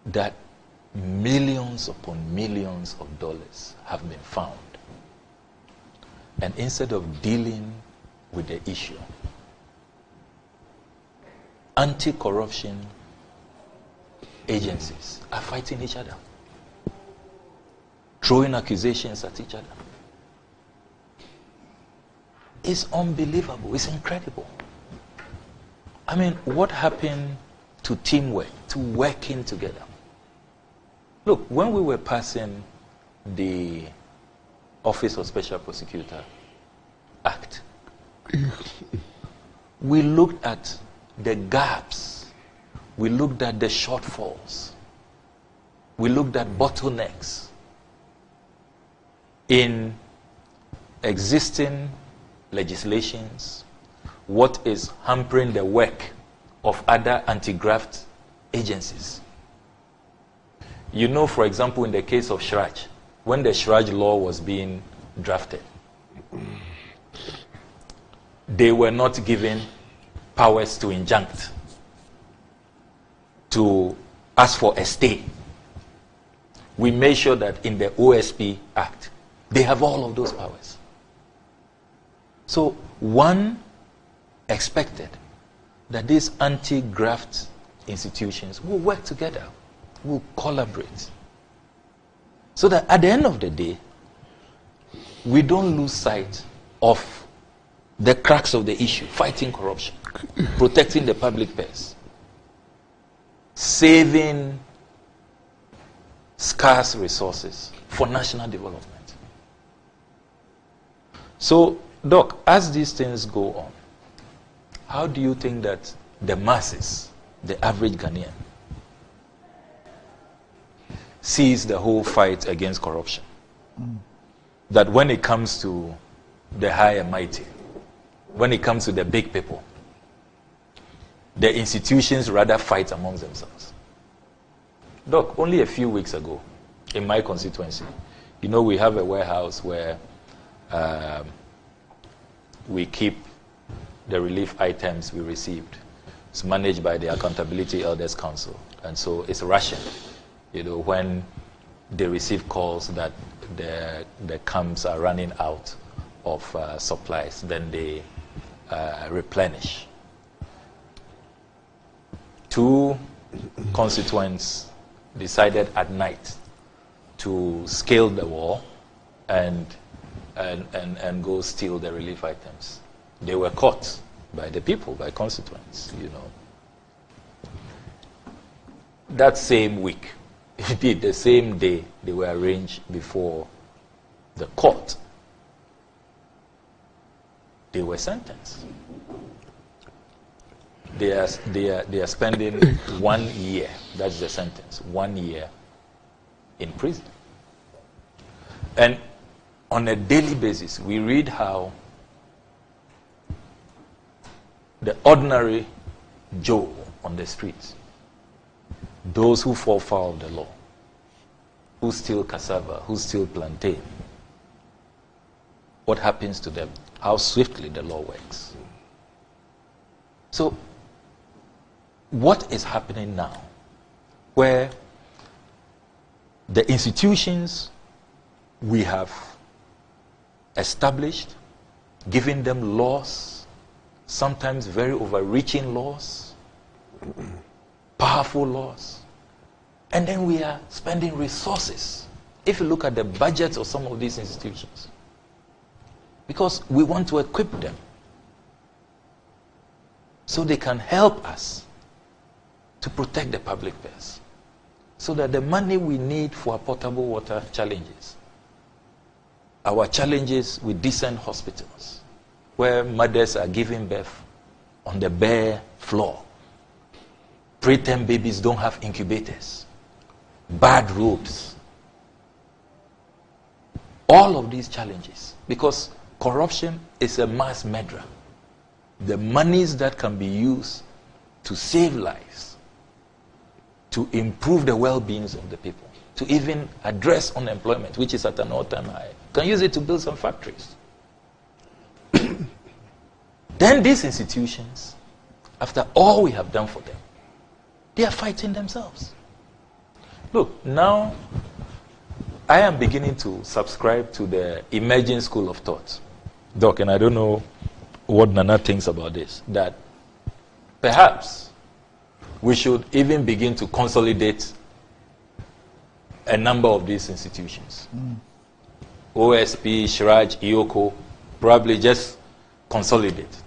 That millions upon millions of dollars have been found. And instead of dealing with the issue, anti-corruption agencies are fighting each other, throwing accusations at each other. It's unbelievable. It's incredible. I mean, what happened to teamwork, to working together? Look, when we were passing the Office of Special Prosecutor Act, we looked at the gaps, we looked at the shortfalls, we looked at bottlenecks in existing legislations, what is hampering the work of other anti-graft agencies. You know, for example, in the case of CHRAJ, when the CHRAJ law was being drafted, they were not given powers to injunct, to ask for a stay. We made sure that in the OSP Act, they have all of those powers. So one expected that these anti-graft institutions will work together, will collaborate, so that at the end of the day, we don't lose sight of the crux of the issue: fighting corruption, protecting the public purse, saving scarce resources for national development. So, Doc, as these things go on, how do you think that the masses, the average Ghanaian, sees the whole fight against corruption? That when it comes to the high and mighty, when it comes to the big people, the institutions rather fight amongst themselves. Doc, only a few weeks ago, in my constituency, you know, we have a warehouse where we keep the relief items we received. It's managed by the Accountability Elders Council, and so it's rationed. You know, when they receive calls that the camps are running out of supplies, then they replenish. 2 constituents decided at night to scale the wall and go steal the relief items. They were caught by the people, by constituents, you know. That same week, indeed the same day, they were arraigned before the court. They were sentenced. They are spending 1 year, that's the sentence, 1 year in prison. And on a daily basis, we read how the ordinary Joe on the streets, those who fall foul of the law, who steal cassava, who steal plantain, what happens to them, how swiftly the law works. So, what is happening now, where the institutions we have established, giving them laws, sometimes very overreaching laws, powerful laws, and then we are spending resources. If you look at the budgets of some of these institutions, because we want to equip them so they can help us to protect the public purse, so that the money we need for our potable water challenges, our challenges with decent hospitals, where mothers are giving birth on the bare floor, preterm babies don't have incubators, bad roads, all of these challenges, because corruption is a mass murderer. The monies that can be used to save lives, to improve the well-being of the people, to even address unemployment, which is at an all-time high, can use it to build some factories. Then these institutions, after all we have done for them, they are fighting themselves. Look, now I am beginning to subscribe to the emerging school of thought. Doc, and I don't know what Nana thinks about this, that perhaps we should even begin to consolidate a number of these institutions. OSP, CHRAJ, Yoko, probably just consolidate.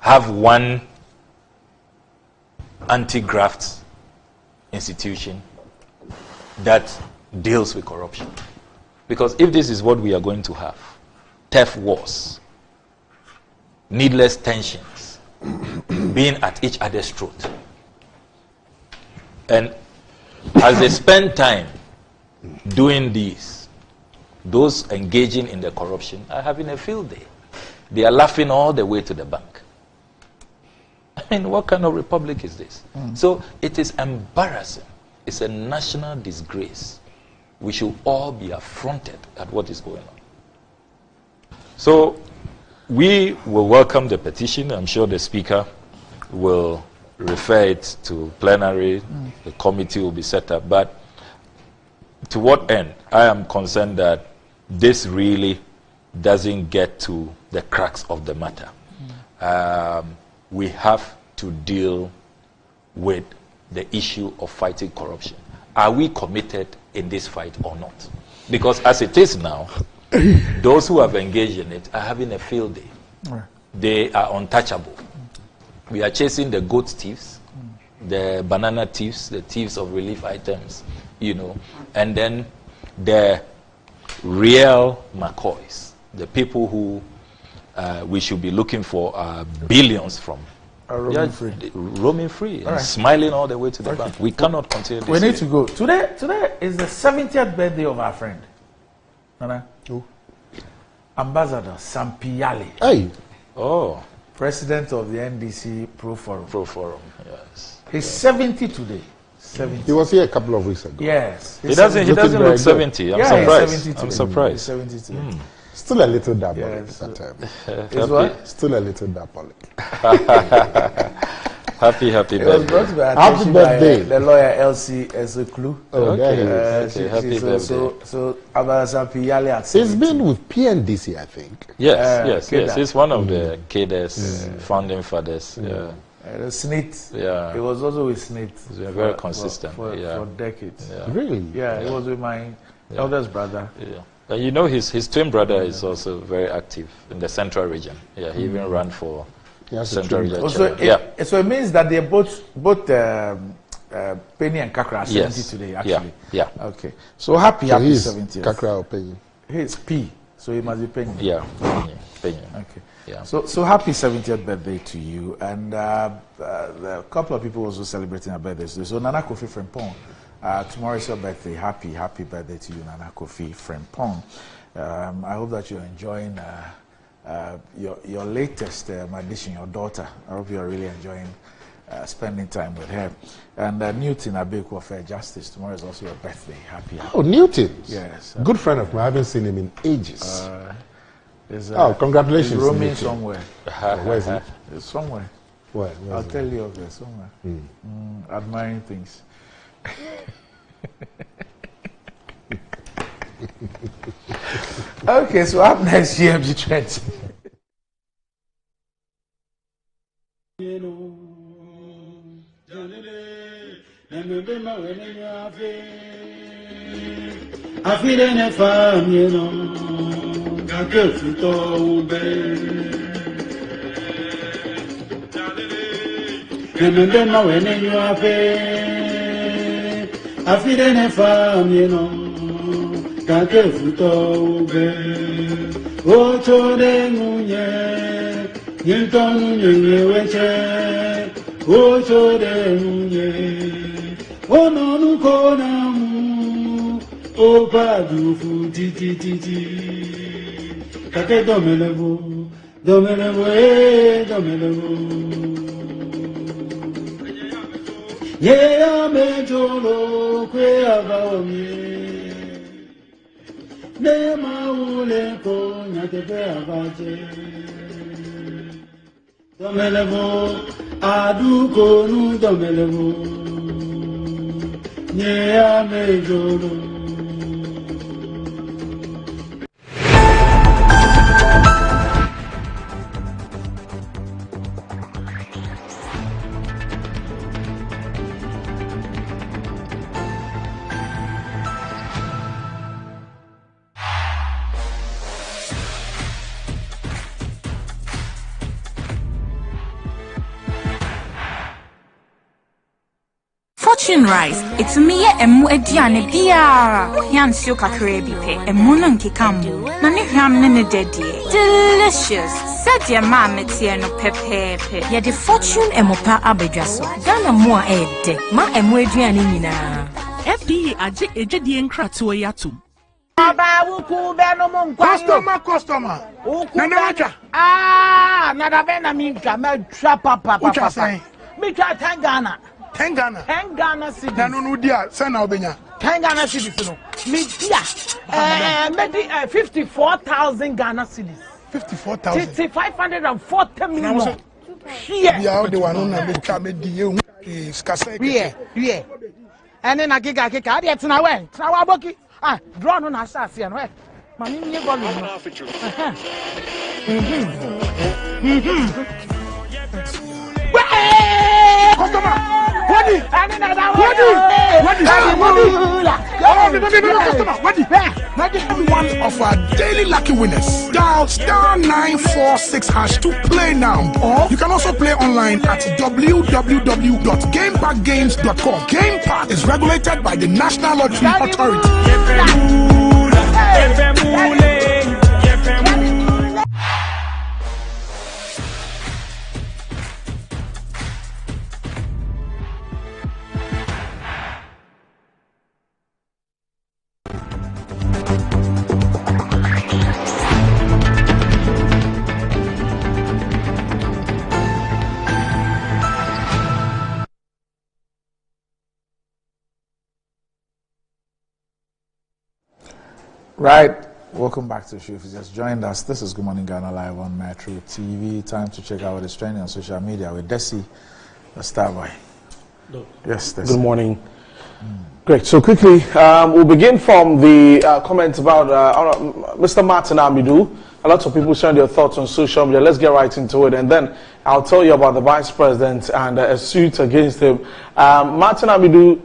Have one anti-graft institution that deals with corruption. Because if this is what we are going to have, theft wars, needless tensions, being at each other's throat, and as they spend time doing these, those engaging in the corruption are having a field day. They are laughing all the way to the bank. I mean, what kind of republic is this? So it is embarrassing. It's a national disgrace. We should all be affronted at what is going on. So we will welcome the petition. I'm sure the Speaker will refer it to plenary. The committee will be set up. But to what end? I am concerned that this really doesn't get to the crux of the matter. We have to deal with the issue of fighting corruption. Are we committed in this fight or not? Because as it is now, those who have engaged in it are having a field day. Right. They are untouchable. We are chasing the goat thieves, the banana thieves, the thieves of relief items, you know, and then the real McCoys, the people who we should be looking for billions from. Roaming free. Roaming free and smiling all the way to the bank. We cannot continue this. We need to go. Today is the 70th birthday of our friend. Nana? Who? Ambassador Sampiale. Hey. Oh. President of the NDC Pro Forum. Pro Forum, yes. He's 70 today. 70. He was here a couple of weeks ago. Yes. He doesn't look 70. I'm surprised. I'm surprised. 70 today. Still a little diabolic that time. Still a little diabolic. Happy birthday. Happy birthday. The lawyer Elsie Ezeklu. Oh, there he is. Okay, happy birthday. So Ambassador Sampiale. He's been with PNDC, I think. Yes. He's one of the cadres, founding fathers. The SNAT. Yeah. He was also with SNAT. He's been very consistent. For decades. Yeah. Really? Yeah, he was with my eldest brother. Yeah. And you know, his twin brother is also very active in the central region. Yeah, he even ran for central region. So it means that they're both Penny and Kakra are 70 today, actually. Yeah. Okay. So happy 70th. Kakra or Penny? He's P, so he must be Penny. Yeah, Penny. Okay. Yeah. So happy 70th birthday to you. And a couple of people also celebrating their birthdays today. So Nana Kofi Frimpong Tomorrow is your birthday. Happy birthday to you, Nana Kofi Frimpong. I hope that you're enjoying your latest addition, your daughter. I hope you're really enjoying spending time with her. And Newton Abeku of Fair Justice, tomorrow is also your birthday. Happy. Oh, Newton? Yes. Good friend of mine. I haven't seen him in ages. Congratulations. He's roaming somewhere. Where is he? It's somewhere. Where I'll tell you of there, somewhere. Admiring things. Okay, so up next, GMG Trends. Yeah, me jolo kwe abaomi. Ne maule ko nyatepe abaje. Domelevo adu konu domelevo. Yeah, me jolo. Fortune Rice, it's me emu ediane biara. Ohiansio kakere bi pe, emu no nkeka mu. Na ne hwam ne ne dedie. Delicious. Said your mama tie no pepepe. Ya the Fortune emopa abedwaso. Ghana mo a ede. Ma emu eduane nyina. FDA aje ejadie nkratoe yatum. Customer. Nada bena minka me twa papa. Me twa 10 Ghana. 10 Ghana. 10 Ghana cedis. Na no dia, send na obenya. 10 Ghana cedis no. Me dia. Maybe 54,000 Ghana cedis. 54,000. 540 million. Here. Yeah, the one na me twa me die is kasa. Yeah. Ene na giga ade tena we. Tena wa boki. Draw no na asase no. Mami me volume. Customer. What? One of our daily lucky winners. Dial *946# to play now. Or you can also play online at www.gamepackgames.com. Game Park is regulated by the National Lottery Authority. Right, welcome back to the show. If you just joined us, this is Good Morning Ghana Live on Metro TV. Time to check out what is trending on social media with Desi, the star boy. Yes, Desi. Good morning. Great. So quickly, we'll begin from the comments about Mr. Martin Amidu. A lot of people sharing their thoughts on social media. Let's get right into it, and then I'll tell you about the Vice President and a suit against him. Martin Amidu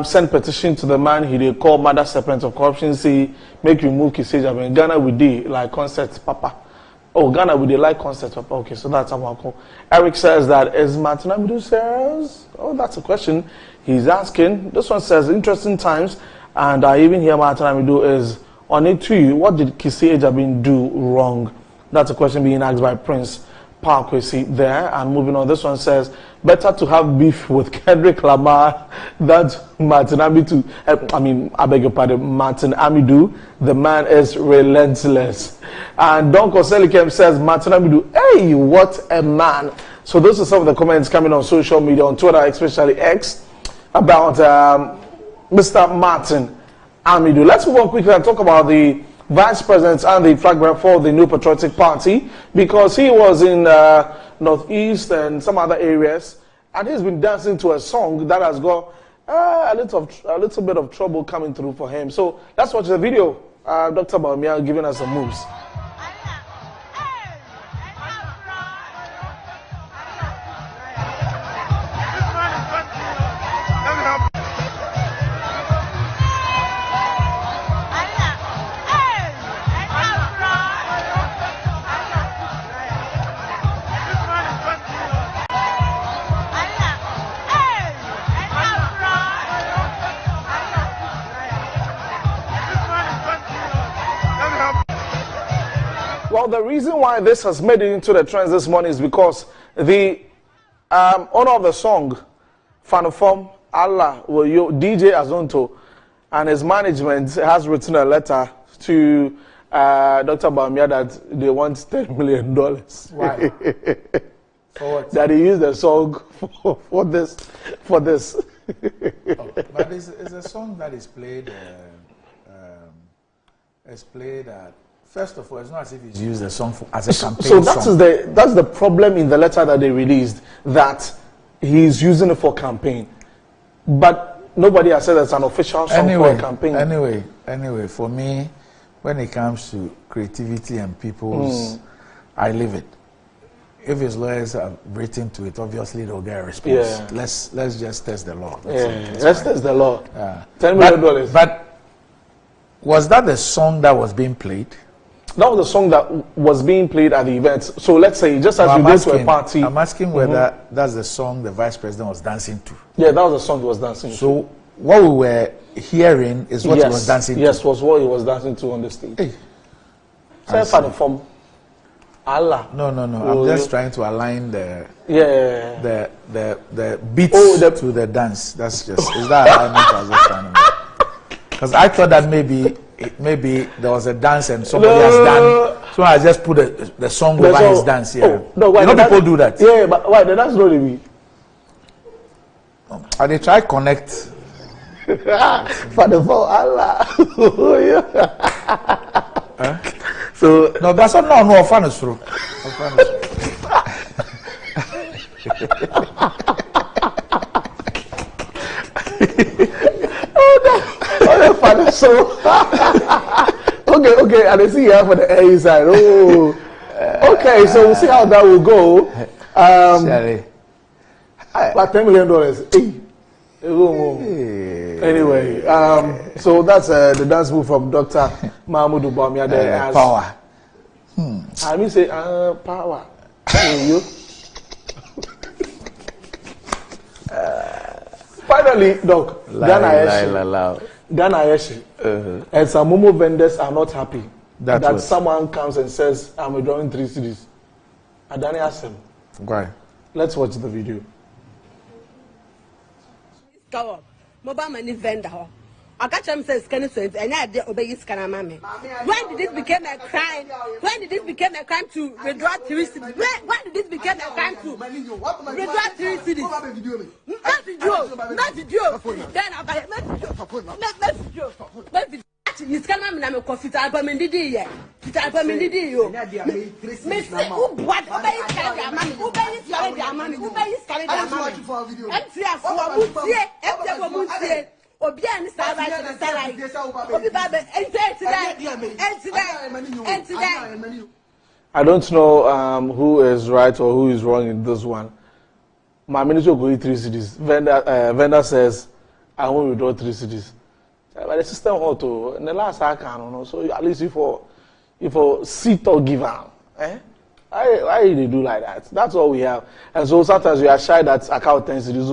sent petition to the man he called Mother Serpent of Corruption, say make remove Kisage. I mean, Ghana with the like concept, Papa. Oh, Ghana with the like concept, Papa. Okay, so that's how I call. Eric says that is Martin Amidu serious? Oh, that's a question he's asking. This one says interesting times, and I even hear Martin Amidu is on it too. What did Kisage have been do wrong? That's a question being asked by Prince Parkway there. And moving on, this one says, better to have beef with Kendrick Lamar than Martin Amidu. I beg your pardon, Martin Amidu. The man is relentless. And Don Koselikem says, Martin Amidu, hey, what a man. So those are some of the comments coming on social media, on Twitter, especially X, about Mr. Martin Amidu. Let's move on quickly and talk about the Vice President and the flag bearer for the New Patriotic Party, because he was in Northeast and some other areas, and he's been dancing to a song that has got a little bit of trouble coming through for him. So let's watch the video. Dr. Baumia giving us some moves. Well, the reason why this has made it into the trends this morning is because the owner of the song, Fanoform Allah, DJ Azonto, and his management has written a letter to Dr. Baumia that they want $10 million. Why? For what? That he used the song for this. But it's a song that is played. First of all, it's not as if he's used the song as a campaign song. So that's the problem in the letter that they released, that he's using it for campaign. But nobody has said it's an official song for a campaign. Anyway, for me, when it comes to creativity and people's, I leave it. If his lawyers have written to it, obviously they'll get a response. Yeah. Let's just test the law. Let's test the law. $10 million. But was that the song that was being played? That was the song that was being played at the event. So let's say, just as you go to a party. I'm asking whether that's the song the vice president was dancing to. Yeah, that was the song he was dancing to. So what we were hearing is what he was dancing to. Yes, was what he was dancing to on the stage. Hey. From Allah. No. I'm just trying to align the beats to the dance. That's just is that alignment I was just trying to make? Because I thought that maybe there was a dance and somebody has done. So I just put the song over his dance. Yeah. People do that. Yeah, but why? That's not me. And they try connect. Father for Allah. So no, that's not no offense through. Father, so okay, and I see you for the A side. Oh, okay, so we'll see how that will go. Like $10 million. Anyway, so that's the dance move from Dr. Mahmoud Baumia there as power. I mean say power. Finally, Doc, Ghana Ayeshi, and some Momo vendors are not happy that someone comes and says, I'm withdrawing 3 cedis. Adani asked him. Why? Let's watch the video. Go up. Mobile money vendor. I got him says scanning sense and I did obey scanner mammy. When did this become a crime? When did this become a crime to withdraw 3 cedis? When did this become a crime to withdraw 3 cedis? Not video. Then I buy not video. You scanner me, I'm a coffee. I'm a didi. I'm a didi. Miss, what? Obey scanner money. Obey scanner money. Obey scanner money. Obian is I don't know who is right or who is wrong in this one. My minister go 3 cedis. Vendor says, I won't withdraw 3 cedis. But the system auto, and the last I can, so at least if for seat or give out, why they do like that? That's all we have. And so sometimes we are shy that account 10 cedis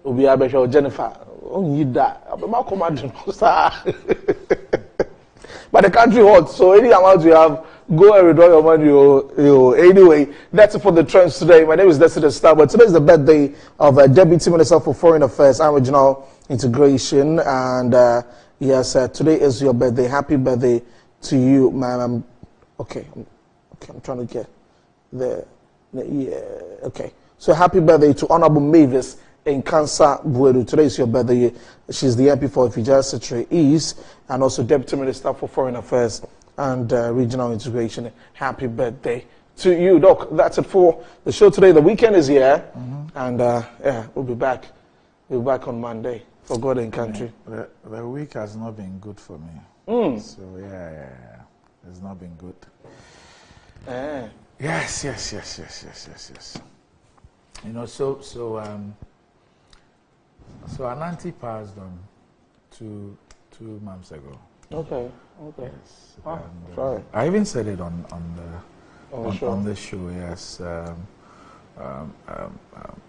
will be able Jennifer. Oh, need that. But the country hot, so any amount you have, Go and withdraw your money. Anyway, that's it for the trends today. My name is Destiny Star, but today is the birthday of Deputy Minister for Foreign Affairs and Regional Integration. And yes, today is your birthday. Happy birthday to you, ma'am. Okay, I'm trying to get okay. So happy birthday to Honorable Mavis in Kansa Bueru. Today is your birthday. She's the MP for Ifija Secretary East and also Deputy Minister for Foreign Affairs and Regional Integration. Happy birthday to you, Doc. That's it for the show today. The weekend is here, and yeah, we'll be back. We'll be back on Monday for God and country. The week has not been good for me. So yeah, it's not been good. Yes. You know, so an auntie passed on two months ago. Okay. Yes. Sorry. I even said it on the show. Yes.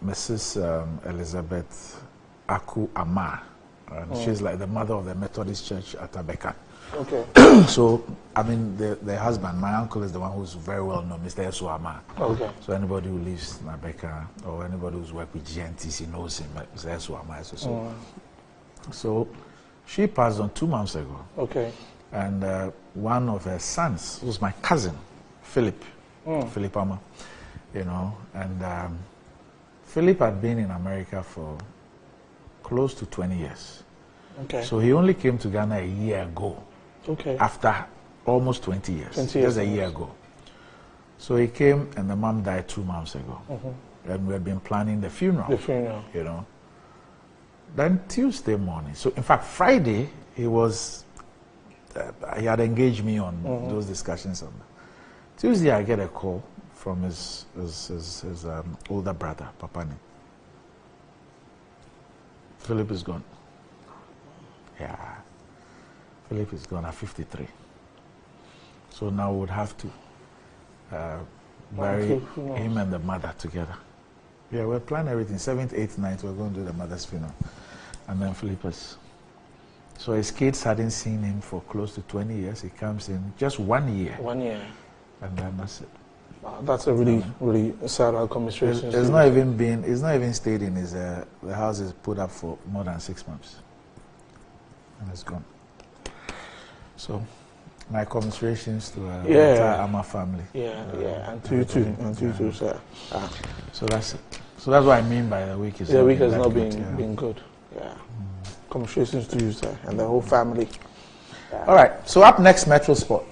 Mrs. Elizabeth Aku Ama, and she's like the mother of the Methodist Church at Abeka. Okay. So, I mean, the husband, my uncle, is the one who's very well known, Mr. Esuama. Okay. So anybody who lives in Abeka or anybody who's worked with GNTC knows him, Mr. Esuama. So she passed on 2 months ago. Okay. And one of her sons, who's my cousin, Philip Ama, you know, and Philip had been in America for close to 20 years. Okay. So he only came to Ghana a year ago. Okay. After almost 20 years. 20 years. Just a year ago. So he came and the mom died 2 months ago. And we had been planning the funeral. You know. Then Tuesday morning, so in fact Friday, he had engaged me on those discussions. Tuesday I get a call from his older brother, Papani. Philip is gone. Yeah. Philip is gone at 53. So now we would have to bury him and the mother together. Yeah, we're planning everything. 7th, 8th, 9th, we're going to do the mother's funeral. And then Philip is. So his kids hadn't seen him for close to 20 years. He comes in just 1 year. 1 year. And then that's it. Wow, that's a really sad outcome. It's not even stayed in his, the house is put up for more than 6 months. And it's gone. So, my commiserations to the entire Ama family. And to you too, sir. So that's it. So that's what I mean by the week is the week has not been good. Yeah. Commiserations to you, sir, and the whole family. All right. So up next, Metro Sport.